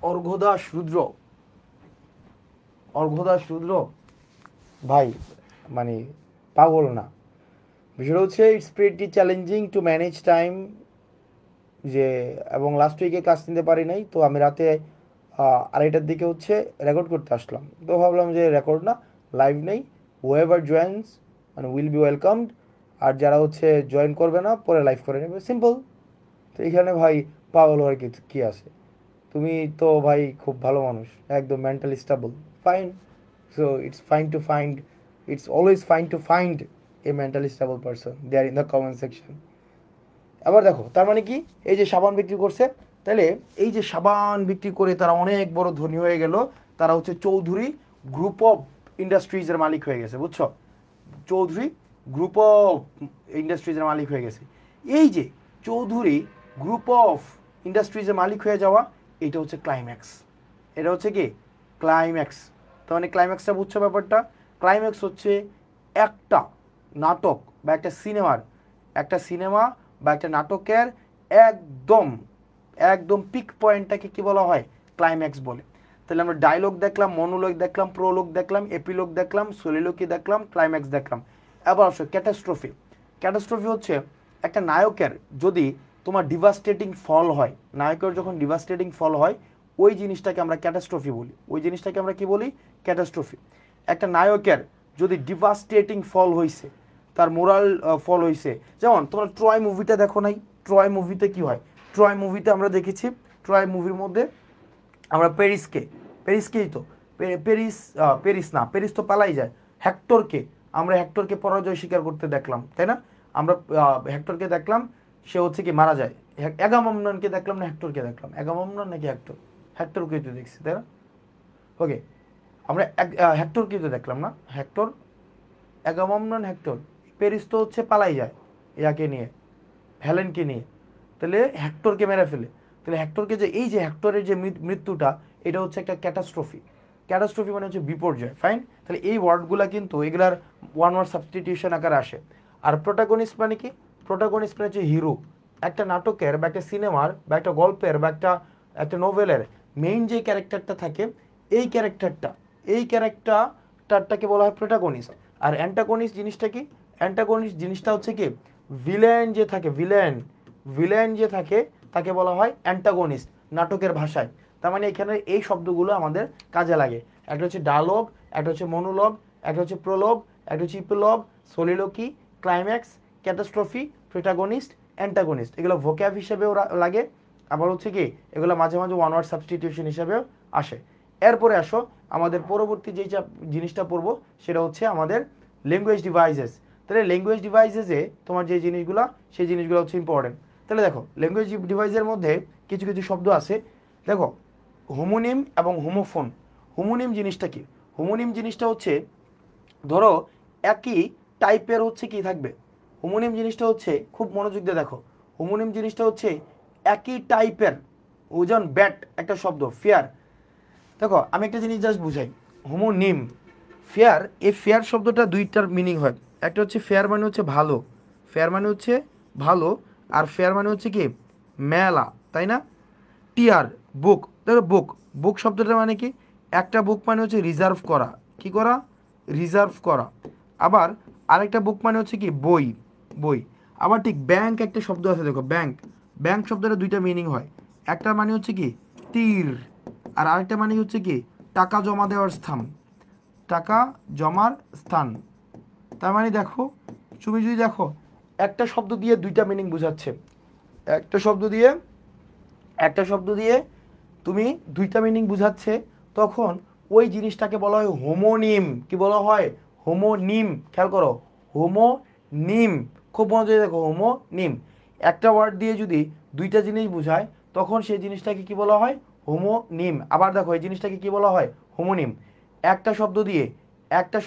অর্ঘ্যদাস রুদ্র, অর্ঘ্যদাস রুদ্র ভাই মানে পাগল না। বিষয়টা হচ্ছে it's pretty challenging to manage time, যে এবং লাস্ট উইকে ক্লাস নিতে পারি নাই, তো আমি রাতে 2:30টার দিকে হচ্ছে রেকর্ড করতে আসলাম। তো ভাবলাম যে রেকর্ড না, লাইভ নেই, হোয়েভার জয়েন্স মানে উইল বি ওয়েলকামড, আর যারা হচ্ছে জয়েন করবে না পরে লাইভ করে নেবে, সিম্পল। তো এখানে ভাই পাগল হওয়ার কি আছে? তুমি তো ভাই খুব ভালো মানুষ, একদম mentally stable, fine. So it's fine to find, it's always fine to find a mentally stable person there in the comment section. আবার দেখো তার মানে কি, এই যে সাবান বিক্রি করছে, তাহলে এই যে সাবান বিক্রি করে তারা অনেক বড় ধনী হয়ে গেল। তারা হচ্ছে চৌধুরী গ্রুপ অফ ইন্ডাস্ট্রিজের মালিক হয়ে গেছে, বুঝছো? চৌধুরী গ্রুপ অফ ইন্ডাস্ট্রিজের মালিক হয়ে গেছে। এই যে চৌধুরী গ্রুপ অফ ইন্ডাস্ট্রিজের মালিক হয়ে যাওয়া, এটা হচ্ছে ক্লাইম্যাক্স, এটা হচ্ছে কি ক্লাইম্যাক্স। তার মানে ক্লাইম্যাক্সটা বুঝছো ব্যাপারটা? ক্লাইম্যাক্স হচ্ছে একটা নাটক বা একটা সিনেমার, একটা সিনেমা বা একটা নাটকের একদম একদম পিক পয়েন্টটাকে কি বলা হয়? ক্লাইম্যাক্স বলে। তাহলে আমরা ডায়লগ দেখলাম, মনোলগ দেখলাম, প্রোলগ দেখলাম, এপিলগ দেখলাম, সলিলোকি দেখলাম, ক্লাইম্যাক্স দেখলাম। এবার আসো ক্যাটাস্ট্রফি। ক্যাটাস্ট্রফি হচ্ছে একটা নায়কের যদি তোমার ডিভাস্টেটিং ফল হয়, নায়কের যখন ডিভাস্টেটিং ফল হয়, ওই জিনিসটাকে আমরা ক্যাটাস্ট্রফি বলি, ওই জিনিসটাকে আমরা কি বলি? ক্যাটাস্ট্রফি। একটা নায়কের যদি ডিভাস্টেটিং ফল হয়েছে, তার মোরাল ফল হয়েছে, যেমন তোমরা ট্রয় মুভিটা দেখো নাই? ট্রয় মুভিতে কি হয়? ট্রয় মুভিতে আমরা দেখেছি, ট্রয় মুভির মধ্যে আমরা প্যারিসকেই তো প্যারিস না, প্যারিস তো পালাই যায়, হেক্টরকে, আমরা হেক্টরকে পরাজয় স্বীকার করতে দেখলাম, তাই না? আমরা হেক্টরকে দেখলাম, সে হচ্ছে কি মারা যায়। অ্যাগামemnনকে দেখলাম না হেক্টরকে দেখলাম? অ্যাগামemনন নাকি হেক্টর? হেক্টর কিন্তু দেখছি, তাই না? ওকে, আমরা হেক্টর কিন্তু দেখলাম না, হেক্টর অ্যাগামমনন হেক্টর, প্যারিস তো হচ্ছে পালাই যায় ইয়াকে নিয়ে, হেলেনকে নিয়ে, তাহলে হেক্টরকে মেরে ফেলে। তাহলে হেক্টরকে যে এই যে হেক্টরের যে মৃত্যুটা, এটা হচ্ছে একটা ক্যাটাস্ট্রফি। ক্যাটাস্ট্রফি মানে হচ্ছে বিপর্যয়, ফাইন। তাহলে এই ওয়ার্ডগুলা কিন্তু এগুলার ওয়ান ওয়ার্ড সাবস্টিটিউশন আকারে আসে। আর প্রোটাগনিস্ট মানে কি? প্রোটাগনিস্ট মানে হচ্ছে হিরো। একটা নাটকের বা একটা সিনেমার বা একটা গল্পের বা একটা নোভেলের মেইন যে ক্যারেক্টারটা থাকে, এই ক্যারেক্টারটাকে বলা হয় প্রোটাগনিস্ট। আর অ্যান্টাগনিস্ট জিনিসটা কি? অ্যান্টাগনিস্ট জিনিসটা হচ্ছে কি, ভিলেন যে থাকে, ভিলেন যে থাকে তাকে বলা হয় অ্যান্টাগনিস্ট নাটকের ভাষায়। তার মানে এখানে এই শব্দগুলো আমাদের কাজে লাগে। একটা হচ্ছে ডায়লগ, একটা হচ্ছে মনোলগ, একটা হচ্ছে প্রোলগ, একটা হচ্ছে ইপিলগ, সলিলোকি, ক্লাইম্যাক্স, ক্যাটাস্ট্রফি, প্রোটাগনিস্ট, অ্যান্টাগনিস্ট। এগুলো ভোক্যাব হিসেবেও লাগে, আবার হচ্ছে কি এগুলো মাঝে মাঝে ওয়ান ওয়ার্ড সাবস্টিটিউশন হিসেবেও আসে। এরপরে আসো আমাদের পরবর্তী যেই জিনিসটা পড়বো সেটা হচ্ছে আমাদের ল্যাঙ্গুয়েজ ডিভাইসেস। তাহলে ল্যাঙ্গুয়েজ ডিভাইসেসে তোমার যে জিনিসগুলো, সেই জিনিসগুলো হচ্ছে ইম্পর্টেন্ট। তাহলে দেখো ল্যাঙ্গুয়েজ ডিভাইসের মধ্যে কিছু কিছু শব্দ আছে। দেখো হোমোনিম এবং হোমোফোন। হোমোনিম জিনিসটা কি? হোমোনিম জিনিসটা হচ্ছে ধরো একই টাইপের হচ্ছে কি থাকবে। হোমোনিম জিনিসটা হচ্ছে, খুব মনোযোগ দিয়ে দেখো, হোমোনিম জিনিসটা হচ্ছে একই টাইপের। ওজন ব্যাট একটা শব্দ, ফেয়ার। দেখো আমি একটা জিনিস জাস্ট বুঝাই, হোমোনিম ফেয়ার, এই ফেয়ার শব্দটা দুইটার মিনিং হয়। একটা হচ্ছে ফেয়ার মানে হচ্ছে ভালো, ফেয়ার মানে হচ্ছে ভালো, আর ফেয়ার মানে হচ্ছে কি মেলা, তাই না? টিয়ার বুক, দেখো বুক, বুক শব্দটা মানে কি? একটা বুক মানে হচ্ছে রিজার্ভ করা, কি করা? রিজার্ভ করা। আবার আরেকটা বুক মানে হচ্ছে কি বই, বই। আবার ঠিক ব্যাংক একটা শব্দ আছে, দেখো ব্যাংক, ব্যাংক শব্দটা দুইটা মিনিং হয়। একটা মানে হচ্ছে কি তীর, আর আরেকটা মানে হচ্ছে কি টাকা জমা দেওয়ার স্থান, টাকা জমার স্থান। তার মানে দেখো, তুমি যদি দেখো একটা শব্দ দিয়ে দুইটা মিনিং বোঝাচ্ছে, একটা শব্দ দিয়ে তুমি দুইটা মিনিং বুঝাচ্ছে, তখন ওই জিনিসটাকে বলা হয় হোমোনিম। কি বলা হয়? হোমোনিম। খেয়াল করো, হোমোনিম, খুব মনোযোগ দেখো, হোমোনিম। একটা ওয়ার্ড দিয়ে যদি দুইটা জিনিস বোঝায়, তখন সেই জিনিসটাকে কি বলা হয়? হোমোনিম। আবার দেখো এই জিনিসটাকে কি বলা হয়? হোমোনিম। একটা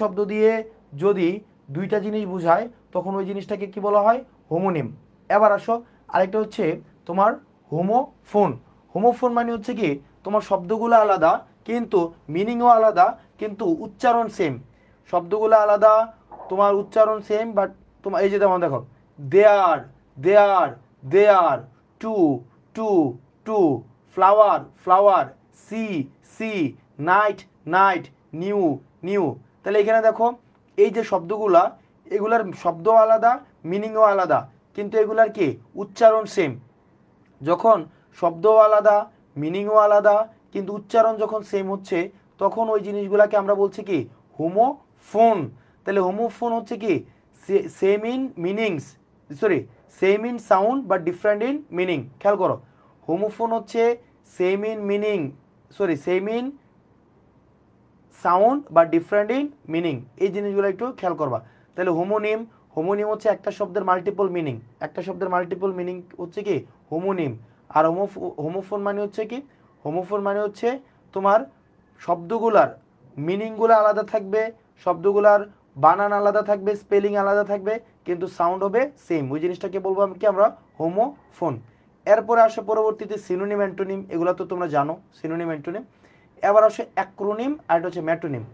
শব্দ দিয়ে যদি দুইটা জিনিস বোঝায়, তখন ওই জিনিসটাকে কি বলা হয়? হোমোনিম। এবার আসো আরেকটা হচ্ছে তোমার হোমোফোন। হোমোফোন মানে হচ্ছে কি তোমার শব্দগুলো আলাদা কিন্তু মিনিংও আলাদা, কিন্তু উচ্চারণ সেম। শব্দগুলো আলাদা, তোমার উচ্চারণ সেম, বাট তোমার এই যে যেমন দেখো there, there, there, too, too, too, flower, flower, see, see, night, night, new, new. তাহলে এখানে দেখো এই যে শব্দগুলা, এগুলার শব্দ আলাদা, মিনিংও আলাদা, কিন্তু এগুলার কি উচ্চারণ সেম। যখন শব্দও আলাদা, মিনিংও আলাদা, কিন্তু উচ্চারণ যখন সেম হচ্ছে, তখন ওই জিনিসগুলোকে আমরা বলছি কি হোমোফোন। তাহলে হোমোফোন হচ্ছে কি same in meanings, sorry same in sound but different in meaning. খেয়াল করো, হোমোফোন হচ্ছে same in meaning, sorry same in sound বা ডিফারেন্ট ইন মিনিং। এই জিনিসগুলো একটু খেয়াল করবা। তাহলে হোমোনিম, হোমোনিম হচ্ছে একটা শব্দের মাল্টিপল মিনিং, একটা শব্দের মাল্টিপল মিনিং হচ্ছে কি হোমোনিম। আর হোমোফোন মানে হচ্ছে কি, হোমোফোন মানে হচ্ছে তোমার শব্দগুলার মিনিংগুলো আলাদা থাকবে, শব্দগুলার বানান আলাদা থাকবে, স্পেলিং আলাদা থাকবে, কিন্তু সাউন্ড হবে সেম। ওই জিনিসটাকে বলবো কি আমরা হোমোফোন। এরপরে আসে পরবর্তীতে সিনোনিম, অ্যান্টোনিম। এগুলো তো তোমরা জানো, সিনোনিম, অ্যান্টোনিম। এবার আসে অ্যাক্রোনিম, আর এটা হচ্ছে ম্যাটোনিম।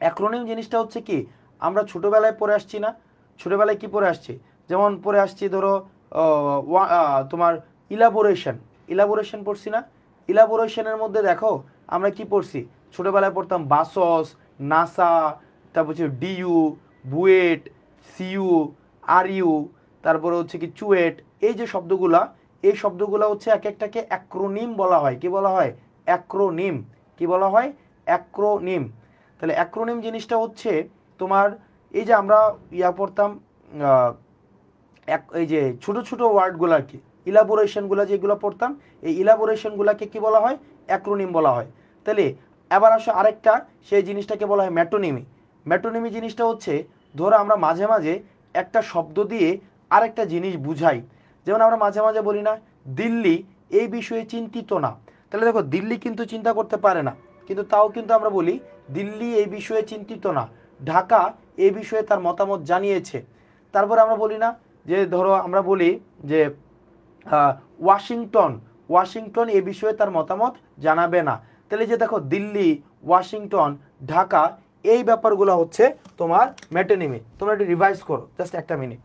অ্যাক্রোনিম জিনিসটা হচ্ছে কি, আমরা ছোটোবেলায় পড়ে আসছি না? ছোটোবেলায় কি পড়ে আসছি? যেমন পড়ে আসছি ধরো তোমার ইলাবোরেশন, ইলাবোরেশন পড়ছি না? ইলাবোরেশনের মধ্যে দেখো আমরা কি পড়ছি, ছোটোবেলায় পড়তাম বাসস, নাসা, তারপর হচ্ছে ডিইউ, বুয়েট, সিইউ, আরইউ, তারপরে হচ্ছে কি চুয়েট। এই যে শব্দগুলা, এই শব্দগুলো হচ্ছে এক একটাকে অ্যাক্রোনিম বলা হয়। কি বলা হয়? অ্যাক্রোনিম। কি বলা হয়? অ্যাক্রোনিম। তাহলে অ্যাক্রোনিম জিনিসটা হচ্ছে তোমার এই যে আমরা পড়তাম এই যে ছোট ছোট ওয়ার্ডগুলো আর কি, ইলাবোরেশনগুলো যেগুলো পড়তাম, এই ইলাবোরেশনগুলোকে কি বলা হয়? অ্যাক্রোনিম বলা হয়। তাহলে এবার আসো আরেকটা, সেই জিনিসটাকে বলা হয় ম্যাটোনিমি। ম্যাটোনিমি জিনিসটা হচ্ছে ধরো আমরা মাঝে মাঝে একটা শব্দ দিয়ে আরেকটা জিনিস বুঝাই। যেমন আমরা মাঝে মাঝে বলি না দিল্লি এই বিষয়ে চিন্তিত না। তাহলে দেখো দিল্লি কিন্তু চিন্তা করতে পারে না, কিন্তু তাও কিন্তু আমরা বলি দিল্লি এই বিষয়ে চিন্তিত না, ঢাকা এই বিষয়ে তার মতামত জানিয়েছে। তারপর আমরা বলি না যে ধরো আমরা বলি যে ওয়াশিংটন ওয়াশিংটন এ বিষয়ে তার মতামত জানাবে না। তাহলে যে দেখো দিল্লি, ওয়াশিংটন, ঢাকা এই ব্যাপারগুলো হচ্ছে তোমার মেটোনিমি। তোমরা একটু রিভাইজ করো, জাস্ট একটা মিনিট।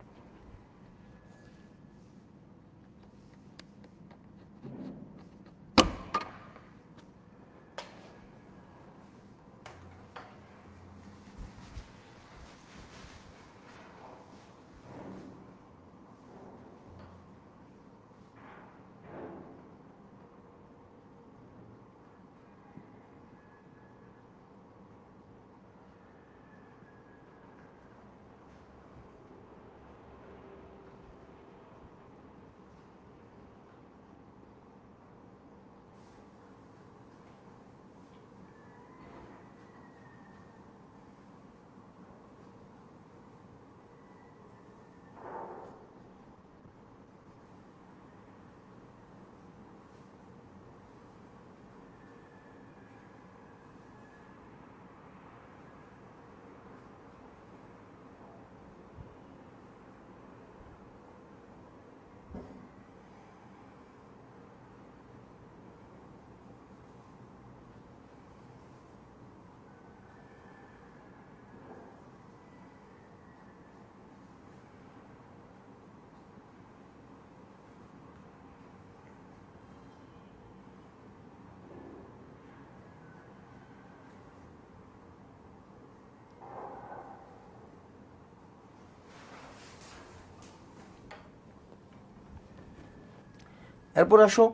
এরপর আসো,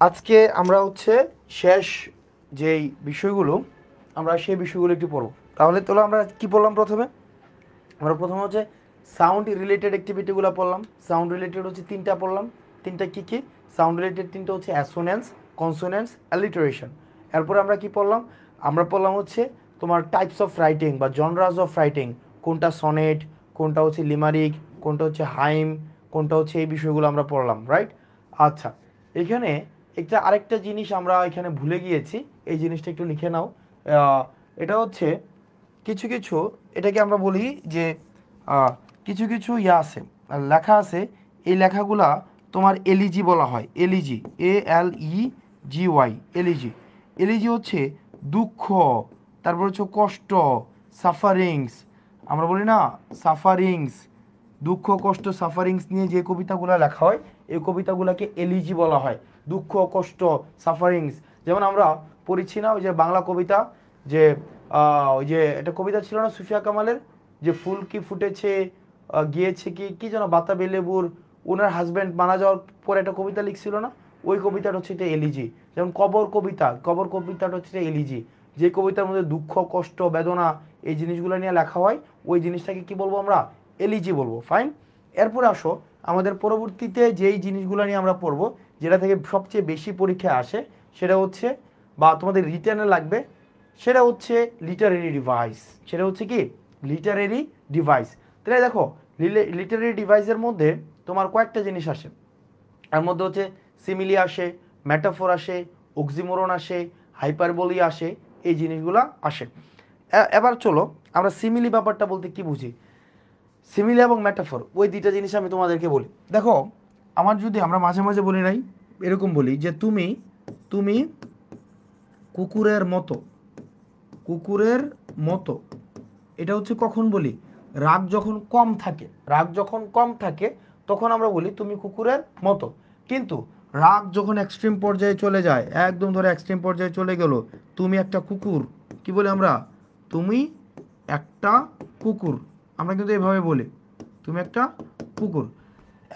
আজকে আমরা হচ্ছে শেষ যেই বিষয়গুলো আমরা সেই বিষয়গুলো একটু পড়ব। তাহলে তোলো আমরা কি পড়লাম প্রথমে? আমরা প্রথমে হচ্ছে সাউন্ড রিলেটেড অ্যাক্টিভিটিগুলো পড়লাম। সাউন্ড রিলেটেড হচ্ছে তিনটা পড়লাম। তিনটা কী কী? সাউন্ড রিলেটেড তিনটা হচ্ছে অ্যাসোনেন্স, কনসোনেন্স, অ্যালিটারেশন। এরপর আমরা কি পড়লাম? আমরা পড়লাম হচ্ছে তোমার টাইপস অফ রাইটিং বা জনরাজ অফ রাইটিং, কোনটা সনেট, কোনটা হচ্ছে লিমারিক, কোনটা হচ্ছে হাইম, কোনটা হচ্ছে এই বিষয়গুলো আমরা পড়লাম, রাইট? আচ্ছা, এখানে একটা আরেকটা জিনিস আমরা এখানে ভুলে গিয়েছি, এই জিনিসটা একটু লিখে নাও। এটা হচ্ছে কিছু কিছু, এটাকে আমরা বলি যে কিছু কিছু ইয়া আছে, লেখা আছে, এই লেখাগুলা তোমার এলিজি বলা হয়। Elegy, ALEGY, elegy. এলিজি হচ্ছে দুঃখ, তারপর হচ্ছে কষ্ট, সাফারিংস। আমরা বলি না সাফারিংস, দুঃখ, কষ্ট, সাফারিংস নিয়ে যে কবিতাগুলো লেখা হয় এই কবিতাগুলোকে এলিজি বলা হয়। দুঃখ, কষ্ট, সাফারিংস। যেমন আমরা পড়েছি না ওই যে বাংলা কবিতা, যে ওই যে একটা কবিতা ছিল না সুফিয়া কামালের, যে ফুল কি ফুটেছে, গিয়েছে কি কি যেন বাতাবি লেবুর, ওনার হাজব্যান্ড মারা যাওয়ার পরে একটা কবিতা লিখছিল না, ওই কবিতাটা হচ্ছে এটা এলিজি। যেমন কবর কবিতা, কবর কবিতাটা হচ্ছে এটা এলিজি। যে কবিতার মধ্যে দুঃখ, কষ্ট, বেদনা এই জিনিসগুলো নিয়ে লেখা হয় ওই জিনিসটাকে কি বলবো আমরা? এলিজি বলবো। ফাইন। এরপরে আসো আমাদের পরবর্তীতে যেই জিনিসগুলো নিয়ে আমরা পড়বো, যেটা থেকে সবচেয়ে বেশি পরীক্ষায় আসে সেটা হচ্ছে, বা তোমাদের রিটার্নে লাগবে, সেটা হচ্ছে লিটারেরি ডিভাইস। সেটা হচ্ছে কি? Literary device. তাহলে দেখো লিটারেরি ডিভাইসের মধ্যে তোমার কয়েকটা জিনিস আসে। এর মধ্যে হচ্ছে সিমিলি আসে, ম্যাটাফোর আসে, অক্সিমোরন আসে, হাইপারবলি আসে, এই জিনিসগুলো আসে। এবার চলো আমরা সিমিলি ব্যাপারটা বলতে কি বুঝি। সিমিলি এবং ম্যাটাফোর ওই দুইটা জিনিস আমি তোমাদেরকে বলি। দেখো আমার যদি আমরা মাঝে মাঝে বলি নাই, এরকম বলি যে তুমি তুমি কুকুরের মতো, কুকুরের মতো। এটা হচ্ছে কখন বলি? রাগ যখন কম থাকে, রাগ যখন কম থাকে তখন আমরা বলি তুমি কুকুরের মতো। কিন্তু রাগ যখন এক্সট্রিম পর্যায়ে চলে যায়, একদম ধরে এক্সট্রিম পর্যায়ে চলে গেল, তুমি একটা কুকুর, কি বলি আমরা? তুমি একটা কুকুর। আমরা কিন্তু এভাবে বলি তুমি একটা কুকুর।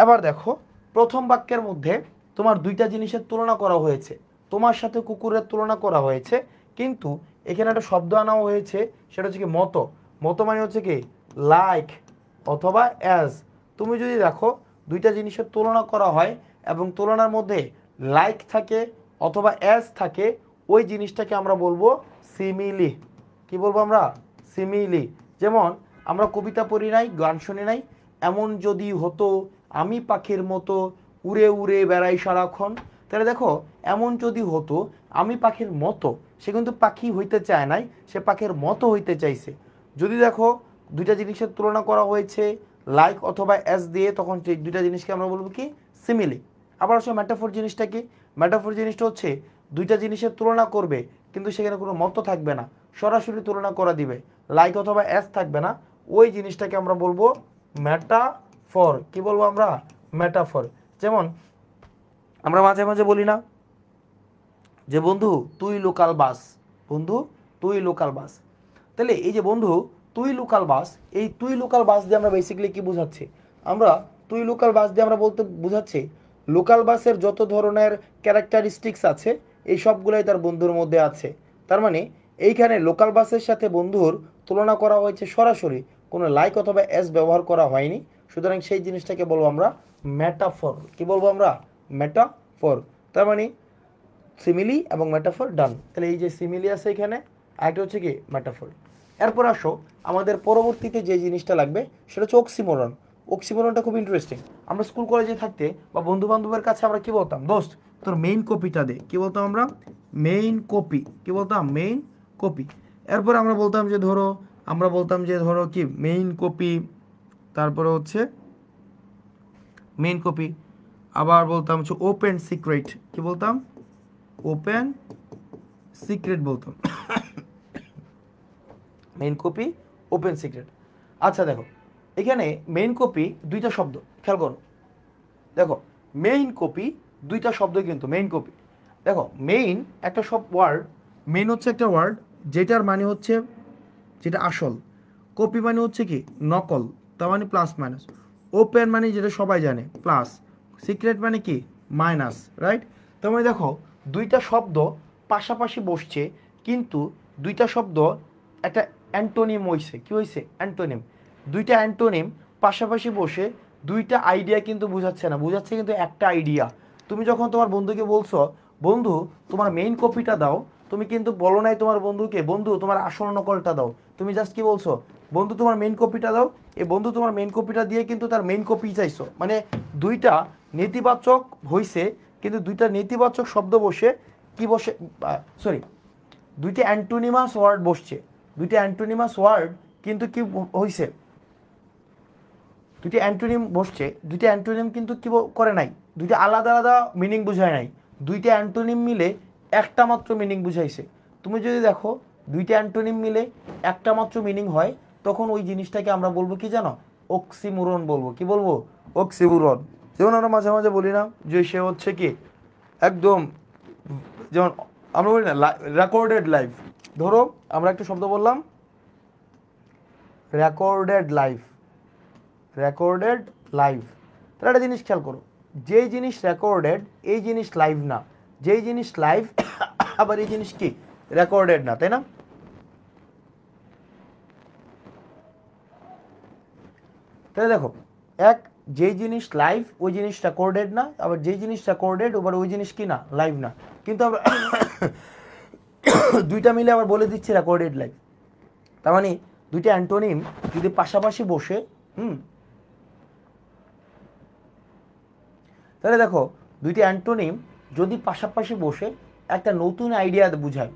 এবার দেখো প্রথম বাক্যের মধ্যে তোমার দুইটা জিনিসের তুলনা করা হয়েছে, তোমার সাথে কুকুরের তুলনা করা হয়েছে, কিন্তু এখানে একটা শব্দ আনা হয়েছে, সেটা হচ্ছে কি মতো। মতো মানে হচ্ছে কি লাইক অথবা অ্যাজ। তুমি যদি দেখো দুইটা জিনিসের তুলনা করা হয় এবং তুলনার মধ্যে লাইক থাকে অথবা অ্যাজ থাকে, ওই জিনিসটাকে আমরা বলবো সিমিলি। কি বলবো আমরা? সিমিলি। যেমন আমরা কবিতা পড়ি নাই, গান শুনি নাই, এমন যদি হতো আমি পাখির মতো উড়ে উড়ে বেড়াই সারাক্ষণ, তাহলে দেখো এমন যদি হতো আমি পাখির মতো, সে কিন্তু পাখি হইতে চায় নাই, সে পাখির মতো হইতে চাইছে। যদি দেখো দুইটা জিনিসের তুলনা করা হয়েছে লাইক অথবা অ্যাজ দিয়ে, তখন দুইটা জিনিসকে আমরা বলবো কি সিমিলি। আবার আসলে ম্যাটাফোর জিনিসটা কি, ম্যাটাফোর জিনিসটা হচ্ছে দুইটা জিনিসের তুলনা করবে কিন্তু সেখানে কোনো মতো থাকবে না, সরাসরি তুলনা করা দিবে, লাইক অথবা অ্যাজ থাকবে না, ওই জিনিসটাকে আমরা বলবো ম্যাটাফর। কি বলবো আমরা? ম্যাটাফর। যেমন আমরা মাঝে মাঝে বলি না যে বন্ধু তুই লোকাল বাস, বন্ধু তুই লোকাল বাস। তাহলে এই যে বন্ধু তুই লোকাল বাস, এই তুই লোকাল বাস দিয়ে আমরা বেসিক্যালি কি বোঝাচ্ছি? আমরা তুই লোকাল বাস দিয়ে আমরা বলতে বোঝাচ্ছি লোকাল বাসের যত ধরনের ক্যারেক্টারিস্টিক্স আছে এই সবগুলোই তার বন্ধুর মধ্যে আছে। তার মানে এইখানে লোকাল বাসের সাথে বন্ধুর তুলনা করা হয়েছে সরাসরি, কোনো লাইক অথবা এস ব্যবহার করা হয়নি, সুতরাং সেই জিনিসটাকে বলবো আমরা ম্যাটাফর। কি বলবো আমরা? ম্যাটাফর। তার মানে সিমিলি এবং ম্যাটাফর ডান। তাহলে এই যে সিমিলি আছে এখানে, আরেকটা হচ্ছে কি ম্যাটাফর। এরপর আসো আমাদের পরবর্তীতে যে জিনিসটা লাগবে সেটা হচ্ছে অক্সিমোরন। অক্সিমোরনটা খুব ইন্টারেস্টিং। আমরা স্কুল কলেজে থাকতে বা বন্ধু বান্ধবের কাছে আমরা কি বলতাম? দোস্ত তোর মেইন কপিটা দে। কি বলতাম আমরা? Main copy. কি বলতাম? Main copy. এরপর আমরা বলতাম যে ধরো কি মেইন কপি, তারপরে হচ্ছে মেইন কপি। আবার বলতাম হচ্ছে ওপেন সিক্রেট। কি বলতাম? ওপেন সিক্রেট বলতাম। Main copy, open secret. আচ্ছা দেখো এখানে মেইন কপি দুইটা শব্দ, খেয়াল করো। দেখো মেইন কপি দুইটা শব্দ কিন্তু মেইন কপি। দেখো মেইন একটা সব ওয়ার্ড, মেইন হচ্ছে একটা ওয়ার্ড যেটার মানে হচ্ছে যেটা আসল, কপি মানে হচ্ছে কি নকল, তার মানে প্লাস মাইনাস, ওপেন মানে যেটা সবাই জানে প্লাস, সিক্রেট মানে কি মাইনাস, রাইট? তার মানে দেখো দুইটা শব্দ পাশাপাশি বসছে কিন্তু দুইটা শব্দ একটা অ্যান্টোনিম হয়েছে। কি হয়েছে? অ্যান্টোনিম। দুইটা অ্যান্টোনিম পাশাপাশি বসে দুইটা আইডিয়া কিন্তু বোঝাচ্ছে না, বোঝাচ্ছে কিন্তু একটা আইডিয়া। তুমি যখন তোমার বন্ধুকে বলছো বন্ধু তোমার মেইন কপিটা দাও, তুমি কিন্তু বলো নাই তোমার বন্ধুকে বন্ধু তোমার আসল নকলটা দাও, তুমি জাস্ট কি বলছো? বন্ধু তোমার মেইন কপিটা দাও। এই বন্ধু তোমার মেইন কপিটা দিয়ে কিন্তু তার মেইন কপি চাইছো, মানে দুইটা নেতিবাচক হইছে কিন্তু দুইটা নেতিবাচক শব্দ বসে কি বসে, সরি, দুইটা অ্যান্টোনিমাস ওয়ার্ড বসছে, দুইটা অ্যান্টোনিমাস ওয়ার্ড কিন্তু কি হইছে, দুইটা অ্যান্টোনিম বসছে, দুইটা অ্যান্টোনিম কিন্তু কি করে নাই, দুইটা আলাদা আলাদা মিনিং বুঝায় নাই, দুইটা অ্যান্টোনিম মিলে একটা মাত্র মিনিং বুঝাইছে। তুমি যদি দেখো দুইটা অ্যান্টোনিম মিলে একটা মাত্র মিনিং হয় তখন ওই জিনিসটাকে আমরা বলবো কি জানো? অক্সিমোরন বলবো। কি বলবো? অক্সিমোরন। যেমন আমরা মাঝে মাঝে বলি না যে সে হচ্ছে কি একদম, যেমন আমরা বলি না রেকর্ডেড লাইভ। ধরো আমরা একটা শব্দ বললাম রেকর্ডেড লাইভ, রেকর্ডেড লাইভ। তাহলে একটা জিনিস খেয়াল করো, যেই জিনিস রেকর্ডেড এই জিনিস লাইভ না, যেই জিনিস লাইভ আবার এই জিনিস কি রেকর্ডেড না, তাই না? তাহলে দেখো এক, যেই জিনিস লাইভ ওই জিনিস রেকর্ডেড না, আবার যেই জিনিস রেকর্ডেড আবার ওই জিনিস কি না লাইভ না, কিন্তু আমরা দুইটা মিলে আবার বলে দিচ্ছি রেকর্ডেড লাইভ। তার মানে দুইটা অ্যান্টোনিম যদি পাশাপাশি বসে তাহলে দেখো দুইটা অ্যান্টোনিম যদি পাশাপাশি বসে একটা নতুন আইডিয়া বুঝায়,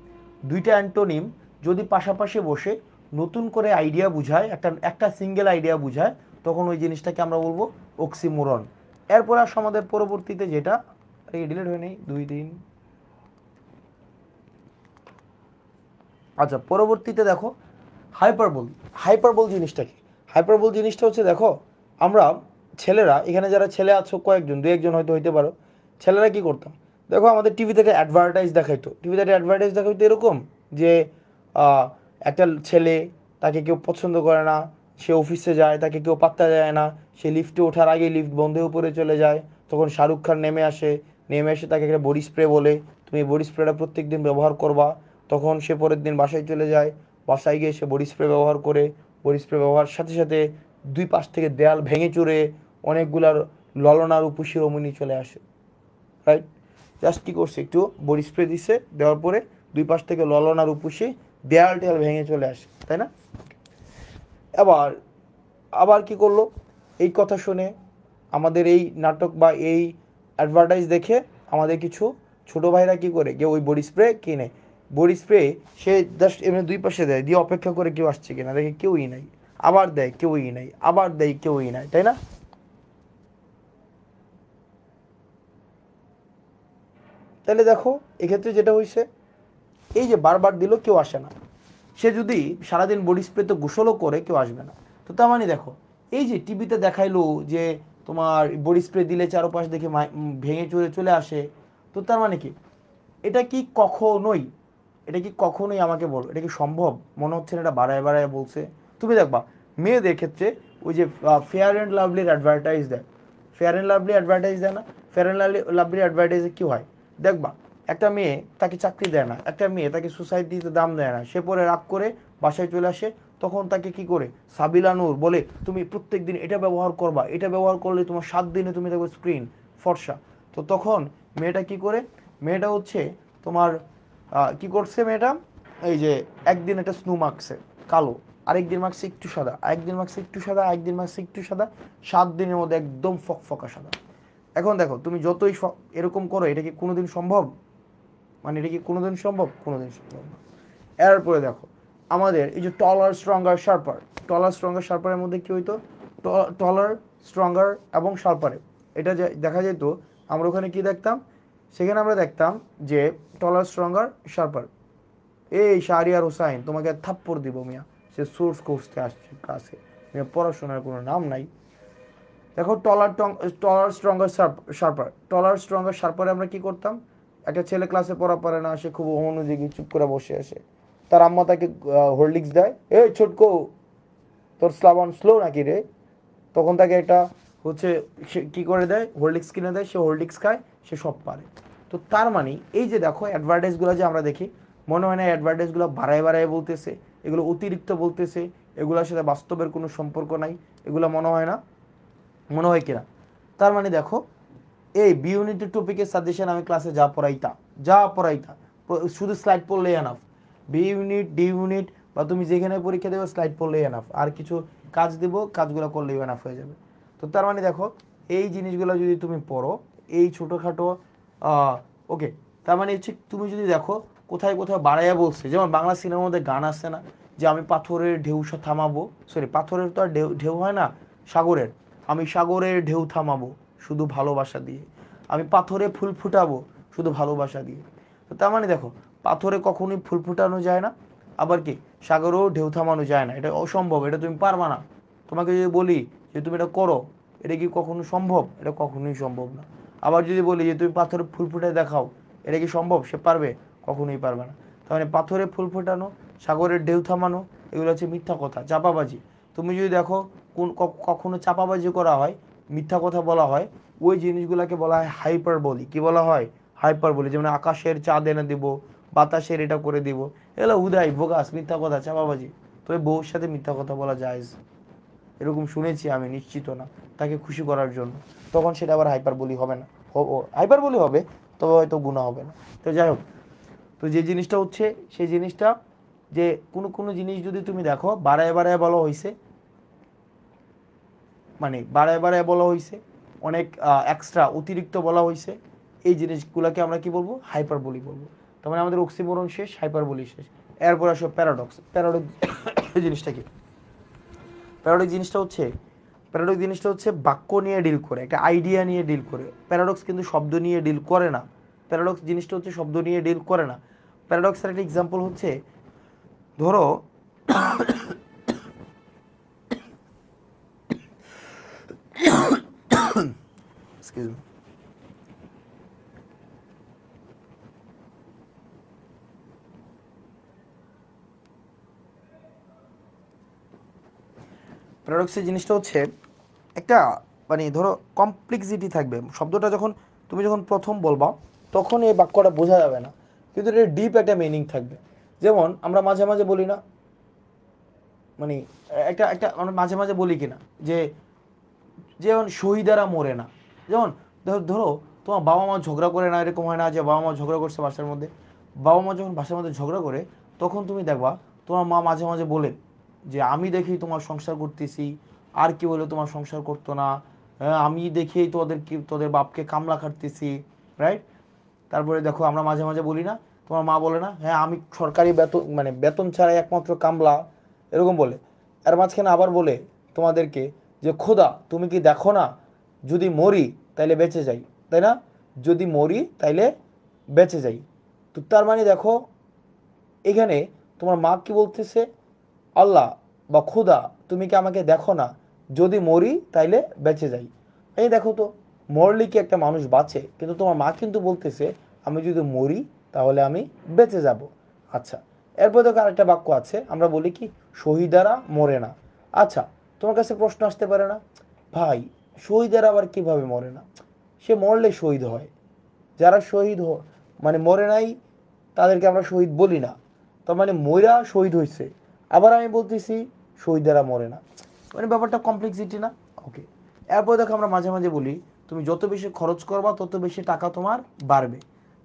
দুইটা অ্যান্টোনিম যদি পাশাপাশি বসে নতুন করে আইডিয়া বুঝায়, একটা সিঙ্গেল আইডিয়া বুঝায়, তখন ওই জিনিসটাকে আমরা বলবো অক্সিমোরন। এরপর আসো আমাদের পরবর্তীতে যেটা ডিলিট হয়ে নেই 2 3, আচ্ছা পরবর্তীতে দেখো হাইপারবোল। হাইপারবোল জিনিসটা কি? হাইপারবোল জিনিসটা হচ্ছে দেখো আমরা ছেলেরা, এখানে যারা ছেলে আছো কয়েকজন, 2-1 জন হয়তো হইতে পারো, ছেলেরা কি করতাম দেখো আমাদের টিভিতে একটা অ্যাডভার্টাইজ দেখাইতো, টিভিতে একটা অ্যাডভার্টাইজ দেখাইতো এরকম যে একটা ছেলে, তাকে কেউ পছন্দ করে না, সে অফিসে যায়, তাকে কেউ পাত্তা দেয় না, সে লিফটে ওঠার আগে লিফট বন্ধ হয়ে উপরে চলে যায়, তখন শাহরুখ খান নেমে আসে, নেমে এসে তাকে একটা বডি স্প্রে বলে তুমি বডি স্প্রেটা প্রত্যেক দিন ব্যবহার করবা, তখন সে পরের দিন বাসায় চলে যায়, বাসায় গিয়ে সে বডি স্প্রে ব্যবহার করে, বডি স্প্রে ব্যবহার সাথে সাথে দুই পাশ থেকে দেয়াল ভেঙে চুরে অনেকগুলার ললনার উপসী রমণী চলে আসে, রাইট? জাস্ট কী করছে একটু বডি স্প্রে দিছে, দেওয়ার পরে দুই পাশ থেকে ললনার উপসী দেয়াল টেয়াল ভেঙে চলে আসে, তাই না? আবার আবার কি করলো, এই কথা শুনে আমাদের এই নাটক বা এই অ্যাডভার্টাইজ দেখে আমাদের কিছু ছোটো ভাইরা কী করে গিয়ে ওই বডি স্প্রে কিনে, বডি স্প্রে সে জাস্ট এমনি দুই পাশে দেয়, দিয়ে অপেক্ষা করে কেউ আসছে কিনা, দেখে কেউই নাই, আবার দেয় কেউই নাই, আবার দেয় কেউই নাই, তাই না? তাহলে দেখো এক্ষেত্রে যেটা হয়েছে, এই যে বারবার দিল কেউ আসে না, সে যদি সারাদিন বডি স্প্রেতে গোসলও করে কেউ আসবে না। তো তার মানে দেখো এই যে টিভিতে দেখাইলো যে তোমার বডি স্প্রে দিলে চারপাশ দেখে ভেঙে চলে চলে আসে, তো তার মানে কি এটা কি কখনোই, এটা কি কখনোই আমাকে বলো এটা কি সম্ভব? মনে হচ্ছে না এটা বাড়ায় বাড়ায় বলছে। তুমি দেখবা মেয়েদের ক্ষেত্রে ওই যে ফেয়ার অ্যান্ড লাভলির অ্যাডভার্টাইজ দেয়, ফেয়ার অ্যান্ড লাভলি অ্যাডভার্টাইজ দেয় না? ফেয়ার অ্যান্ড লাভলি অ্যাডভার্টাইজে কী হয় দেখবা, একটা মেয়ে তাকে চাকরি দেয় না, একটা মেয়ে তাকে সোসাইটিতে দাম দেয় না, সে পরে রাগ করে বাসায় চলে আসে, তখন তাকে কি করে সাবিলা নূর বলে তুমি প্রত্যেক দিন এটা ব্যবহার করবা, এটা ব্যবহার করলে তোমার 7 দিনে তুমি দেখবে স্ক্রিন ফর্সা। তো তখন মেয়েটা কি করে, মেয়েটা হচ্ছে তোমার কি করছে মেয়েটা, এই যে একদিন একটা স্নো মাখছে কালো, আরেকদিন মাখছে একটু সাদা, আরেকদিন মাখছে একটু সাদা, আরেকদিন মাখছে একটু সাদা, 7 দিনের মধ্যে একদম ফকফকা সাদা। এখন দেখো তুমি যতই এরকম করো, এটা কি কোনোদিন সম্ভব? মানে এটা কি কোনোদিন সম্ভব? কোনোদিন সম্ভব না। এরপরে দেখো আমাদের এই যে টলার স্ট্রঙ্গার শার্পার, টলার স্ট্রঙ্গার শার্পারের মধ্যে কী হইতো, টলার স্ট্রঙ্গার এবং শার্পারে এটা যে দেখা যেত, আমরা ওখানে কি দেখতাম, সেখানে আমরা দেখতাম যে টলার স্ট্রঙ্গার শার্পার, এই শাহরিয়ার হোসাইন তোমাকে থাপ্পড় দিব মিয়া, সে সোর্স কোর্সতে আসছে কাছে, মিয়া পড়াশোনার কোনো নাম নাই। দেখো টলার স্ট্রঙ্গার শার্পার, টলার স্ট্রঙ্গার শার্পারে আমরা কি করতাম, একটা ছেলে ক্লাসে পড়া পারে না, সে খুব অমনোযোগী চুপ করে বসে আসে, তার আম্মা তাকে হোল্ডিক্স দেয়, এই ছোটকো তোর শ্লাবন স্লো নাকি রে, তখন তাকে একটা হচ্ছে সে কী করে দেয়, হোল্ডিক্স কিনে দেয়, সে হোল্ডিক্স খায়, সে সব পারে। তো তার মানে এই যে দেখো অ্যাডভার্টাইজগুলো যে আমরা দেখি, মনে হয় না অ্যাডভার্টাইজগুলো বাড়ায় বাড়ায় বলতেছে, এগুলো অতিরিক্ত বলতেছে, এগুলোর সাথে বাস্তবের কোনো সম্পর্ক নাই, এগুলো মনে হয় না, মনে হয় কিনা? তার মানে দেখো এই বি ইউনিটের টপিকের সাজেশন আমি ক্লাসে যা পড়াইতা শুধু স্লাইড পড়লেই enough, B unit D unit বা তুমি যেখানে পরীক্ষা দেবে স্লাইড পড়লেই এনাফ, আর কিছু কাজ দেবো কাজগুলো করলেই এনাফ হয়ে যাবে। তো তার মানে দেখো এই জিনিসগুলো যদি তুমি পড়ো, এই ছোটোখাটো ওকে, তার মানে হচ্ছে তুমি যদি দেখো কোথায় কোথায় বাড়াইয়া বলছে, যেমন বাংলা সিনেমার মধ্যে গান আসছে না যে আমি পাথরের ঢেউ থামাবো, সরি পাথরের তো আর ঢেউ ঢেউ হয় না, সাগরের, আমি সাগরের ঢেউ থামাবো শুধু ভালোবাসা দিয়ে, আমি পাথরে ফুল ফুটাবো শুধু ভালোবাসা দিয়ে। তো তার মানে দেখো পাথরে কখনোই ফুল ফুটানো যায় না, আবার কি সাগরেও ঢেউ থামানো যায় না, এটা অসম্ভব, এটা তুমি পারবা না। তোমাকে যদি বলি যে তুমি এটা করো, এটা কি কখনো সম্ভব? এটা কখনোই সম্ভব না। আবার যদি বলি যে তুমি পাথরে ফুল ফুটায় দেখাও, এটা কি সম্ভব? সে পারবে? কখনোই পারবে না। তার মানে পাথরে ফুল ফোটানো, সাগরের ঢেউ থামানো, এগুলো হচ্ছে মিথ্যা কথা, চাপাবাজি। তুমি যদি দেখো কখনো চাপাবাজি করা হয়, মিথ্যা কথা বলা হয়, ওই জিনিসগুলোকে বলা হয় হাইপার বলি। কি বলা হয়? হাইপার বলি। যেমন আকাশের চাঁদ এনে দিব, বাতাসের এটা করে দিব, এগুলো উদয় বোগাস, মিথ্যা কথা, চাপাবাজি। তবে বউর সাথে মিথ্যা কথা বলা যায়, এরকম শুনেছি আমি, নিশ্চিত না, তাকে খুশি করার জন্য, তখন সেটা আবার হাইপার বলি হবে না, হাইপার বলি হবে, তবে হয়তো গুণা হবে না। তো যাই হোক, তো যে জিনিসটা হচ্ছে সেই জিনিসটা যে কোনো কোনো জিনিস যদি তুমি দেখো বাড়ায় বাড়ায় বলা হয়েছে, মানে বাড়ায় বাড়ায় বলা হয়েছে, অনেক এক্সট্রা অতিরিক্ত বলা হয়েছে, এই জিনিসগুলোকে আমরা কি বলবো? হাইপার বলি বলবো। তার মানে আমাদের অক্সিমোরন শেষ, হাইপার বলি শেষ। এরপর আসো প্যারাডক্স। প্যারাডক্স জিনিসটা কি? প্যারাডক্স জিনিসটা হচ্ছে বাক্য নিয়ে ডিল করে, একটা আইডিয়া নিয়ে ডিল করে। প্যারাডক্স কিন্তু শব্দ নিয়ে ডিল করে না। প্যারাডক্স জিনিসটা হচ্ছে শব্দ নিয়ে ডিল করে না। প্যারাডক্সের একটা এক্সাম্পল হচ্ছে, ধরো এক্সকিউজ মি, প্যারাডক্সের জিনিসটা হচ্ছে একটা মানে ধরো কমপ্লেক্সিটি থাকবে শব্দটা, তুমি যখন প্রথম বলবা তখন এই বাক্যটা বোঝা যাবে না, কিন্তু এর ডিপ একটা মিনিং থাকবে। যেমন আমরা মাঝে মাঝে বলি না, মানে একটা একটা আমরা মাঝে মাঝে বলি কিনা যে যেমন শহীদারা মরে না, যেমন ধরো তোমার বাবা মা ঝগড়া করে না, এরকম হয় না যে বাবা মা ঝগড়া করছে বাসার মধ্যে, বাবা মা যখন বাসার মধ্যে ঝগড়া করে তখন তুমি দেখবা তোমার মা মাঝে মাঝে বলে যে আমি দেখি তোমার সংসার করতেছি, আর কি বলে তোমার সংসার করতো না, আমি দেখেই তোদের বাপকে কামলা খাটতেছি, রাইট? তারপরে দেখো আমরা মাঝে মাঝে বলি না, তোমার মা বলে না, হ্যাঁ আমি সরকারি বেতন মানে বেতন ছাড়া একমাত্র কামলা, এরকম বলে। এর মাঝখানে আবার বলে তোমাদেরকে যে খোদা তুমি কি দেখো না, যদি মরি তাইলে বেঁচে যাই, তাই না? যদি মরি তাইলে বেঁচে যাই। তো তার মানে দেখো এখানে তোমার মা কি বলতেছে, আল্লাহ বা খোদা তুমি কি আমাকে দেখো না, যদি মরি তাইলে বেঁচে যাই। এই দেখো তো, মরলে কি একটা মানুষ বাঁচে? কিন্তু তোমার মা কিন্তু বলতেছে আমি যদি মরি তাহলে আমি বেঁচে যাব। আচ্ছা, এরপর দেখো আরেকটা বাক্য আছে, আমরা বলি কি শহীদারা মরে না। আচ্ছা, তোমার কাছে প্রশ্ন আসতে পারে না, ভাই শহীদারা আবার কিভাবে মরে না? সে মরলে শহীদ হয়, যারা শহীদ মানে মরে নাই তাদেরকে আমরা শহীদ বলি না, তার মানে মইরা শহীদ হয়েছে, আবার আমি বলতেছি শহীদেরা মরে না, মানে ব্যাপারটা কমপ্লেক্সিটি না? ওকে। এরপর দেখো আমরা মাঝে মাঝে বলি তুমি যত বেশি খরচ করবা তত বেশি টাকা তোমার বাড়বে,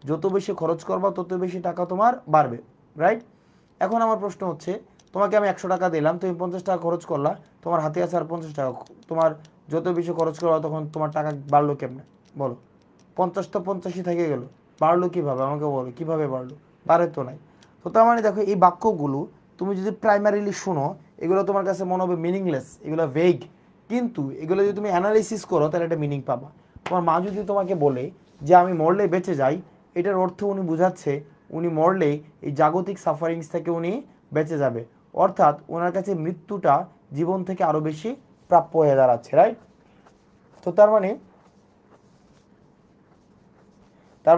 যত বেশি খরচ করবা তত বেশি টাকা তোমার বাড়বে, রাইট? এখন আমার প্রশ্ন হচ্ছে, তোমাকে আমি 100 টাকা দিলাম, তুমি 50 টাকা খরচ করলা, তোমার হাতে আছে আর 50 টাকা, তোমার যত বেশি খরচ করবা তখন তোমার টাকা বাড়লো কেমনে বলো? 50 তো 50ই থেকে গেল, বাড়লো কীভাবে আমাকে বলো, কীভাবে বাড়লো? বাড়ে তো নাই। তো তার মানে দেখো এই বাক্যগুলো তুমি যদি প্রাইমারিলি শোনো এগুলো তোমার কাছে মনে হবে মিনিংলেস, এগুলো ভেগ, কিন্তু এগুলো যদি তুমি অ্যানালাইসিস করো তাহলে একটা মিনিং পাবা। তোমার মা যদি তোমাকে বলে যে আমি মরলে বেঁচে যাই, এটার অর্থ উনি বোঝাচ্ছে উনি মরলেই এই জাগতিক সাফারিংস থেকে উনি বেঁচে যাবে, অর্থাৎ ওনার কাছে মৃত্যুটা জীবন থেকে আরও বেশি প্রাপ্য হয়ে দাঁড়াচ্ছে, রাইট? তো তার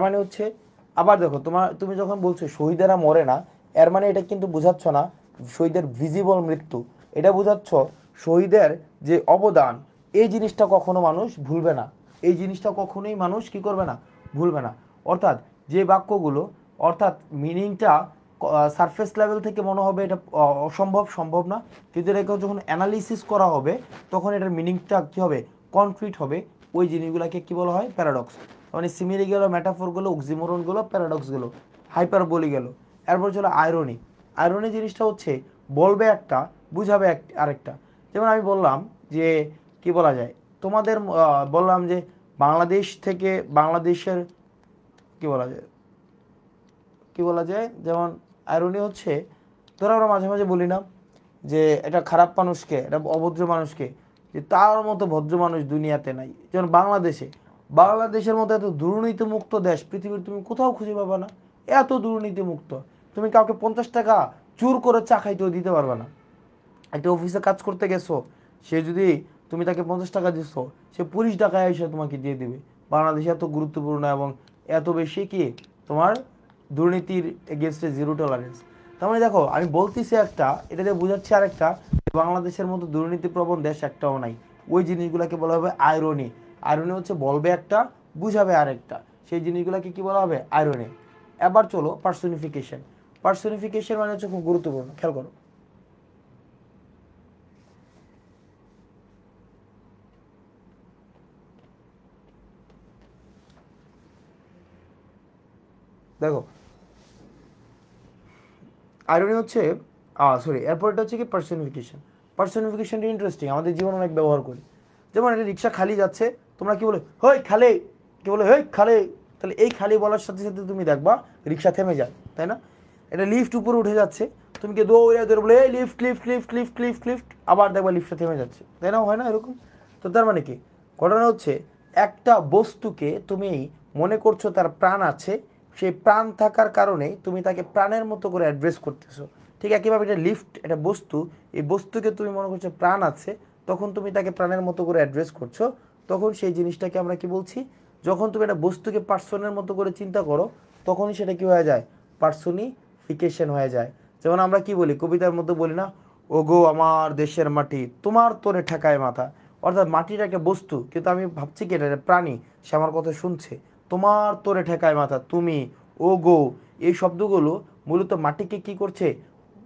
মানে হচ্ছে, আবার দেখো তুমি যখন বলছো শহীদেরা মরে না, এর মানে এটা কিন্তু বোঝাচ্ছ না শহীদের ভিজিবল মৃত্যু, এটা বোঝাচ্ছ শহীদের যে অবদান, এই জিনিসটা কখনো মানুষ ভুলবে না, এই জিনিসটা কখনোই মানুষ কি করবে না, ভুলবে না। অর্থাৎ যে বাক্যগুলো, অর্থাৎ মিনিংটা সারফেস লেভেল থেকে মনে হবে এটা অসম্ভব, সম্ভব না, কিন্তু এটাকে যখন অ্যানালিসিস করা হবে তখন এটার মিনিংটা কী হবে, কনক্রিট হবে। ওই জিনিসগুলোকে কী বলা হয়, প্যারাডক্স। মানে সিমিলি গেল, ম্যাটাফোরগুলো, অক্সিমোরনগুলো, প্যারাডক্সগুলো, হাইপারবোলি গেল। এরপর চলো আয়রনি। আয়রনি জিনিসটা হচ্ছে বলবে একটা, বুঝাবে আরেকটা। যেমন আমি বললাম যে কি বলা যায়, তোমাদের বললাম যে বাংলাদেশ থেকে, বাংলাদেশের কি বলা যায়, কি বলা যায়, যেমন আয়রনি হচ্ছে, ধরো আমরা মাঝে মাঝে বলি না যে এটা খারাপ মানুষকে, এটা অভদ্র মানুষকে, যে তার মতো ভদ্র মানুষ দুনিয়াতে নাই। যেমন বাংলাদেশের মতো এত দুর্নীতিমুক্ত দেশ পৃথিবীর তুমি কোথাও খুঁজে পাবা না, এত দুর্নীতিমুক্ত। তুমি কাউকে 50 টাকা চুর করে চা খাইতেও দিতে পারবে না। একটা অফিসে কাজ করতে গেছো, সে যদি তুমি তাকে 50 টাকা দিছো, সে 20 টাকায় এসে তোমাকে দিয়ে দিবে। বাংলাদেশ এত গুরুত্বপূর্ণ এবং এত বেশি কি তোমার দুর্নীতির এগেনস্টে জিরো টলারেন্স। তার মানে দেখো আমি বলতেছি একটা, এটা দিয়ে বোঝাচ্ছি আরেকটা, বাংলাদেশের মতো দুর্নীতিপ্রবণ দেশ একটাও নাই। ওই জিনিসগুলোকে বলা হবে আয়রনি। আয়রনি হচ্ছে বলবে একটা, বুঝাবে আরেকটা, সেই জিনিসগুলোকে কি বলা হবে, আয়রনি। এবার চলো পার্সোনিফিকেশন। পার্সোনিফিকেশন মানে হচ্ছে খুব গুরুত্বপূর্ণ, খেয়াল করো। দেখো আইরনি হচ্ছে, সরি, এরপরটা হচ্ছে কি পার্সোনিফিকেশন। পার্সোনিফিকেশনটা ইন্টারেস্টিং, আমাদের জীবনে অনেক ব্যবহার করি। যেমন একটা রিক্সা খালি যাচ্ছে, তোমরা কি বলে, হই খালে, কি বলে, হই খালে। তাহলে এই খালি বলার সাথে সাথে তুমি দেখবা রিক্সা থেমে যায়, তাই না? এটা লিফট উপরে উঠে যাচ্ছে, তুমি কি দৌড়ে দৌড়ে বলে এই lift lift lift lift lift lift, আবার দেখবা লিফটটা থেমে যাচ্ছে, তাই না? হয় না এরকম? তো তার মানে কি ঘটনা হচ্ছে, একটা বস্তুকে তুমি মনে করছো তার প্রাণ আছে, সেই প্রাণ থাকার কারণে তুমি তাকে প্রাণের মতো করে অ্যাড্রেস করতেছো। ঠিক একইভাবে এটা লিফট, এটা বস্তু, এই বস্তুকে তুমি মনে করছো প্রাণ আছে, তখন তুমি তাকে প্রাণের মতো করে অ্যাড্রেস করছো, তখন সেই জিনিসটাকে আমরা কি বলছি, যখন তুমি একটা বস্তুকে পার্সনের মতো করে চিন্তা করো তখনই সেটা কি হয়ে যায়, পার্সোনিফিকেশন হয়ে যায়। যেমন আমরা কি বলি, কবিতার মধ্যে বলি না, ও গো আমার দেশের মাটি তোমার তোরে ঠেকায় মাথা। অর্থাৎ মাটিটা একটা বস্তু, কিন্তু আমি ভাবছি কি এটা প্রাণী, সে আমার কথা শুনছে। তোমার তোরে ঠেকায় মাথা, তুমি, ও গো, এই শব্দগুলো মূলত মাটিকে কি করছে,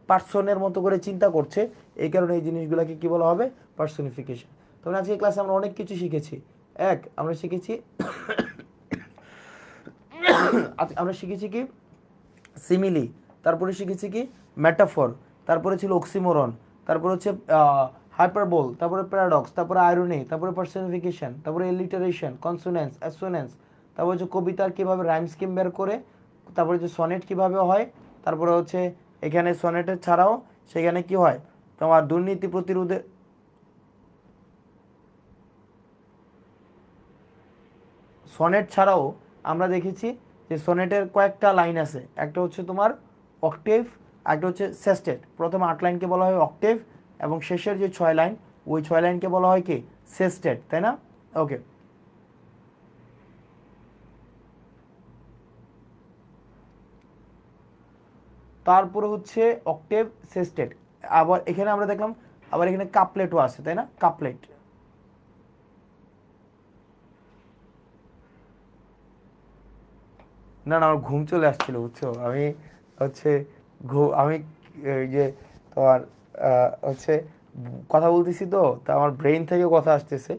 পার্সনের মতো করে চিন্তা করছে। এই কারণে এই জিনিসগুলোকে কি বলা হবে, পার্সোনিফিকেশন। তখন আজকে ক্লাসে আমরা অনেক কিছু শিখেছি। আমরা শিখেছি আমরা শিখেছি কি সিমিলি, তারপরে শিখেছি কি ম্যাটাফর, তারপরে ছিল অক্সিমোরন, তারপরে হচ্ছে হাইপারবোল, তারপরে প্যারাডক্স, তারপরে আইরনি, তারপরে পার্সোনিফিকেশন, তারপরে এলিটারেশন, কনসোনেন্স, অ্যাসোনেন্স, তারপর হচ্ছে কবিতার কীভাবে রাইম স্কিম বের করে, তারপরে হচ্ছে সনেট কীভাবে হয়, তারপরে হচ্ছে এখানে সনেটের ছাড়াও সেখানে কি হয় তোমার দুর্নীতি প্রতিরোধে, সনেট ছাড়াও আমরা দেখেছি যে সনেটের কয়েকটা লাইন আছে, একটা হচ্ছে তোমার অক্টেভ, একটা হচ্ছে সেস্টেট। প্রথম 8 লাইনকে বলা হয় অক্টেভ এবং শেষের যে 6 লাইন ওই 6 লাইনকে বলা হয় কি সেস্টেট, তাই না? ওকে, তারপরে হচ্ছে অক্টেভ সেস্টেট। আবার এখানে আমরা দেখলাম আবার এখানে কাপলেটও আছে, তাই না? কাপলেট, না না আমার ঘুম চলে আসছিল বুঝছো, আমি হচ্ছে আমি এই যে তোমার হচ্ছে কথা বলতেছি তো তা আমার ব্রেইন থেকে কথা আসতেছে,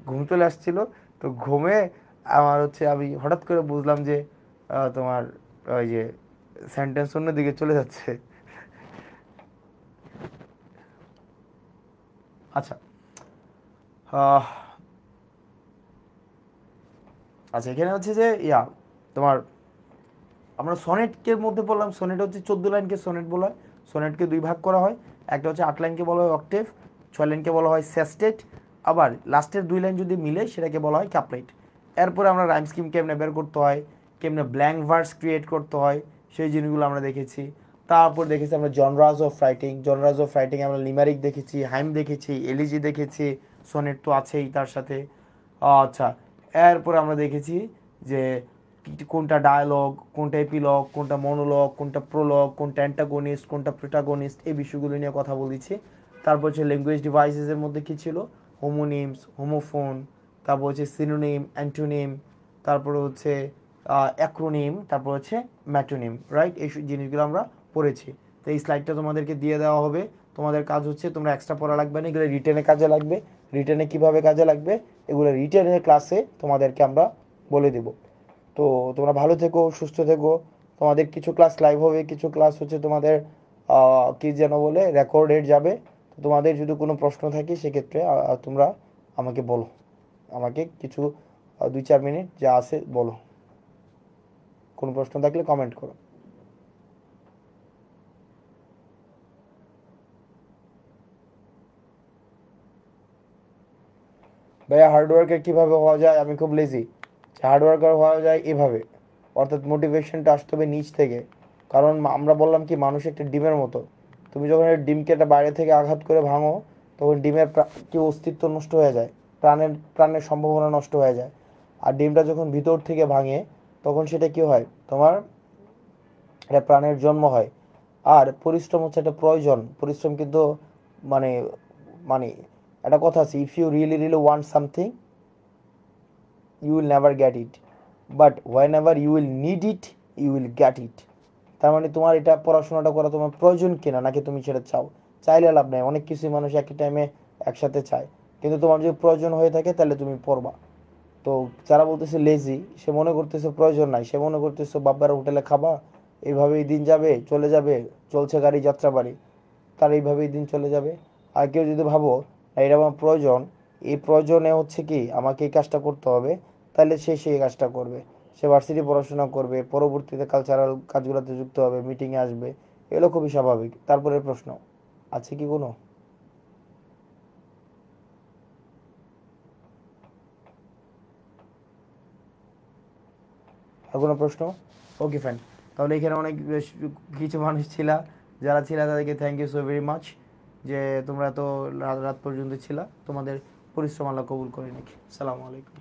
ঘুম চলে আসছিল, তো ঘুমে আমার হচ্ছে আমি হঠাৎ করে বুঝলাম যে তোমার ওই যে সেন্টেন্স অন্য দিকে চলে যাচ্ছে। আচ্ছা, আহ, আচ্ছা এখানে হচ্ছে যে তোমার আমরা সনেটকে মধ্যে পড়লাম, সনেট হচ্ছে 14 লাইনকে সনেট বলা হয়। সনেটকে দুই ভাগ করা হয়, একটা হচ্ছে 8 লাইনকে বলা হয় অক্টেভ, 6 লাইনকে বলা হয় সেস্টেট, আবার লাস্টের 2 লাইন যদি মিলে সেটাকে বলা হয় ক্যাপলেট। এরপরে আমরা রাইম স্কিম কেমনে বের করতে হয়, কেমনে ব্ল্যাঙ্ক ভার্স ক্রিয়েট করতে হয় সেই জিনিসগুলো আমরা দেখেছি। তারপর দেখেছি আমরা জনরাজ অফ রাইটিং, জনরাজ অফ রাইটিং আমরা লিমারিক দেখেছি, হাইম দেখেছি, এলিজি দেখেছি, সনেট তো আছেই তার সাথে। আচ্ছা, এরপরে আমরা দেখেছি যে কোনটা ডায়ালগ, কোনটা এপিলগ, কোনটা মনোলগ, কোনটা প্রোলগ, কোনটা অ্যান্টাগনিস্ট, কোনটা প্রোটাগনিস্ট, এই বিষয়গুলো নিয়ে কথা বলেছি। তারপর হচ্ছে ল্যাঙ্গুয়েজ ডিভাইসেসের মধ্যে কী ছিল, হোমোনিমস, হোমোফোন, তারপর হচ্ছে সিনোনিম, অ্যান্টোনিম, তারপর হচ্ছে অ্যাক্রোনিম, তারপর হচ্ছে ম্যাটোনিম, রাইট? এই জিনিসগুলো আমরা পড়েছি। তো এই স্লাইডটা তোমাদেরকে দিয়ে দেওয়া হবে, তোমাদের কাজ হচ্ছে তোমরা এক্সট্রা পড়া লাগবে না, এগুলো রিটেনে কাজে লাগবে। রিটেনে কীভাবে কাজে লাগবে এগুলো রিটেনের ক্লাসে তোমাদেরকে আমরা বলে দেবো। তো তোমরা ভালো থেকো, সুস্থ থেকো। তোমাদের কিছু ক্লাস লাইভ হবে, কিছু ক্লাস হচ্ছে তোমাদের কি যেন বলে রেকর্ডেড যাবে। তো তোমাদের যদি কোনো প্রশ্ন থাকে সেক্ষেত্রে তোমরা আমাকে বলো, আমাকে কিছু 2-4 মিনিট যা আছে বলো, কোনো প্রশ্ন থাকলে কমেন্ট করো। ভাইয়া হার্ডওয়ার্কার কীভাবে হওয়া যায়, আমি খুব লেজি। হার্ডওয়ার্কার হওয়া যায় এভাবে, অর্থাৎ মোটিভেশনটা আসতে হবে নিচ থেকে। কারণ আমরা বললাম কি মানুষ একটা ডিমের মতো, তুমি যখন ডিমকে একটা বাইরে থেকে আঘাত করে ভাঙো তখন ডিমের কি অস্তিত্ব নষ্ট হয়ে যায়, প্রাণের সম্ভাবনা নষ্ট হয়ে যায়। আর ডিমটা যখন ভিতর থেকে ভাঙে তখন সেটা কি হয় তোমার, এটা প্রাণের জন্ম হয়। আর পরিশ্রম হচ্ছে একটা প্রয়োজন, পরিশ্রম কিন্তু মানে মানে একটা কথা আছে, if you really really want something you will never get it, but whenever you will need it you will get it। তার মানে তোমার এটা পড়াশোনাটা করা তোমার প্রয়োজন কিনা, নাকি তুমি সেটা চাও। চাইলে লাভ নেই, অনেক কিছু মানুষ একই টাইমে একসাথে চায়, কিন্তু তোমার যদি প্রয়োজন হয়ে থাকে তাহলে তুমি পড়বা। তো যারা বলতেছে লেজি, সে মনে করতেছে প্রয়োজন নাই, সে মনে করতেছে বাবার হোটেলে খাবা, এইভাবেই দিন যাবে, চলে যাবে, চলছে গাড়ি যাত্রা বাড়ি, তার এইভাবেই দিন চলে যাবে। আর কেউ যদি ভাবো এটা আমার প্রয়োজন, এই প্রয়োজনে হচ্ছে কি আমাকে এই কাজটা করতে হবে, তাহলে সে সেই কাজটা করবে। সে ভার্সিটি পড়াশোনা করবে, পরবর্তীতে কালচারাল কাজগুলোতে যুক্ত হবে, মিটিংয়ে আসবে, এগুলো খুবই স্বাভাবিক। তারপরে প্রশ্ন আছে কি কোনো, আর কোনো প্রশ্ন? ওকে ফাইন, তাহলে এখানে অনেক কিছু মানুষ ছিলা, যারা ছিলা তাদেরকে thank you so very much, যে তোমরা তো রাত রাত পর্যন্ত ছিলা, তোমাদের পরিশ্রম আল্লাহ কবুল করে নাকি। সালামু আলাইকুম।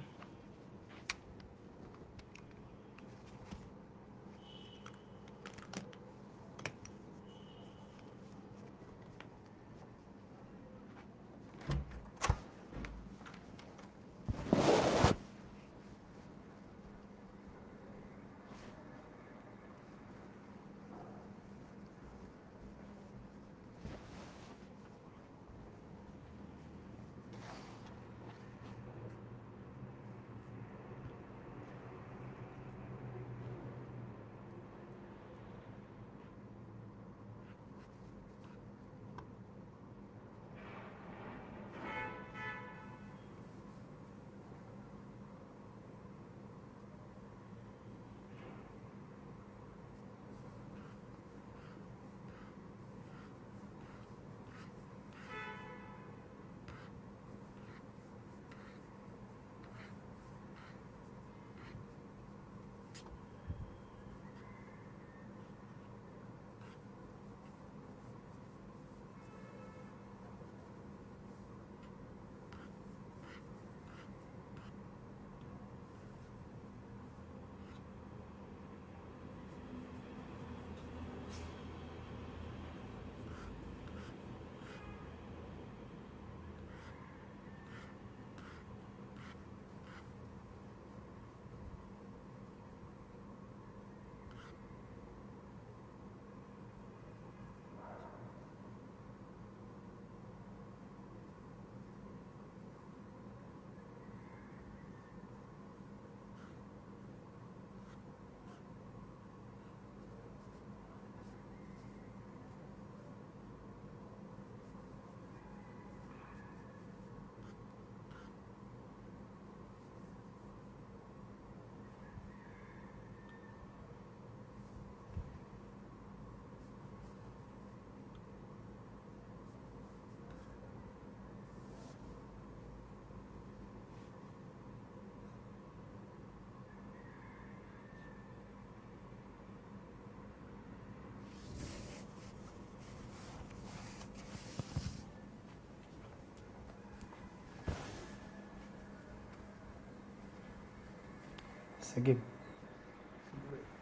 সাকিব,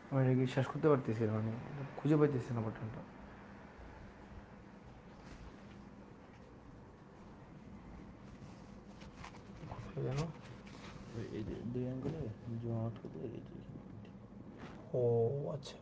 আমি এটা কি শেষ করতে পারতেছি না, মানে খুঁজে পাইতেছি না বাটনটা। কোথায় যেন? এই যে 2 আঙ্গুলে জুম আউট করলে এই যে ও আচ্ছা,